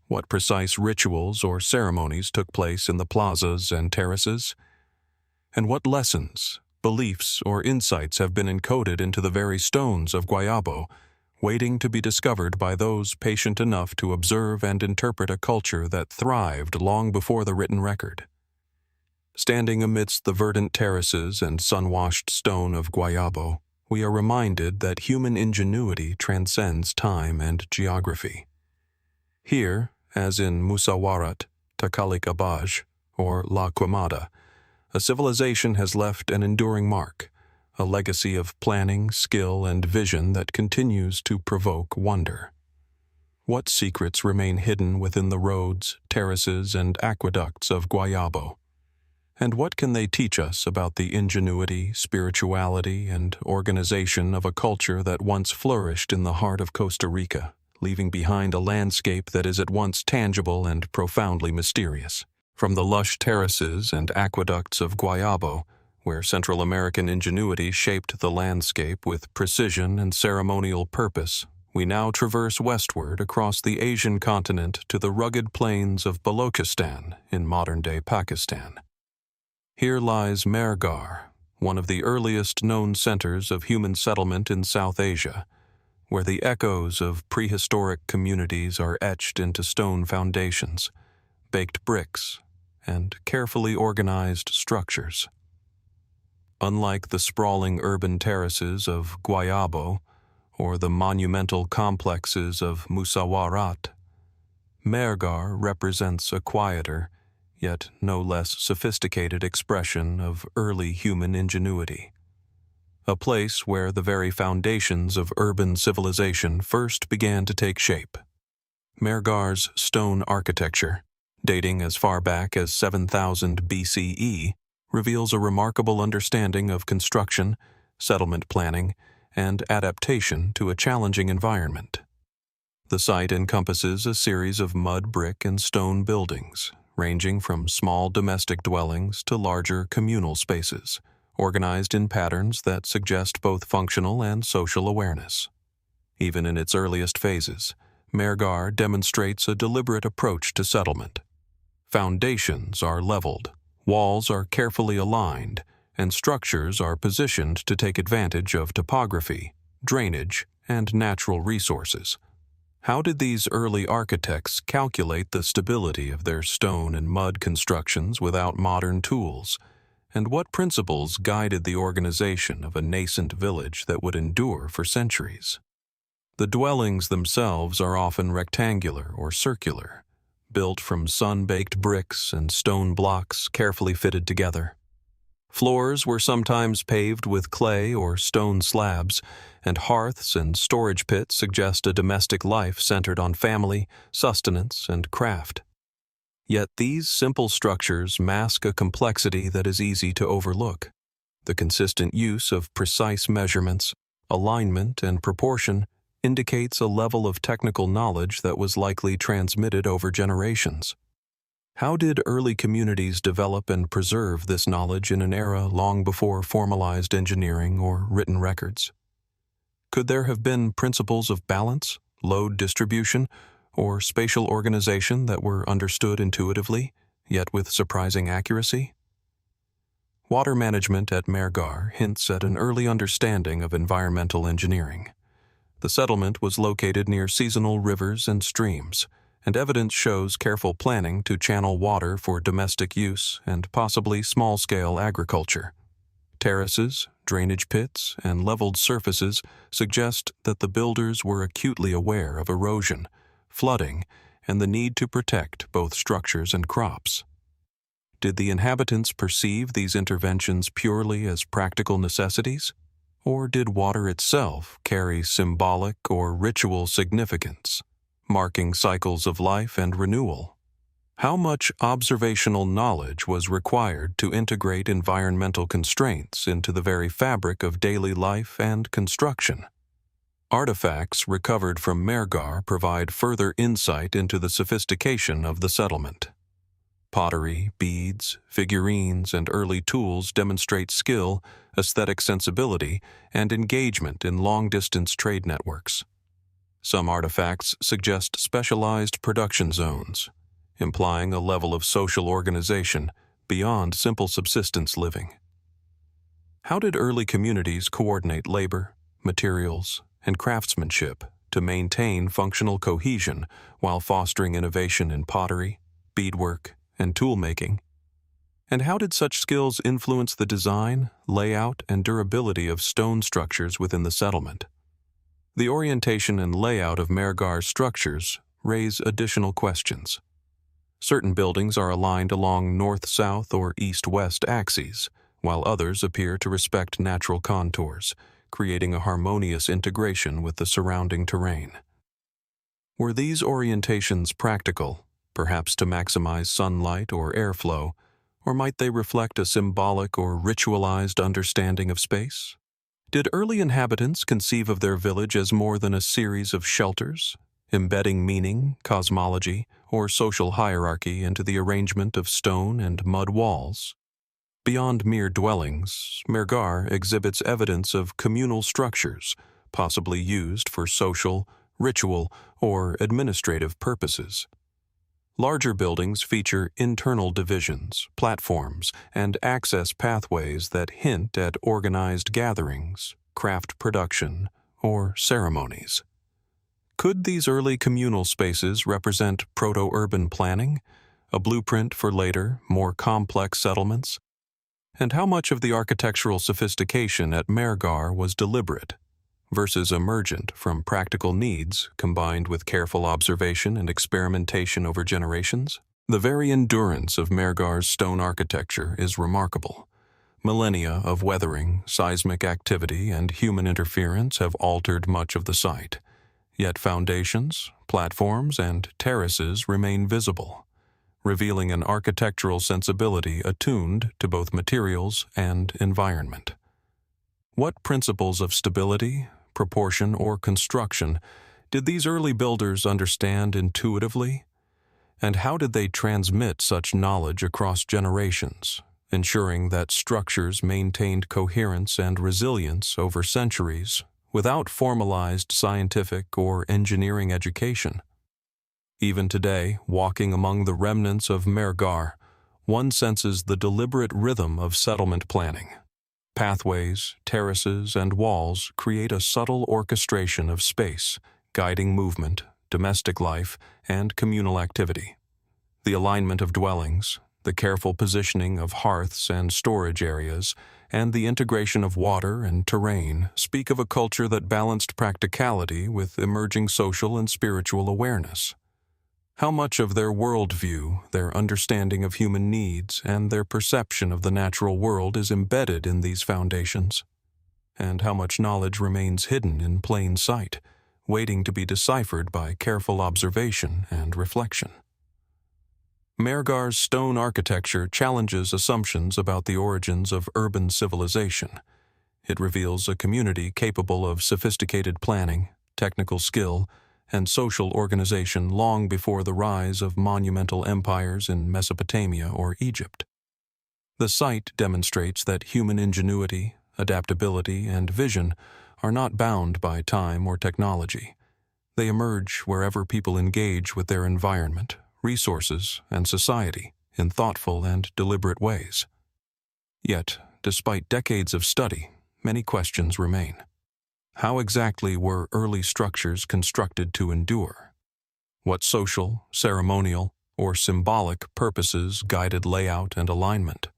[SPEAKER 1] What precise rituals or ceremonies took place in the plazas and terraces? And what lessons, beliefs, or insights have been encoded into the very stones of Guayabo, waiting to be discovered by those patient enough to observe and interpret a culture that thrived long before the written record? Standing amidst the verdant terraces and sun-washed stone of Guayabo, we are reminded that human ingenuity transcends time and geography. Here, as in Musawwarat, Takalik Abaj, or La Quemada, a civilization has left an enduring mark, a legacy of planning, skill, and vision that continues to provoke wonder. What secrets remain hidden within the roads, terraces, and aqueducts of Guayabo? And what can they teach us about the ingenuity, spirituality, and organization of a culture that once flourished in the heart of Costa Rica, leaving behind a landscape that is at once tangible and profoundly mysterious? From the lush terraces and aqueducts of Guayabo, where Central American ingenuity shaped the landscape with precision and ceremonial purpose, we now traverse westward across the Asian continent to the rugged plains of Balochistan in modern-day Pakistan. Here lies Mehrgarh, one of the earliest known centers of human settlement in South Asia, where the echoes of prehistoric communities are etched into stone foundations, baked bricks, and carefully organized structures. Unlike the sprawling urban terraces of Guayabo or the monumental complexes of Musawwarat, Mehrgarh represents a quieter, yet no less sophisticated expression of early human ingenuity. A place where the very foundations of urban civilization first began to take shape. Mehrgarh's stone architecture, dating as far back as 7000 BCE, reveals a remarkable understanding of construction, settlement planning, and adaptation to a challenging environment. The site encompasses a series of mud, brick, and stone buildings, ranging from small domestic dwellings to larger communal spaces, organized in patterns that suggest both functional and social awareness. Even in its earliest phases, Mehrgarh demonstrates a deliberate approach to settlement. Foundations are leveled, walls are carefully aligned, and structures are positioned to take advantage of topography, drainage, and natural resources. How did these early architects calculate the stability of their stone and mud constructions without modern tools? And what principles guided the organization of a nascent village that would endure for centuries? The dwellings themselves are often rectangular or circular, built from sun-baked bricks and stone blocks carefully fitted together. Floors were sometimes paved with clay or stone slabs, and hearths and storage pits suggest a domestic life centered on family, sustenance, and craft. Yet these simple structures mask a complexity that is easy to overlook. The consistent use of precise measurements, alignment, and proportion indicates a level of technical knowledge that was likely transmitted over generations. How did early communities develop and preserve this knowledge in an era long before formalized engineering or written records? Could there have been principles of balance, load distribution, or spatial organization that were understood intuitively, yet with surprising accuracy? Water management at Mehrgarh hints at an early understanding of environmental engineering. The settlement was located near seasonal rivers and streams, and evidence shows careful planning to channel water for domestic use and possibly small-scale agriculture. Terraces, drainage pits, and leveled surfaces suggest that the builders were acutely aware of erosion, flooding, and the need to protect both structures and crops. Did the inhabitants perceive these interventions purely as practical necessities, or did water itself carry symbolic or ritual significance, marking cycles of life and renewal? How much observational knowledge was required to integrate environmental constraints into the very fabric of daily life and construction? Artifacts recovered from Mehrgarh provide further insight into the sophistication of the settlement. Pottery, beads, figurines, and early tools demonstrate skill, aesthetic sensibility, and engagement in long-distance trade networks. Some artifacts suggest specialized production zones, implying a level of social organization beyond simple subsistence living. How did early communities coordinate labor, materials, and craftsmanship to maintain functional cohesion while fostering innovation in pottery, beadwork, and tool-making? And how did such skills influence the design, layout, and durability of stone structures within the settlement? The orientation and layout of Mehrgarh structures raise additional questions. Certain buildings are aligned along north-south or east-west axes, while others appear to respect natural contours, creating a harmonious integration with the surrounding terrain. Were these orientations practical, perhaps to maximize sunlight or airflow, or might they reflect a symbolic or ritualized understanding of space? Did early inhabitants conceive of their village as more than a series of shelters, embedding meaning, cosmology, or social hierarchy into the arrangement of stone and mud walls? Beyond mere dwellings, Mehrgarh exhibits evidence of communal structures, possibly used for social, ritual, or administrative purposes. Larger buildings feature internal divisions, platforms, and access pathways that hint at organized gatherings, craft production, or ceremonies. Could these early communal spaces represent proto-urban planning, a blueprint for later, more complex settlements? And how much of the architectural sophistication at Mehrgarh was deliberate versus emergent from practical needs combined with careful observation and experimentation over generations? The very endurance of Mehrgarh's stone architecture is remarkable. Millennia of weathering, seismic activity, and human interference have altered much of the site, yet foundations, platforms, and terraces remain visible, revealing an architectural sensibility attuned to both materials and environment. What principles of stability, proportion, or construction did these early builders understand intuitively? And how did they transmit such knowledge across generations, ensuring that structures maintained coherence and resilience over centuries without formalized scientific or engineering education? Even today, walking among the remnants of Mehrgarh, one senses the deliberate rhythm of settlement planning. Pathways, terraces, and walls create a subtle orchestration of space, guiding movement, domestic life, and communal activity. The alignment of dwellings, the careful positioning of hearths and storage areas, and the integration of water and terrain speak of a culture that balanced practicality with emerging social and spiritual awareness. How much of their worldview, their understanding of human needs, and their perception of the natural world is embedded in these foundations? And how much knowledge remains hidden in plain sight, waiting to be deciphered by careful observation and reflection? Mehrgarh's stone architecture challenges assumptions about the origins of urban civilization. It reveals a community capable of sophisticated planning, technical skill, and social organization long before the rise of monumental empires in Mesopotamia or Egypt. The site demonstrates that human ingenuity, adaptability, and vision are not bound by time or technology. They emerge wherever people engage with their environment, resources, and society in thoughtful and deliberate ways. Yet, despite decades of study, many questions remain. How exactly were early structures constructed to endure? What social, ceremonial, or symbolic purposes guided layout and alignment?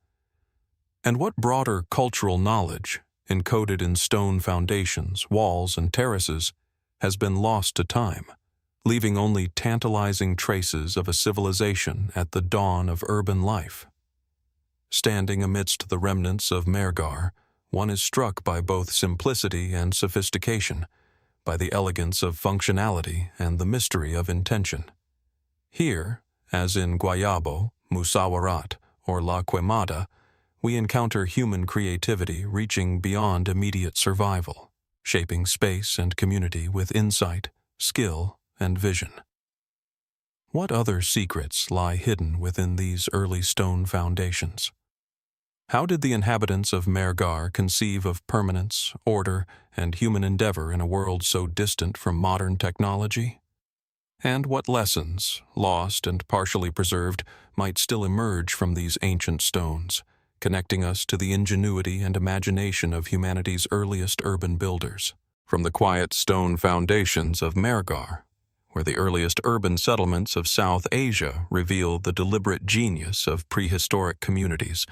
[SPEAKER 1] And what broader cultural knowledge, encoded in stone foundations, walls, and terraces, has been lost to time, leaving only tantalizing traces of a civilization at the dawn of urban life? Standing amidst the remnants of Mehrgarh, one is struck by both simplicity and sophistication, by the elegance of functionality and the mystery of intention. Here, as in Guayabo, Musawwarat, or La Quemada, we encounter human creativity reaching beyond immediate survival, shaping space and community with insight, skill, and vision. What other secrets lie hidden within these early stone foundations? How did the inhabitants of Mehrgarh conceive of permanence, order, and human endeavor in a world so distant from modern technology? And what lessons, lost and partially preserved, might still emerge from these ancient stones, connecting us to the ingenuity and imagination of humanity's earliest urban builders? From the quiet stone foundations of Mehrgarh, where the earliest urban settlements of South Asia reveal the deliberate genius of prehistoric communities,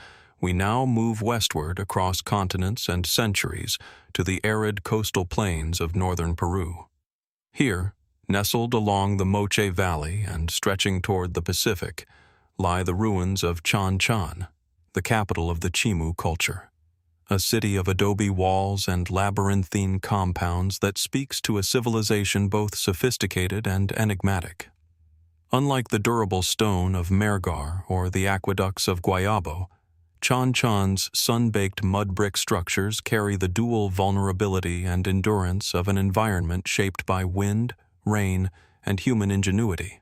[SPEAKER 1] we now move westward across continents and centuries to the arid coastal plains of northern Peru. Here, nestled along the Moche Valley and stretching toward the Pacific, lie the ruins of Chan Chan, the capital of the Chimu culture, a city of adobe walls and labyrinthine compounds that speaks to a civilization both sophisticated and enigmatic. Unlike the durable stone of Mehrgarh or the aqueducts of Guayabo, Chan Chan's sun-baked mud brick structures carry the dual vulnerability and endurance of an environment shaped by wind, rain, and human ingenuity,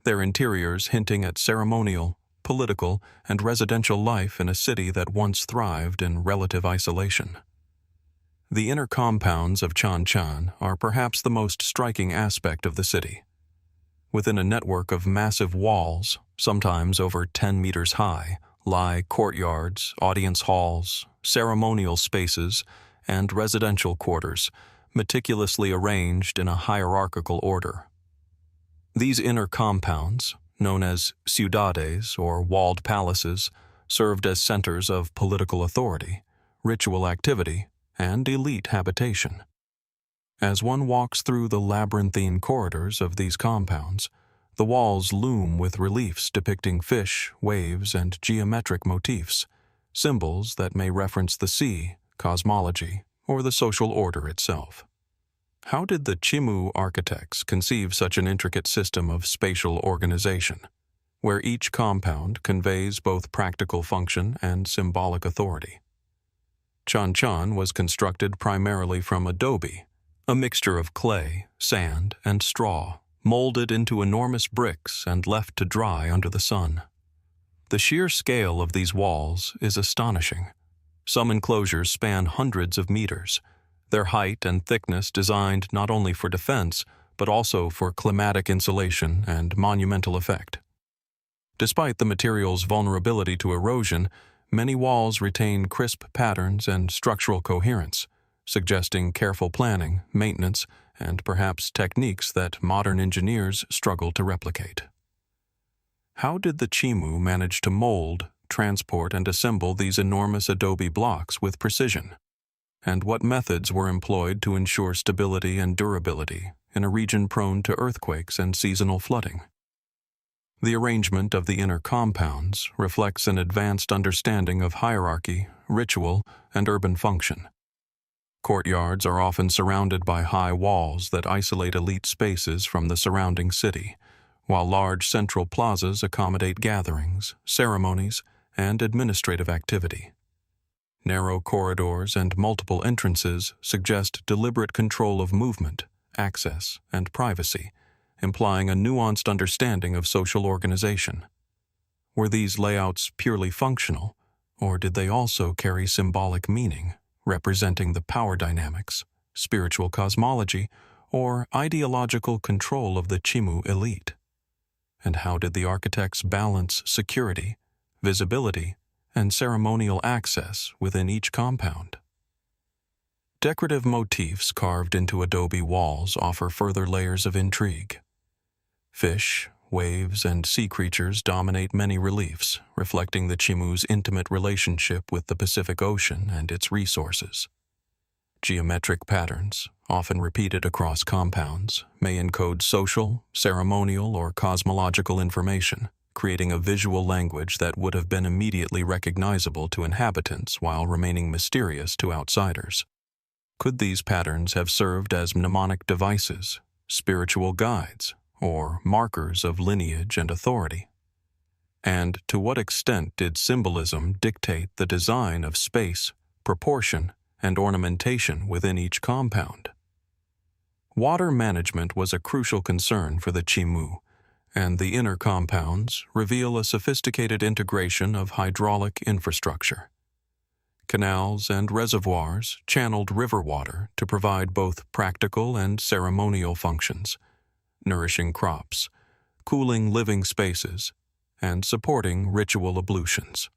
[SPEAKER 1] their interiors hinting at ceremonial, political, and residential life in a city that once thrived in relative isolation. The inner compounds of Chan Chan are perhaps the most striking aspect of the city. Within a network of massive walls, sometimes over 10 meters high, lie courtyards, audience halls, ceremonial spaces, and residential quarters, meticulously arranged in a hierarchical order. These inner compounds, known as ciudades or walled palaces, served as centers of political authority, ritual activity, and elite habitation. As one walks through the labyrinthine corridors of these compounds, the walls loom with reliefs depicting fish, waves, and geometric motifs, symbols that may reference the sea, cosmology, or the social order itself. How did the Chimu architects conceive such an intricate system of spatial organization, where each compound conveys both practical function and symbolic authority? Chan Chan was constructed primarily from adobe, a mixture of clay, sand, and straw, molded into enormous bricks and left to dry under the sun. The sheer scale of these walls is astonishing. Some enclosures span hundreds of meters, their height and thickness designed not only for defense, but also for climatic insulation and monumental effect. Despite the material's vulnerability to erosion, many walls retain crisp patterns and structural coherence, suggesting careful planning, maintenance, and perhaps techniques that modern engineers struggle to replicate. How did the Chimu manage to mold, transport, and assemble these enormous adobe blocks with precision? And what methods were employed to ensure stability and durability in a region prone to earthquakes and seasonal flooding? The arrangement of the inner compounds reflects an advanced understanding of hierarchy, ritual, and urban function. Courtyards are often surrounded by high walls that isolate elite spaces from the surrounding city, while large central plazas accommodate gatherings, ceremonies, and administrative activity. Narrow corridors and multiple entrances suggest deliberate control of movement, access, and privacy, implying a nuanced understanding of social organization. Were these layouts purely functional, or did they also carry symbolic meaning, representing the power dynamics, spiritual cosmology, or ideological control of the Chimu elite? And how did the architects balance security, visibility, and ceremonial access within each compound? Decorative motifs carved into adobe walls offer further layers of intrigue. Fish, waves, and sea creatures dominate many reliefs, reflecting the Chimu's intimate relationship with the Pacific Ocean and its resources. Geometric patterns, often repeated across compounds, may encode social, ceremonial, or cosmological information, creating a visual language that would have been immediately recognizable to inhabitants while remaining mysterious to outsiders. Could these patterns have served as mnemonic devices, spiritual guides, or markers of lineage and authority? And to what extent did symbolism dictate the design of space, proportion, and ornamentation within each compound? Water management was a crucial concern for the Chimu, and the inner compounds reveal a sophisticated integration of hydraulic infrastructure. Canals and reservoirs channeled river water to provide both practical and ceremonial functions, nourishing crops, cooling living spaces, and supporting ritual ablutions.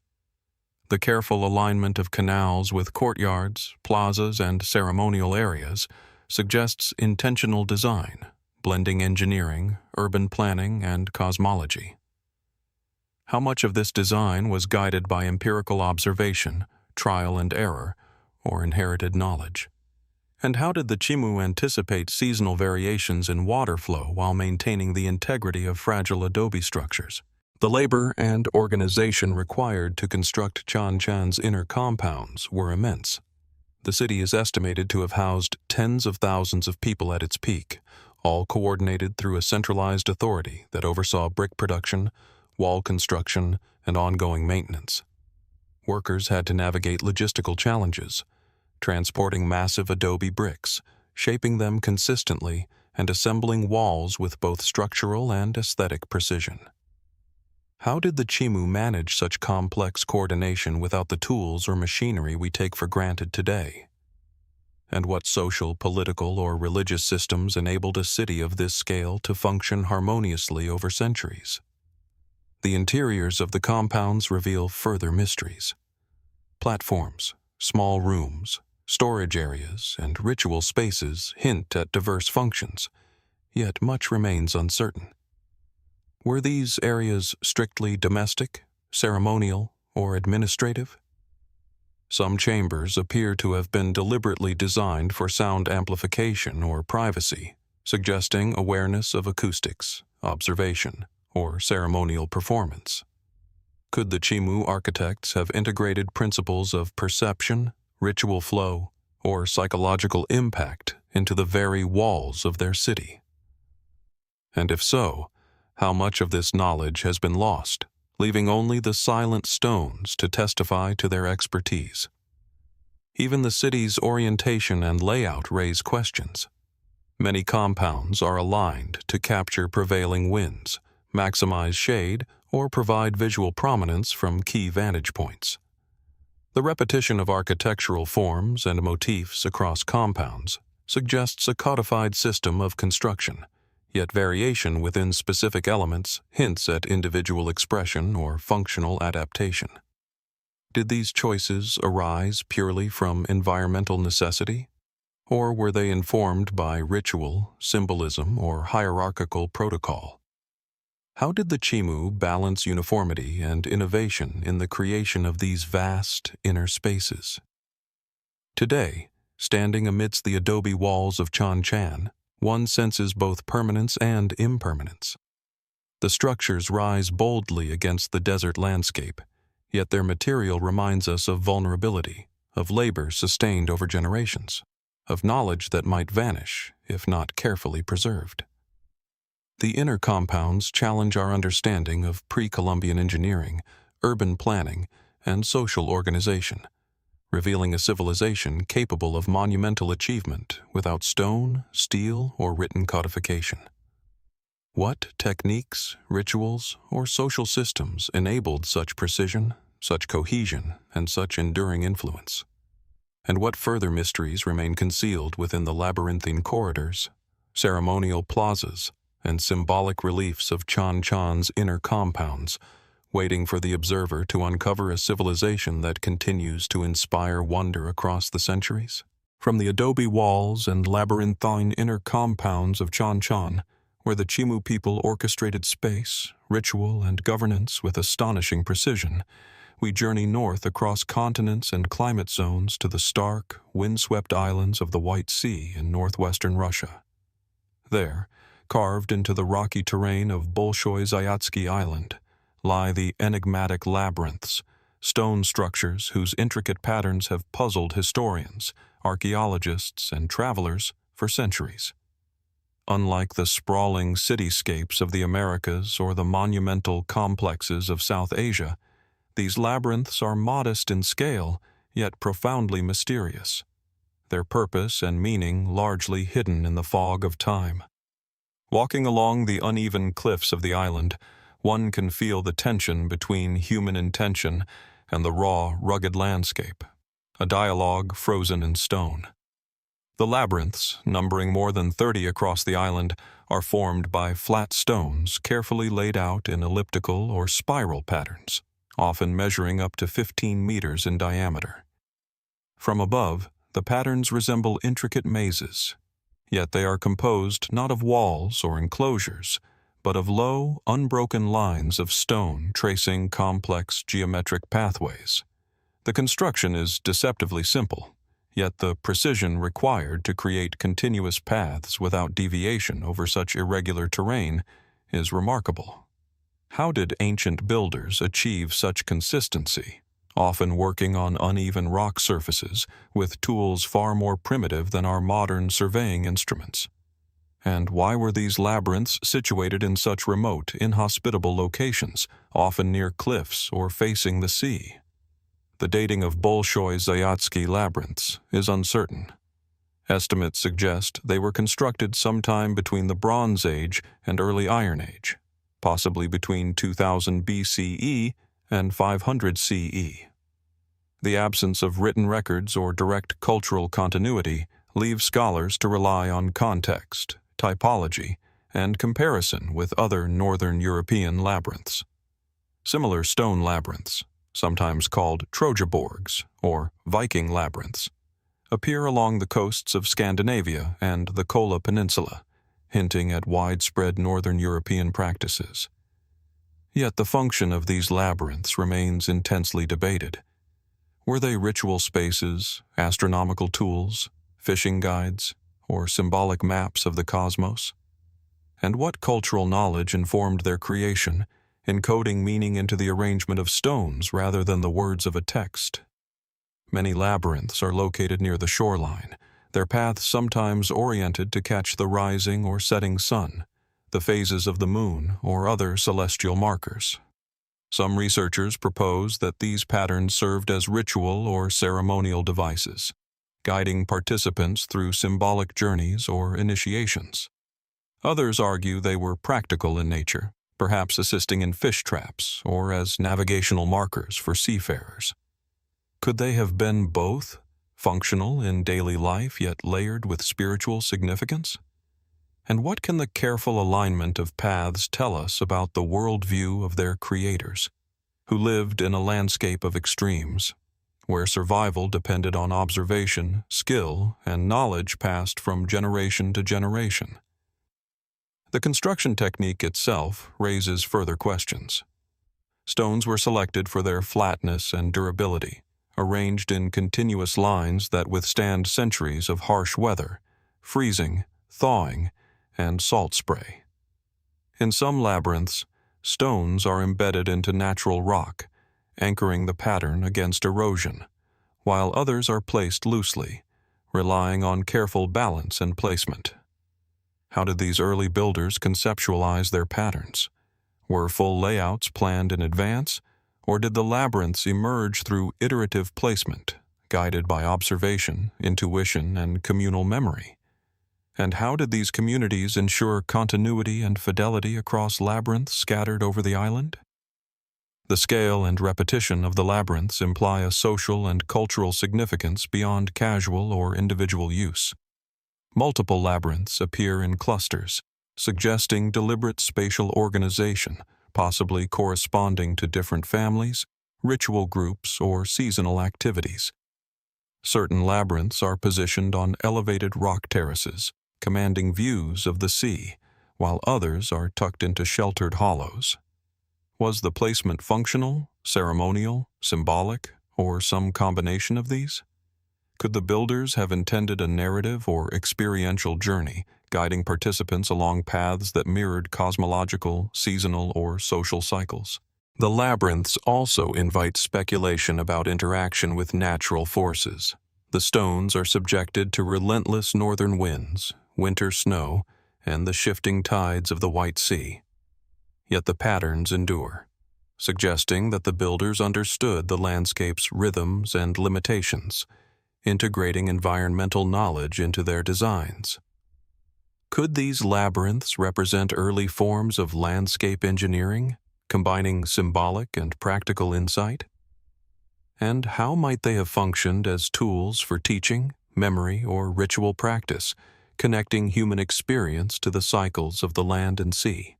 [SPEAKER 1] The careful alignment of canals with courtyards, plazas, and ceremonial areas suggests intentional design, blending engineering, urban planning, and cosmology. How much of this design was guided by empirical observation, trial and error, or inherited knowledge? And how did the Chimu anticipate seasonal variations in water flow while maintaining the integrity of fragile adobe structures? The labor and organization required to construct Chanchan's inner compounds were immense. The city is estimated to have housed tens of thousands of people at its peak, all coordinated through a centralized authority that oversaw brick production, wall construction, and ongoing maintenance. Workers had to navigate logistical challenges, transporting massive adobe bricks, shaping them consistently, and assembling walls with both structural and aesthetic precision. How did the Chimu manage such complex coordination without the tools or machinery we take for granted today? And what social, political, or religious systems enabled a city of this scale to function harmoniously over centuries? The interiors of the compounds reveal further mysteries. Platforms, small rooms, storage areas, and ritual spaces hint at diverse functions, yet much remains uncertain. Were these areas strictly domestic, ceremonial, or administrative? Some chambers appear to have been deliberately designed for sound amplification or privacy, suggesting awareness of acoustics, observation, or ceremonial performance. Could the Chimu architects have integrated principles of perception, ritual flow, or psychological impact into the very walls of their city? And if so, how much of this knowledge has been lost, leaving only the silent stones to testify to their expertise? Even the city's orientation and layout raise questions. Many compounds are aligned to capture prevailing winds, maximize shade, or provide visual prominence from key vantage points. The repetition of architectural forms and motifs across compounds suggests a codified system of construction, yet variation within specific elements hints at individual expression or functional adaptation. Did these choices arise purely from environmental necessity, or were they informed by ritual, symbolism, or hierarchical protocol? How did the Chimu balance uniformity and innovation in the creation of these vast inner spaces? Today, standing amidst the adobe walls of Chanchan, one senses both permanence and impermanence. The structures rise boldly against the desert landscape, yet their material reminds us of vulnerability, of labor sustained over generations, of knowledge that might vanish if not carefully preserved. The inner compounds challenge our understanding of pre-Columbian engineering, urban planning, and social organization, revealing a civilization capable of monumental achievement without stone, steel, or written codification. What techniques, rituals, or social systems enabled such precision, such cohesion, and such enduring influence? And what further mysteries remain concealed within the labyrinthine corridors, ceremonial plazas, and symbolic reliefs of Chan Chan's inner compounds, waiting for the observer to uncover a civilization that continues to inspire wonder across the centuries? From the adobe walls and labyrinthine inner compounds of Chan Chan, where the Chimu people orchestrated space, ritual, and governance with astonishing precision, we journey north across continents and climate zones to the stark, windswept islands of the White Sea in northwestern Russia. There, carved into the rocky terrain of Bolshoi Zayatsky Island, lie the enigmatic labyrinths, stone structures whose intricate patterns have puzzled historians, archaeologists, and travelers for centuries. Unlike the sprawling cityscapes of the Americas or the monumental complexes of South Asia, these labyrinths are modest in scale, yet profoundly mysterious, their purpose and meaning largely hidden in the fog of time. Walking along the uneven cliffs of the island, one can feel the tension between human intention and the raw, rugged landscape, a dialogue frozen in stone. The labyrinths, numbering more than 30 across the island, are formed by flat stones carefully laid out in elliptical or spiral patterns, often measuring up to 15 meters in diameter. From above, the patterns resemble intricate mazes, yet they are composed not of walls or enclosures, but of low, unbroken lines of stone tracing complex geometric pathways. The construction is deceptively simple, yet the precision required to create continuous paths without deviation over such irregular terrain is remarkable. How did ancient builders achieve such consistency, often working on uneven rock surfaces with tools far more primitive than our modern surveying instruments? And why were these labyrinths situated in such remote, inhospitable locations, often near cliffs or facing the sea? The dating of Bolshoi Zayatsky labyrinths is uncertain. Estimates suggest they were constructed sometime between the Bronze Age and Early Iron Age, possibly between 2000 BCE and 500 CE. The absence of written records or direct cultural continuity leaves scholars to rely on context, typology, and comparison with other northern European labyrinths. Similar stone labyrinths, sometimes called Trojaborgs or Viking labyrinths, appear along the coasts of Scandinavia and the Kola Peninsula, hinting at widespread northern European practices. Yet the function of these labyrinths remains intensely debated. Were they ritual spaces, astronomical tools, fishing guides, or symbolic maps of the cosmos? And what cultural knowledge informed their creation, encoding meaning into the arrangement of stones rather than the words of a text? Many labyrinths are located near the shoreline, their paths sometimes oriented to catch the rising or setting sun, the phases of the moon, or other celestial markers. Some researchers propose that these patterns served as ritual or ceremonial devices, guiding participants through symbolic journeys or initiations. Others argue they were practical in nature, perhaps assisting in fish traps or as navigational markers for seafarers. Could they have been both, functional in daily life yet layered with spiritual significance? And what can the careful alignment of paths tell us about the worldview of their creators, who lived in a landscape of extremes, where survival depended on observation, skill, and knowledge passed from generation to generation? The construction technique itself raises further questions. Stones were selected for their flatness and durability, arranged in continuous lines that withstand centuries of harsh weather, freezing, thawing, and salt spray. In some labyrinths, stones are embedded into natural rock, anchoring the pattern against erosion, while others are placed loosely, relying on careful balance and placement. How did these early builders conceptualize their patterns? Were full layouts planned in advance, or did the labyrinths emerge through iterative placement, guided by observation, intuition, and communal memory? And how did these communities ensure continuity and fidelity across labyrinths scattered over the island? The scale and repetition of the labyrinths imply a social and cultural significance beyond casual or individual use. Multiple labyrinths appear in clusters, suggesting deliberate spatial organization, possibly corresponding to different families, ritual groups, or seasonal activities. Certain labyrinths are positioned on elevated rock terraces, commanding views of the sea, while others are tucked into sheltered hollows. Was the placement functional, ceremonial, symbolic, or some combination of these? Could the builders have intended a narrative or experiential journey, guiding participants along paths that mirrored cosmological, seasonal, or social cycles? The labyrinths also invite speculation about interaction with natural forces. The stones are subjected to relentless northern winds, winter snow, and the shifting tides of the White Sea. Yet the patterns endure, suggesting that the builders understood the landscape's rhythms and limitations, integrating environmental knowledge into their designs. Could these labyrinths represent early forms of landscape engineering, combining symbolic and practical insight? And how might they have functioned as tools for teaching, memory, or ritual practice, connecting human experience to the cycles of the land and sea?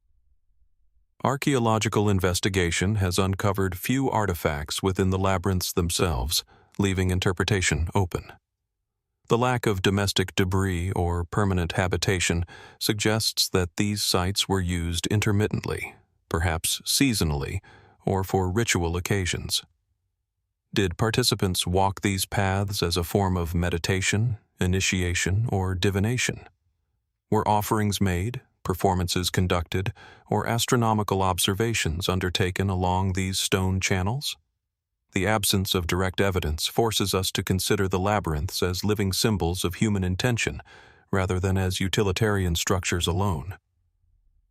[SPEAKER 1] Archaeological investigation has uncovered few artifacts within the labyrinths themselves, leaving interpretation open. The lack of domestic debris or permanent habitation suggests that these sites were used intermittently, perhaps seasonally, or for ritual occasions. Did participants walk these paths as a form of meditation, initiation, or divination? Were offerings made, performances conducted, or astronomical observations undertaken along these stone channels? The absence of direct evidence forces us to consider the labyrinths as living symbols of human intention, rather than as utilitarian structures alone.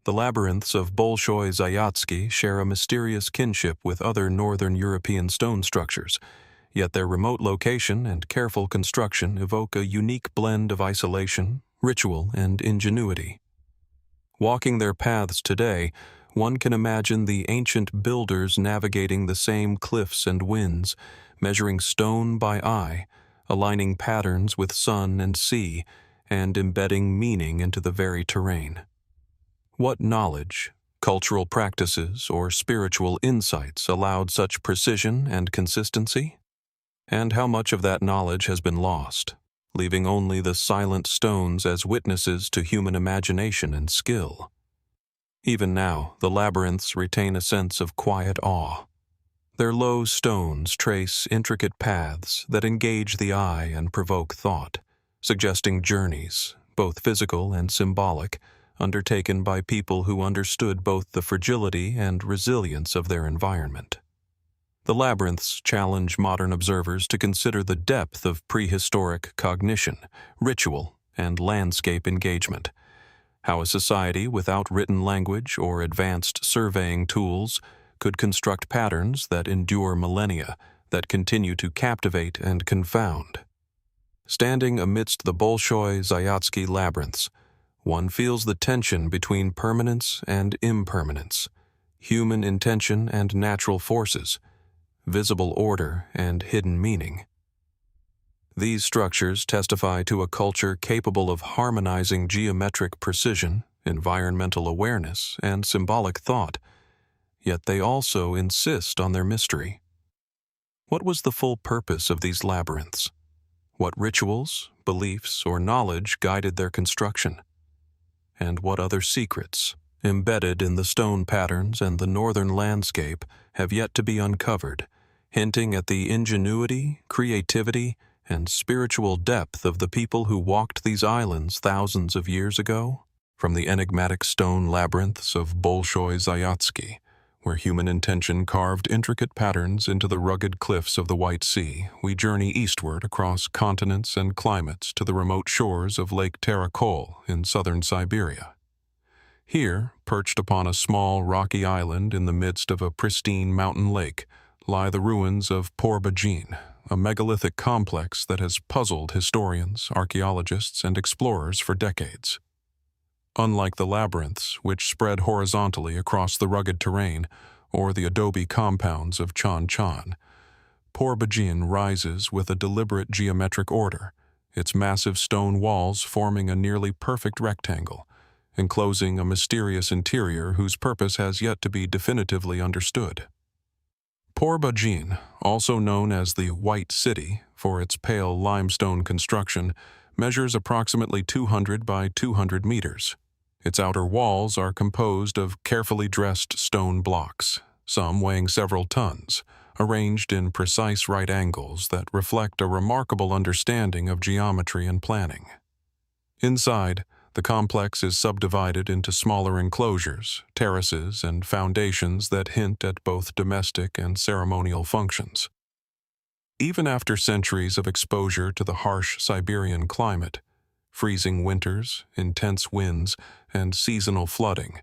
[SPEAKER 1] The labyrinths of Bolshoi Zayatsky share a mysterious kinship with other northern European stone structures, yet their remote location and careful construction evoke a unique blend of isolation, ritual, and ingenuity. Walking their paths today, one can imagine the ancient builders navigating the same cliffs and winds, measuring stone by eye, aligning patterns with sun and sea, and embedding meaning into the very terrain. What knowledge, cultural practices, or spiritual insights allowed such precision and consistency? And how much of that knowledge has been lost, leaving only the silent stones as witnesses to human imagination and skill? Even now, the labyrinths retain a sense of quiet awe. Their low stones trace intricate paths that engage the eye and provoke thought, suggesting journeys, both physical and symbolic, undertaken by people who understood both the fragility and resilience of their environment. The labyrinths challenge modern observers to consider the depth of prehistoric cognition, ritual, and landscape engagement. How a society without written language or advanced surveying tools could construct patterns that endure millennia, that continue to captivate and confound. Standing amidst the Bolshoi Zayatsky labyrinths, one feels the tension between permanence and impermanence, human intention and natural forces, visible order and hidden meaning. These structures testify to a culture capable of harmonizing geometric precision, environmental awareness, and symbolic thought, yet they also insist on their mystery. What was the full purpose of these labyrinths? What rituals, beliefs, or knowledge guided their construction? And what other secrets, embedded in the stone patterns and the northern landscape, have yet to be uncovered, hinting at the ingenuity, creativity, and spiritual depth of the people who walked these islands thousands of years ago? From the enigmatic stone labyrinths of Bolshoi Zayatsky, where human intention carved intricate patterns into the rugged cliffs of the White Sea, we journey eastward across continents and climates to the remote shores of Lake Terraces in southern Siberia. Here, perched upon a small rocky island in the midst of a pristine mountain lake, lie the ruins of Por-Bajin, a megalithic complex that has puzzled historians, archaeologists, and explorers for decades. Unlike the Labyrinths, which spread horizontally across the rugged terrain, or the adobe compounds of Chan Chan, Por-Bajin rises with a deliberate geometric order, its massive stone walls forming a nearly perfect rectangle, enclosing a mysterious interior whose purpose has yet to be definitively understood. Por-Bajin, also known as the White City for its pale limestone construction, measures approximately 200 by 200 meters. Its outer walls are composed of carefully dressed stone blocks, some weighing several tons, arranged in precise right angles that reflect a remarkable understanding of geometry and planning. Inside, the complex is subdivided into smaller enclosures, terraces, and foundations that hint at both domestic and ceremonial functions. Even after centuries of exposure to the harsh Siberian climate, freezing winters, intense winds, and seasonal flooding,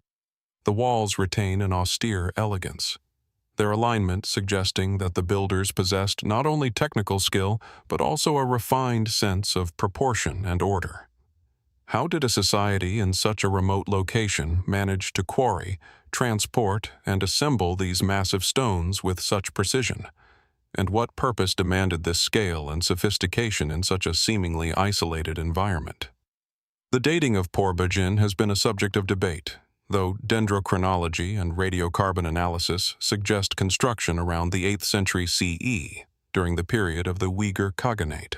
[SPEAKER 1] the walls retain an austere elegance, their alignment suggesting that the builders possessed not only technical skill but also a refined sense of proportion and order. How did a society in such a remote location manage to quarry, transport, and assemble these massive stones with such precision? And what purpose demanded this scale and sophistication in such a seemingly isolated environment? The dating of Por-Bajin has been a subject of debate, though dendrochronology and radiocarbon analysis suggest construction around the 8th century CE, during the period of the Uyghur Khaganate.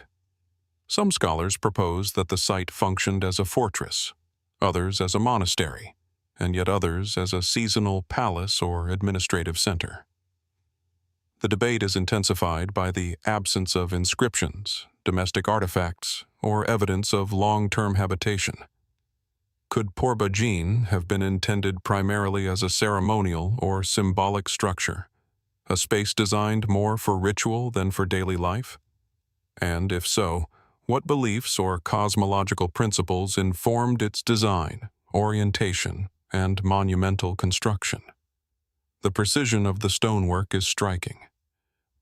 [SPEAKER 1] Some scholars propose that the site functioned as a fortress, others as a monastery, and yet others as a seasonal palace or administrative center. The debate is intensified by the absence of inscriptions, domestic artifacts, or evidence of long-term habitation. Could Por-Bajin have been intended primarily as a ceremonial or symbolic structure, a space designed more for ritual than for daily life? And if so, what beliefs or cosmological principles informed its design, orientation, and monumental construction? The precision of the stonework is striking.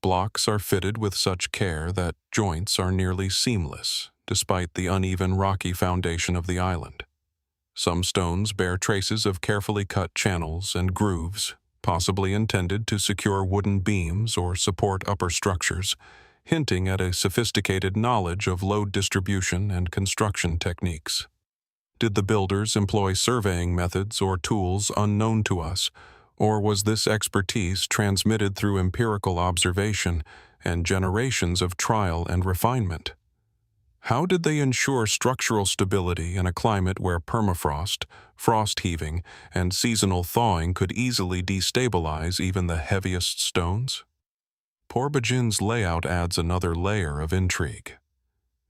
[SPEAKER 1] Blocks are fitted with such care that joints are nearly seamless, despite the uneven rocky foundation of the island. Some stones bear traces of carefully cut channels and grooves, possibly intended to secure wooden beams or support upper structures, hinting at a sophisticated knowledge of load distribution and construction techniques. Did the builders employ surveying methods or tools unknown to us, or was this expertise transmitted through empirical observation and generations of trial and refinement? How did they ensure structural stability in a climate where permafrost, frost heaving, and seasonal thawing could easily destabilize even the heaviest stones? Por-Bajin's layout adds another layer of intrigue.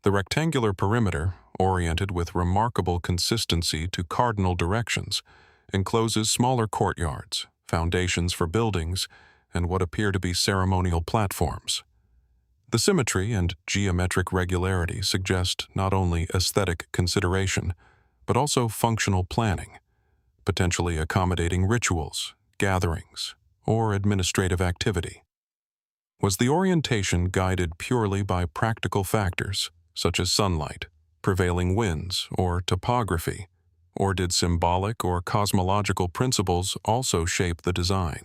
[SPEAKER 1] The rectangular perimeter, oriented with remarkable consistency to cardinal directions, encloses smaller courtyards, foundations for buildings, and what appear to be ceremonial platforms. The symmetry and geometric regularity suggest not only aesthetic consideration, but also functional planning, potentially accommodating rituals, gatherings, or administrative activity. Was the orientation guided purely by practical factors, such as sunlight, prevailing winds, or topography, or did symbolic or cosmological principles also shape the design?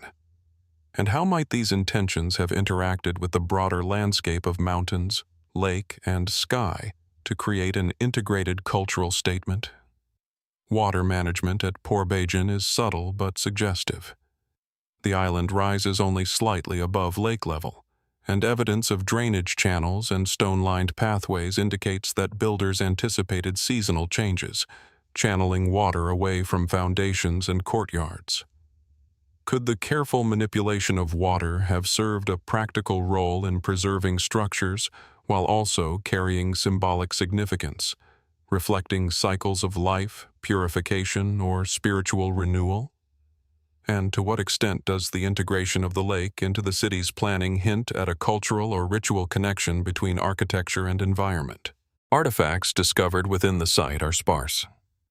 [SPEAKER 1] And how might these intentions have interacted with the broader landscape of mountains, lake, and sky to create an integrated cultural statement? Water management at Por-Bajin is subtle but suggestive. The island rises only slightly above lake level, and evidence of drainage channels and stone-lined pathways indicates that builders anticipated seasonal changes, channeling water away from foundations and courtyards. Could the careful manipulation of water have served a practical role in preserving structures while also carrying symbolic significance, reflecting cycles of life, purification, or spiritual renewal? And to what extent does the integration of the lake into the city's planning hint at a cultural or ritual connection between architecture and environment? Artifacts discovered within the site are sparse.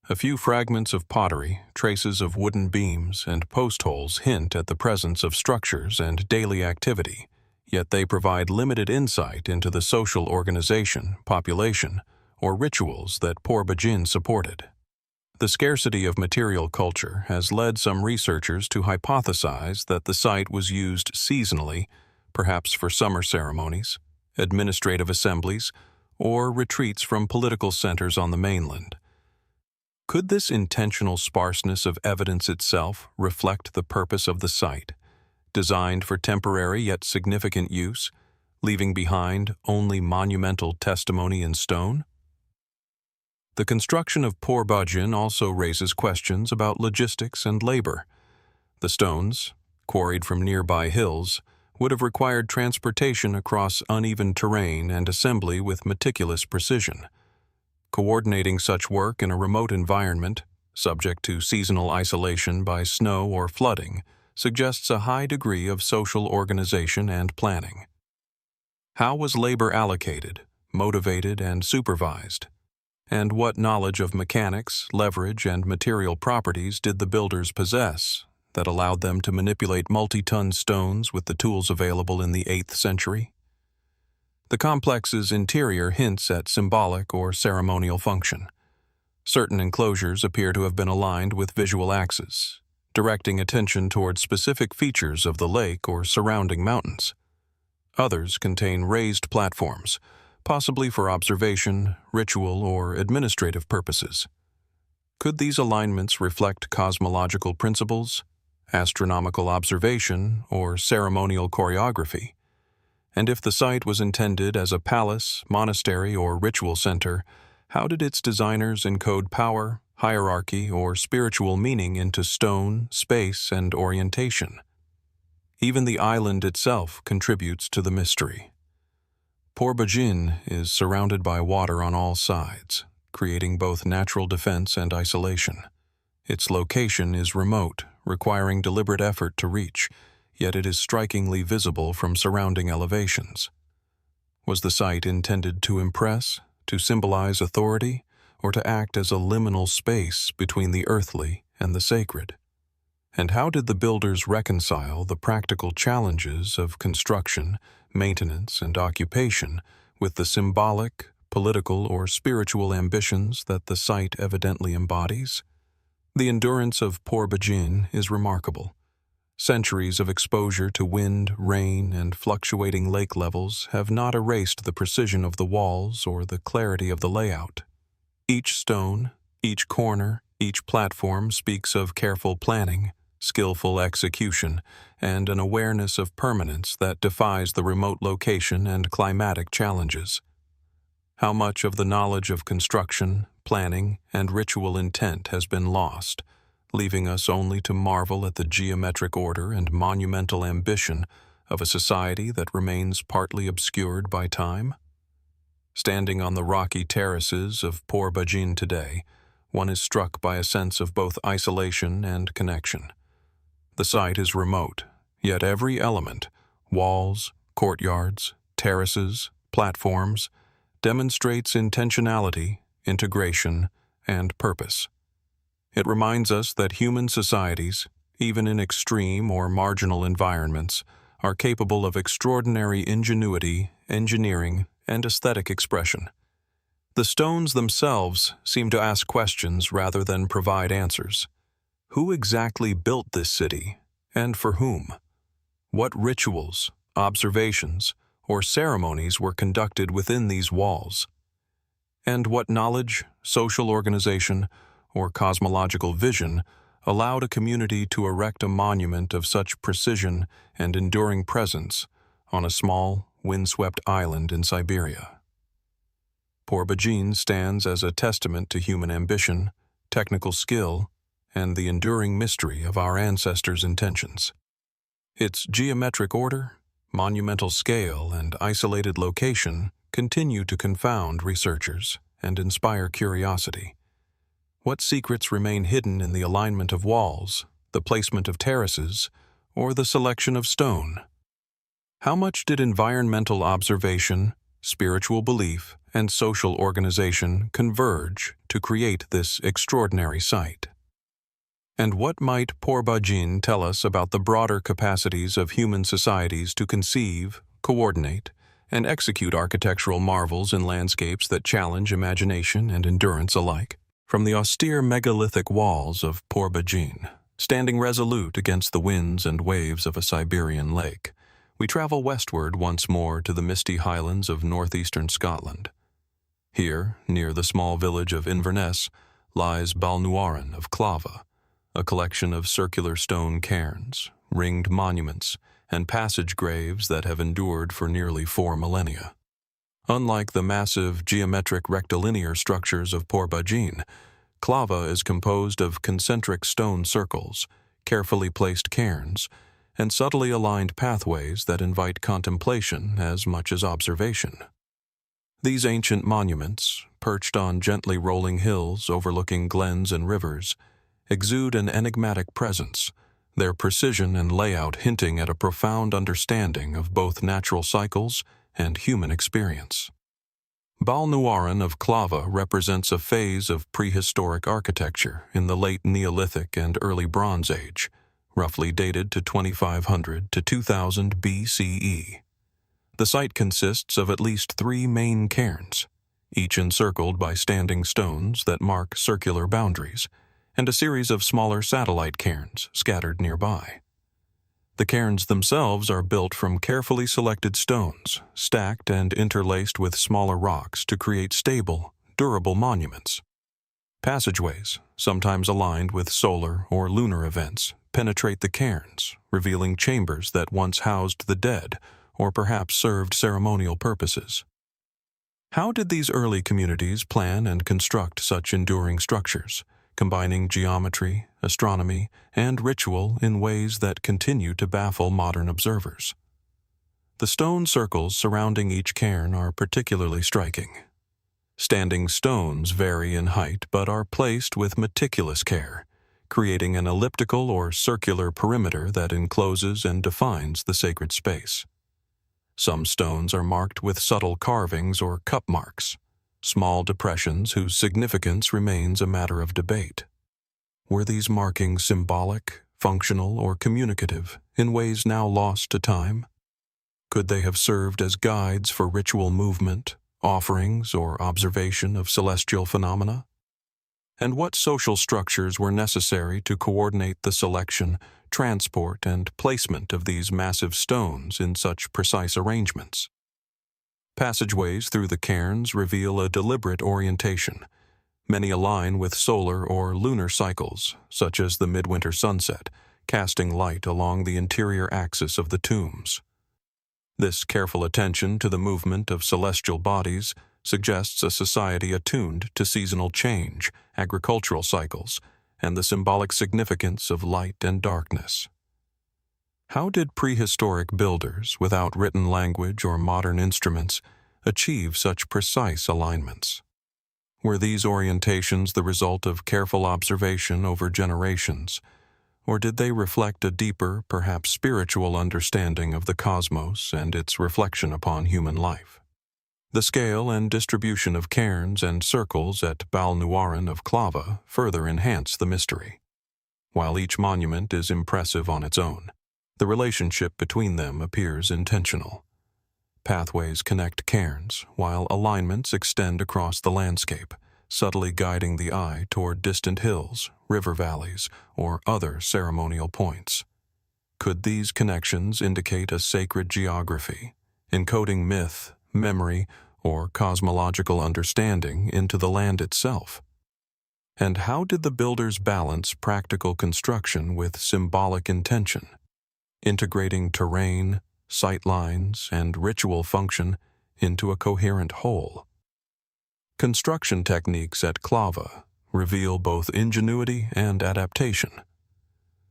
[SPEAKER 1] A few fragments of pottery, traces of wooden beams, and post holes hint at the presence of structures and daily activity, yet they provide limited insight into the social organization, population, or rituals that Por-Bajin supported. The scarcity of material culture has led some researchers to hypothesize that the site was used seasonally, perhaps for summer ceremonies, administrative assemblies, or retreats from political centers on the mainland. Could this intentional sparseness of evidence itself reflect the purpose of the site, designed for temporary yet significant use, leaving behind only monumental testimony in stone? The construction of Por-Bajin also raises questions about logistics and labor. The stones, quarried from nearby hills, would have required transportation across uneven terrain and assembly with meticulous precision. Coordinating such work in a remote environment, subject to seasonal isolation by snow or flooding, suggests a high degree of social organization and planning. How was labor allocated, motivated, and supervised? And what knowledge of mechanics, leverage, and material properties did the builders possess that allowed them to manipulate multi-ton stones with the tools available in the 8th century? The complex's interior hints at symbolic or ceremonial function. Certain enclosures appear to have been aligned with visual axes, directing attention toward specific features of the lake or surrounding mountains. Others contain raised platforms, possibly for observation, ritual, or administrative purposes. Could these alignments reflect cosmological principles, astronomical observation, or ceremonial choreography? And if the site was intended as a palace, monastery, or ritual center, how did its designers encode power, hierarchy, or spiritual meaning into stone, space, and orientation? Even the island itself contributes to the mystery. Por-Bajin is surrounded by water on all sides, creating both natural defense and isolation. Its location is remote, requiring deliberate effort to reach, yet it is strikingly visible from surrounding elevations. Was the site intended to impress, to symbolize authority, or to act as a liminal space between the earthly and the sacred? And how did the builders reconcile the practical challenges of construction, maintenance, and occupation with the symbolic, political, or spiritual ambitions that the site evidently embodies? The endurance of Por-Bajin is remarkable. Centuries of exposure to wind, rain, and fluctuating lake levels have not erased the precision of the walls or the clarity of the layout. Each stone, each corner, each platform speaks of careful planning, skillful execution, and an awareness of permanence that defies the remote location and climatic challenges. How much of the knowledge of construction, planning, and ritual intent has been lost, leaving us only to marvel at the geometric order and monumental ambition of a society that remains partly obscured by time? Standing on the rocky terraces of Por-Bajin today, one is struck by a sense of both isolation and connection. The site is remote, yet every element, walls, courtyards, terraces, platforms, demonstrates intentionality, integration, and purpose. It reminds us that human societies, even in extreme or marginal environments, are capable of extraordinary ingenuity, engineering, and aesthetic expression. The stones themselves seem to ask questions rather than provide answers. Who exactly built this city, and for whom? What rituals, observations, or ceremonies were conducted within these walls? And what knowledge, social organization, or cosmological vision allowed a community to erect a monument of such precision and enduring presence on a small, windswept island in Siberia? Por-Bajin stands as a testament to human ambition, technical skill, and the enduring mystery of our ancestors' intentions. Its geometric order, monumental scale, and isolated location continue to confound researchers and inspire curiosity. What secrets remain hidden in the alignment of walls, the placement of terraces, or the selection of stone? How much did environmental observation, spiritual belief, and social organization converge to create this extraordinary site? And what might Por-Bajin tell us about the broader capacities of human societies to conceive, coordinate, and execute architectural marvels in landscapes that challenge imagination and endurance alike? From the austere megalithic walls of Por-Bajin, standing resolute against the winds and waves of a Siberian lake, we travel westward once more to the misty highlands of northeastern Scotland. Here, near the small village of Inverness, lies Balnuaran of Clava, a collection of circular stone cairns, ringed monuments, and passage graves that have endured for nearly 4 millennia. Unlike the massive geometric rectilinear structures of Por-Bajin, Clava is composed of concentric stone circles, carefully placed cairns, and subtly aligned pathways that invite contemplation as much as observation. These ancient monuments, perched on gently rolling hills overlooking glens and rivers, exude an enigmatic presence, their precision and layout hinting at a profound understanding of both natural cycles and human experience. Balnuaran of Clava represents a phase of prehistoric architecture in the late Neolithic and early Bronze Age, roughly dated to 2500 to 2000 BCE. The site consists of at least 3 main cairns, each encircled by standing stones that mark circular boundaries, and a series of smaller satellite cairns scattered nearby. The cairns themselves are built from carefully selected stones, stacked and interlaced with smaller rocks to create stable, durable monuments. Passageways, sometimes aligned with solar or lunar events, penetrate the cairns, revealing chambers that once housed the dead or perhaps served ceremonial purposes. How did these early communities plan and construct such enduring structures, combining geometry, astronomy, and ritual in ways that continue to baffle modern observers? The stone circles surrounding each cairn are particularly striking. Standing stones vary in height but are placed with meticulous care, creating an elliptical or circular perimeter that encloses and defines the sacred space. Some stones are marked with subtle carvings or cup marks, small depressions whose significance remains a matter of debate. Were these markings symbolic, functional, or communicative in ways now lost to time? Could they have served as guides for ritual movement, offerings, or observation of celestial phenomena? And what social structures were necessary to coordinate the selection, transport, and placement of these massive stones in such precise arrangements? Passageways through the cairns reveal a deliberate orientation. Many align with solar or lunar cycles, such as the midwinter sunset, casting light along the interior axis of the tombs. This careful attention to the movement of celestial bodies suggests a society attuned to seasonal change, agricultural cycles, and the symbolic significance of light and darkness. How did prehistoric builders, without written language or modern instruments, achieve such precise alignments? Were these orientations the result of careful observation over generations, or did they reflect a deeper, perhaps spiritual understanding of the cosmos and its reflection upon human life? The scale and distribution of cairns and circles at Balnuaran of Clava further enhance the mystery. While each monument is impressive on its own, the relationship between them appears intentional. Pathways connect cairns, while alignments extend across the landscape, subtly guiding the eye toward distant hills, river valleys, or other ceremonial points. Could these connections indicate a sacred geography, encoding myth, memory, or cosmological understanding into the land itself? And how did the builders balance practical construction with symbolic intention, integrating terrain, sight lines, and ritual function into a coherent whole? Construction techniques at Clava reveal both ingenuity and adaptation.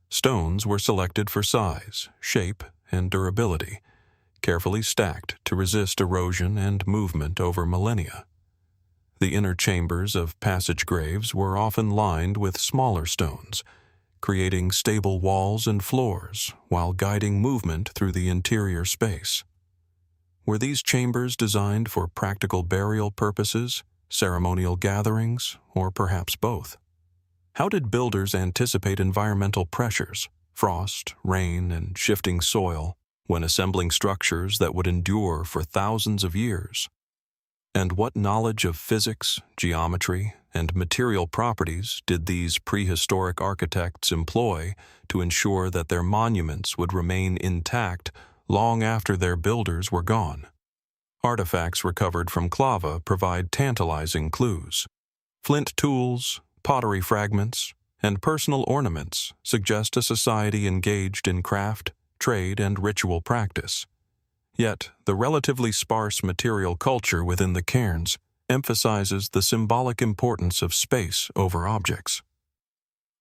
[SPEAKER 1] Stones were selected for size, shape, and durability, carefully stacked to resist erosion and movement over millennia. The inner chambers of passage graves were often lined with smaller stones, creating stable walls and floors while guiding movement through the interior space. Were these chambers designed for practical burial purposes, ceremonial gatherings, or perhaps both? How did builders anticipate environmental pressures, frost, rain, and shifting soil, when assembling structures that would endure for thousands of years? And what knowledge of physics, geometry, and material properties did these prehistoric architects employ to ensure that their monuments would remain intact long after their builders were gone? Artifacts recovered from Clava provide tantalizing clues. Flint tools, pottery fragments, and personal ornaments suggest a society engaged in craft, trade, and ritual practice. Yet, the relatively sparse material culture within the cairns emphasizes the symbolic importance of space over objects.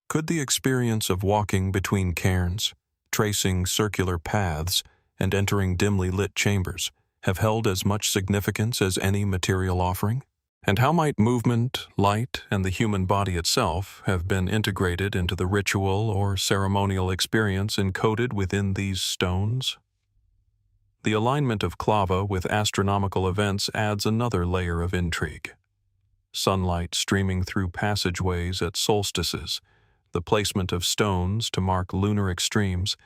[SPEAKER 1] Could the experience of walking between cairns, tracing circular paths, and entering dimly lit chambers have held as much significance as any material offering? And how might movement, light, and the human body itself have been integrated into the ritual or ceremonial experience encoded within these stones? The alignment of Clava with astronomical events adds another layer of intrigue. Sunlight streaming through passageways at solstices, the placement of stones to mark lunar extremes,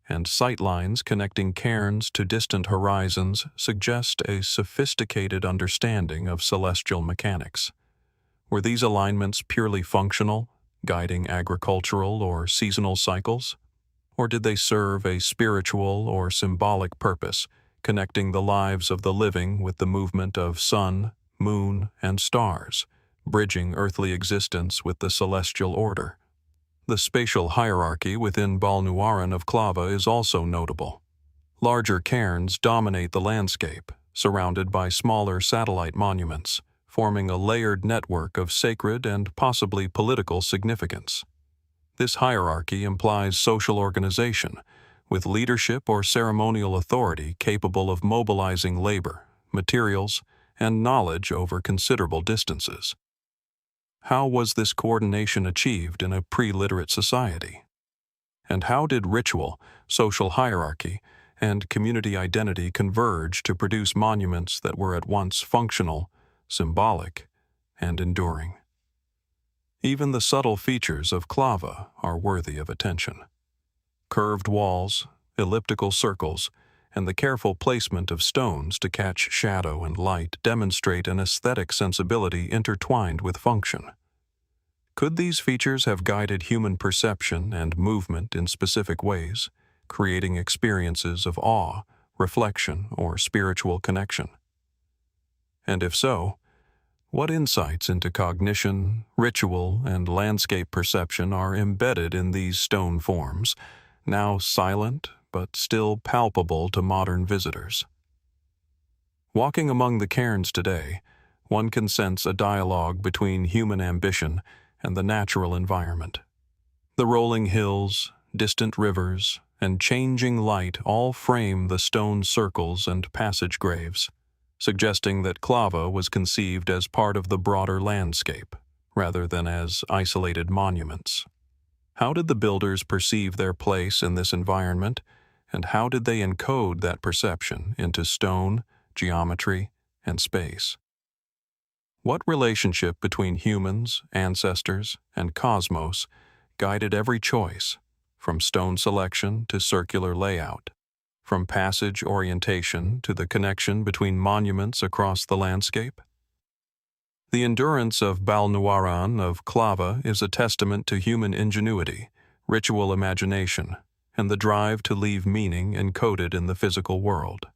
[SPEAKER 1] and sightlines connecting cairns to distant horizons suggest a sophisticated understanding of celestial mechanics. Were these alignments purely functional, guiding agricultural or seasonal cycles? Or did they serve a spiritual or symbolic purpose, connecting the lives of the living with the movement of sun, moon, and stars, bridging earthly existence with the celestial order? The spatial hierarchy within Balnuaran of Clava is also notable. Larger cairns dominate the landscape, surrounded by smaller satellite monuments, forming a layered network of sacred and possibly political significance. This hierarchy implies social organization, with leadership or ceremonial authority capable of mobilizing labor, materials, and knowledge over considerable distances. How was this coordination achieved in a pre-literate society? And how did ritual, social hierarchy, and community identity converge to produce monuments that were at once functional, symbolic, and enduring? Even the subtle features of Clava are worthy of attention. Curved walls, elliptical circles, and the careful placement of stones to catch shadow and light demonstrate an aesthetic sensibility intertwined with function. Could these features have guided human perception and movement in specific ways, creating experiences of awe, reflection, or spiritual connection? And if so, what insights into cognition, ritual, and landscape perception are embedded in these stone forms, now silent but still palpable to modern visitors? Walking among the cairns today, one can sense a dialogue between human ambition and the natural environment. The rolling hills, distant rivers, and changing light all frame the stone circles and passage graves, suggesting that Clava was conceived as part of the broader landscape, rather than as isolated monuments. How did the builders perceive their place in this environment, and how did they encode that perception into stone, geometry, and space? What relationship between humans, ancestors, and cosmos guided every choice, from stone selection to circular layout, from passage orientation to the connection between monuments across the landscape? The endurance of Balnuaran of Clava is a testament to human ingenuity, ritual imagination, and the drive to leave meaning encoded in the physical world.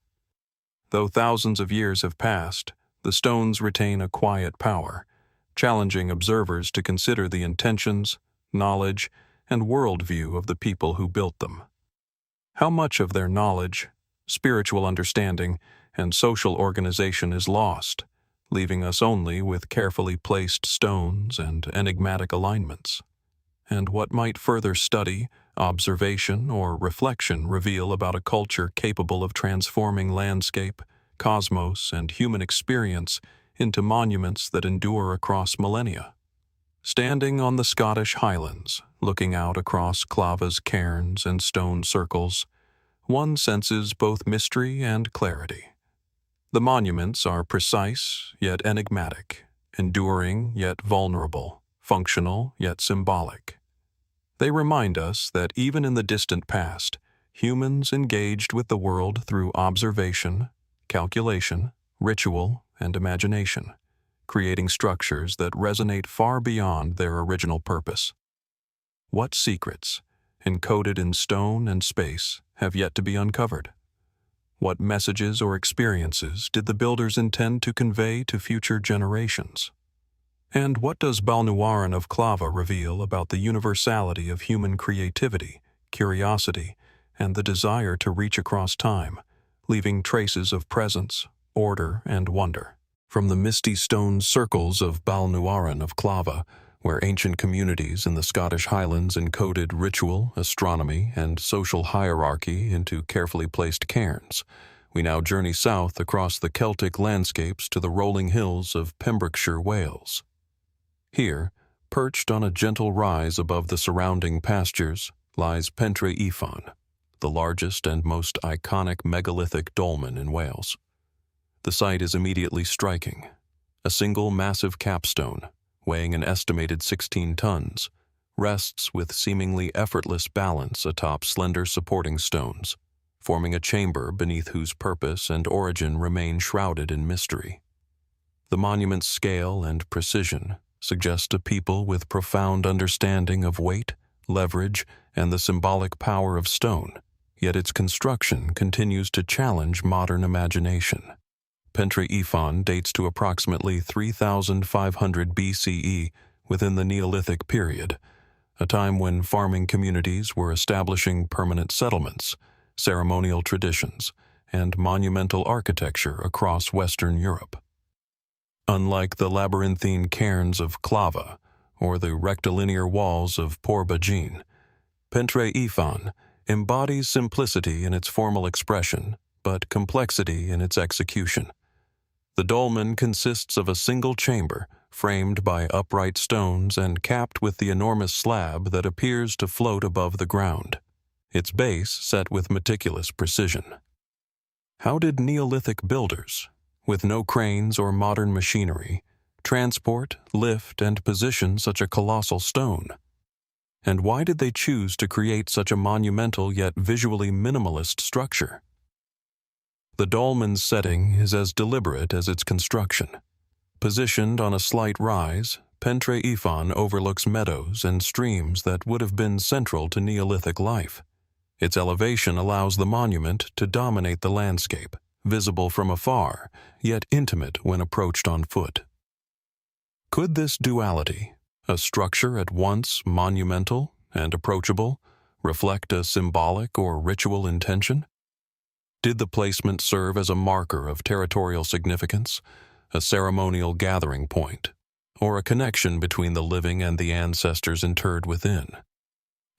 [SPEAKER 1] Though thousands of years have passed, the stones retain a quiet power, challenging observers to consider the intentions, knowledge, and worldview of the people who built them. How much of their knowledge, spiritual understanding, and social organization is lost, leaving us only with carefully placed stones and enigmatic alignments? And what might further study, observation, or reflection reveal about a culture capable of transforming landscape, cosmos, and human experience into monuments that endure across millennia? Standing on the Scottish Highlands, looking out across Clava's cairns and stone circles, one senses both mystery and clarity. The monuments are precise yet enigmatic, enduring yet vulnerable, functional yet symbolic. They remind us that even in the distant past, humans engaged with the world through observation, calculation, ritual, and imagination, creating structures that resonate far beyond their original purpose. What secrets, encoded in stone and space, have yet to be uncovered? What messages or experiences did the builders intend to convey to future generations? And what does Balnuaran of Clava reveal about the universality of human creativity, curiosity, and the desire to reach across time, leaving traces of presence, order, and wonder? From the misty stone circles of Balnuaran of Clava, where ancient communities in the Scottish Highlands encoded ritual, astronomy, and social hierarchy into carefully placed cairns, we now journey south across the Celtic landscapes to the rolling hills of Pembrokeshire, Wales. Here, perched on a gentle rise above the surrounding pastures, lies Pentre Ifan, the largest and most iconic megalithic dolmen in Wales. The site is immediately striking. A single massive capstone, weighing an estimated 16 tons, rests with seemingly effortless balance atop slender supporting stones, forming a chamber beneath whose purpose and origin remain shrouded in mystery. The monument's scale and precision suggest a people with profound understanding of weight, leverage, and the symbolic power of stone, yet its construction continues to challenge modern imagination. Pentre Ifan dates to approximately 3,500 BCE within the Neolithic period, a time when farming communities were establishing permanent settlements, ceremonial traditions, and monumental architecture across Western Europe. Unlike the labyrinthine cairns of Clava or the rectilinear walls of Por-Bajin, Pentre Ifan embodies simplicity in its formal expression, but complexity in its execution. The dolmen consists of a single chamber, framed by upright stones and capped with the enormous slab that appears to float above the ground, its base set with meticulous precision. How did Neolithic builders, with no cranes or modern machinery, transport, lift, and position such a colossal stone? And why did they choose to create such a monumental yet visually minimalist structure? The dolmen's setting is as deliberate as its construction. Positioned on a slight rise, Pentre Ifan overlooks meadows and streams that would have been central to Neolithic life. Its elevation allows the monument to dominate the landscape, visible from afar, yet intimate when approached on foot. Could this duality, a structure at once monumental and approachable, reflect a symbolic or ritual intention? Did the placement serve as a marker of territorial significance, a ceremonial gathering point, or a connection between the living and the ancestors interred within?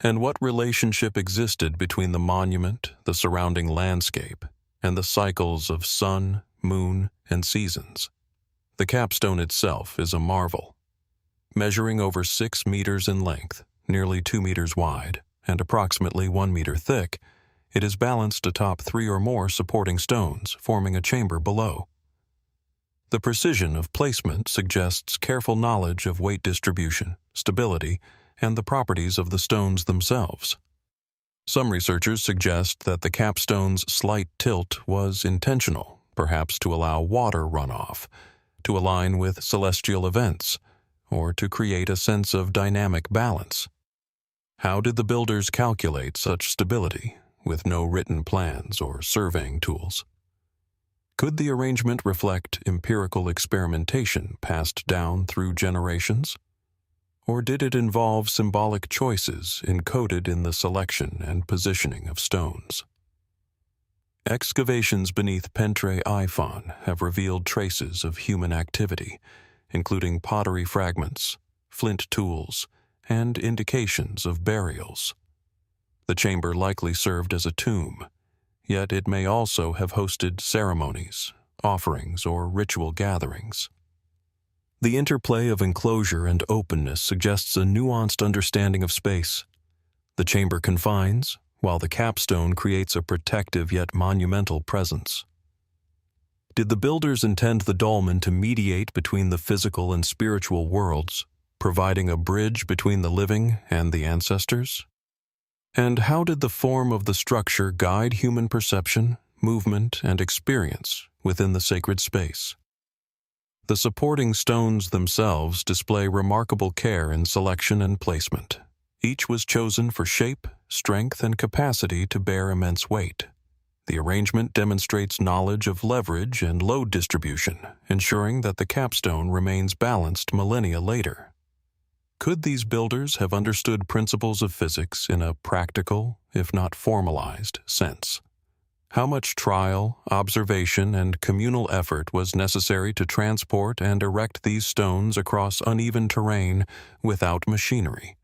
[SPEAKER 1] And what relationship existed between the monument, the surrounding landscape, and the cycles of sun, moon, and seasons? The capstone itself is a marvel. Measuring over 6 meters in length, nearly 2 meters wide, and approximately 1 meter thick, it is balanced atop 3 or more supporting stones, forming a chamber below. The precision of placement suggests careful knowledge of weight distribution, stability, and the properties of the stones themselves. Some researchers suggest that the capstone's slight tilt was intentional, perhaps to allow water runoff, to align with celestial events, or to create a sense of dynamic balance. How did the builders calculate such stability, with no written plans or surveying tools? Could the arrangement reflect empirical experimentation passed down through generations? Or did it involve symbolic choices encoded in the selection and positioning of stones? Excavations beneath Pentre Ifan have revealed traces of human activity, including pottery fragments, flint tools, and indications of burials. The chamber likely served as a tomb, yet it may also have hosted ceremonies, offerings, or ritual gatherings. The interplay of enclosure and openness suggests a nuanced understanding of space. The chamber confines, while the capstone creates a protective yet monumental presence. Did the builders intend the dolmen to mediate between the physical and spiritual worlds, providing a bridge between the living and the ancestors? And how did the form of the structure guide human perception, movement, and experience within the sacred space? The supporting stones themselves display remarkable care in selection and placement. Each was chosen for shape, strength, and capacity to bear immense weight. The arrangement demonstrates knowledge of leverage and load distribution, ensuring that the capstone remains balanced millennia later. Could these builders have understood principles of physics in a practical, if not formalized, sense? How much trial, observation, and communal effort was necessary to transport and erect these stones across uneven terrain without machinery?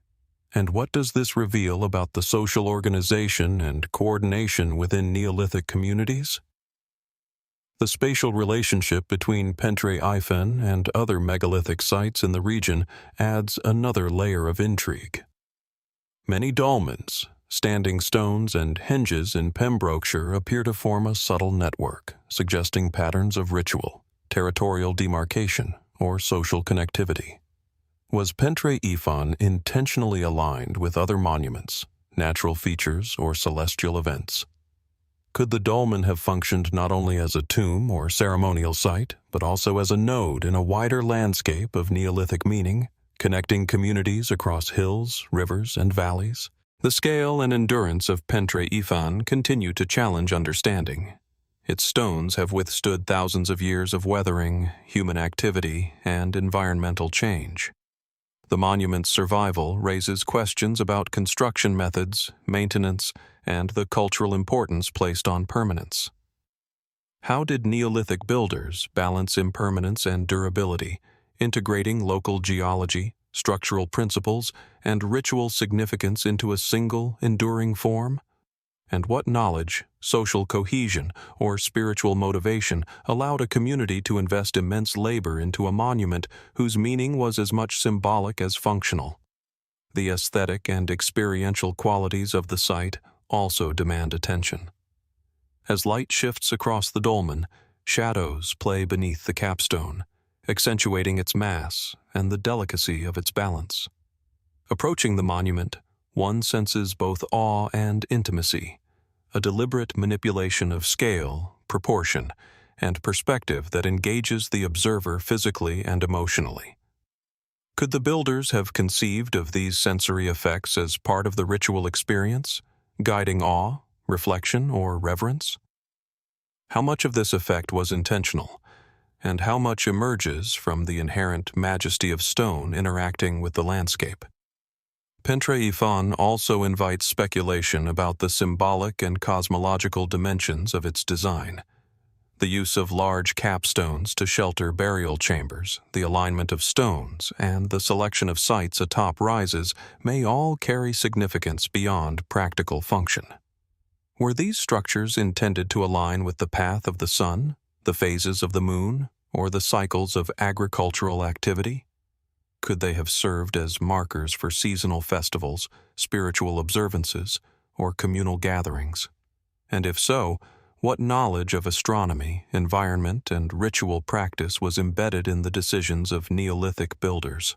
[SPEAKER 1] And what does this reveal about the social organization and coordination within Neolithic communities? The spatial relationship between Pentre Ifan and other megalithic sites in the region adds another layer of intrigue. Many dolmens, standing stones, and henges in Pembrokeshire appear to form a subtle network, suggesting patterns of ritual, territorial demarcation, or social connectivity. Was Pentre Ifan intentionally aligned with other monuments, natural features, or celestial events? Could the dolmen have functioned not only as a tomb or ceremonial site, but also as a node in a wider landscape of Neolithic meaning, connecting communities across hills, rivers, and valleys? The scale and endurance of Pentre Ifan continue to challenge understanding. Its stones have withstood thousands of years of weathering, human activity, and environmental change. The monument's survival raises questions about construction methods, maintenance, and the cultural importance placed on permanence. How did Neolithic builders balance impermanence and durability, integrating local geology, structural principles, and ritual significance into a single, enduring form? And what knowledge, social cohesion, or spiritual motivation allowed a community to invest immense labor into a monument whose meaning was as much symbolic as functional? The aesthetic and experiential qualities of the site also demand attention. As light shifts across the dolmen, shadows play beneath the capstone, accentuating its mass and the delicacy of its balance. Approaching the monument, one senses both awe and intimacy, a deliberate manipulation of scale, proportion, and perspective that engages the observer physically and emotionally. Could the builders have conceived of these sensory effects as part of the ritual experience, guiding awe, reflection, or reverence? How much of this effect was intentional, and how much emerges from the inherent majesty of stone interacting with the landscape? Pentre Ifan also invites speculation about the symbolic and cosmological dimensions of its design. The use of large capstones to shelter burial chambers, the alignment of stones, and the selection of sites atop rises may all carry significance beyond practical function. Were these structures intended to align with the path of the sun, the phases of the moon, or the cycles of agricultural activity? Could they have served as markers for seasonal festivals, spiritual observances, or communal gatherings? And if so, what knowledge of astronomy, environment, and ritual practice was embedded in the decisions of Neolithic builders?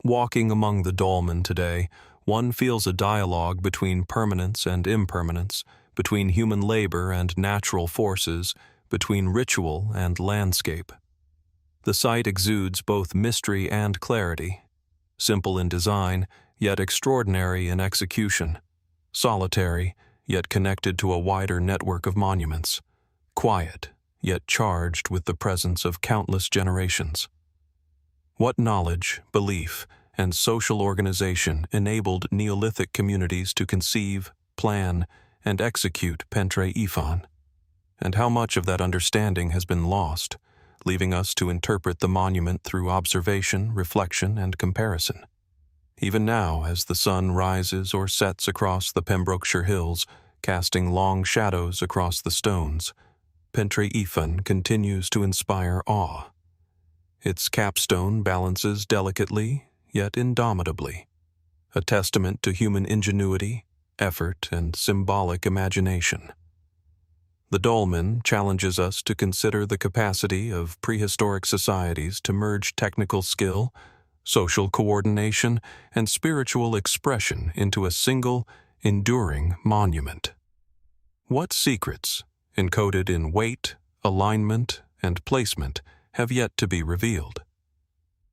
[SPEAKER 1] Walking among the dolmen today, one feels a dialogue between permanence and impermanence, between human labor and natural forces, between ritual and landscape. The site exudes both mystery and clarity, simple in design, yet extraordinary in execution, solitary, yet connected to a wider network of monuments, quiet, yet charged with the presence of countless generations. What knowledge, belief, and social organization enabled Neolithic communities to conceive, plan, and execute Pentre Ifan? And how much of that understanding has been lost, leaving us to interpret the monument through observation, reflection, and comparison? Even now, as the sun rises or sets across the Pembrokeshire hills, casting long shadows across the stones, Pentre Ifan continues to inspire awe. Its capstone balances delicately, yet indomitably, a testament to human ingenuity, effort, and symbolic imagination. The dolmen challenges us to consider the capacity of prehistoric societies to merge technical skill, social coordination, and spiritual expression into a single, enduring monument. What secrets, encoded in weight, alignment, and placement, have yet to be revealed?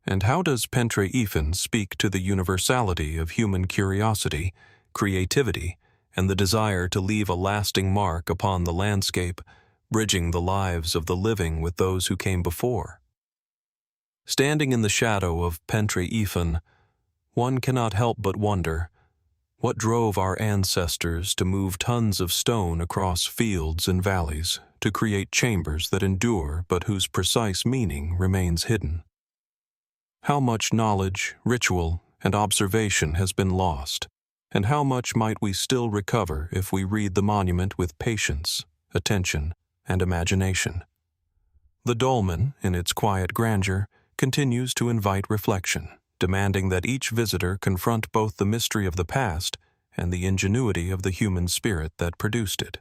[SPEAKER 1] And how does Pentre Ifan speak to the universality of human curiosity, creativity, and the desire to leave a lasting mark upon the landscape, bridging the lives of the living with those who came before? Standing in the shadow of Pentre Ifan, one cannot help but wonder, what drove our ancestors to move tons of stone across fields and valleys to create chambers that endure but whose precise meaning remains hidden? How much knowledge, ritual, and observation has been lost, and how much might we still recover if we read the monument with patience, attention, and imagination? The dolmen, in its quiet grandeur, continues to invite reflection, demanding that each visitor confront both the mystery of the past and the ingenuity of the human spirit that produced it.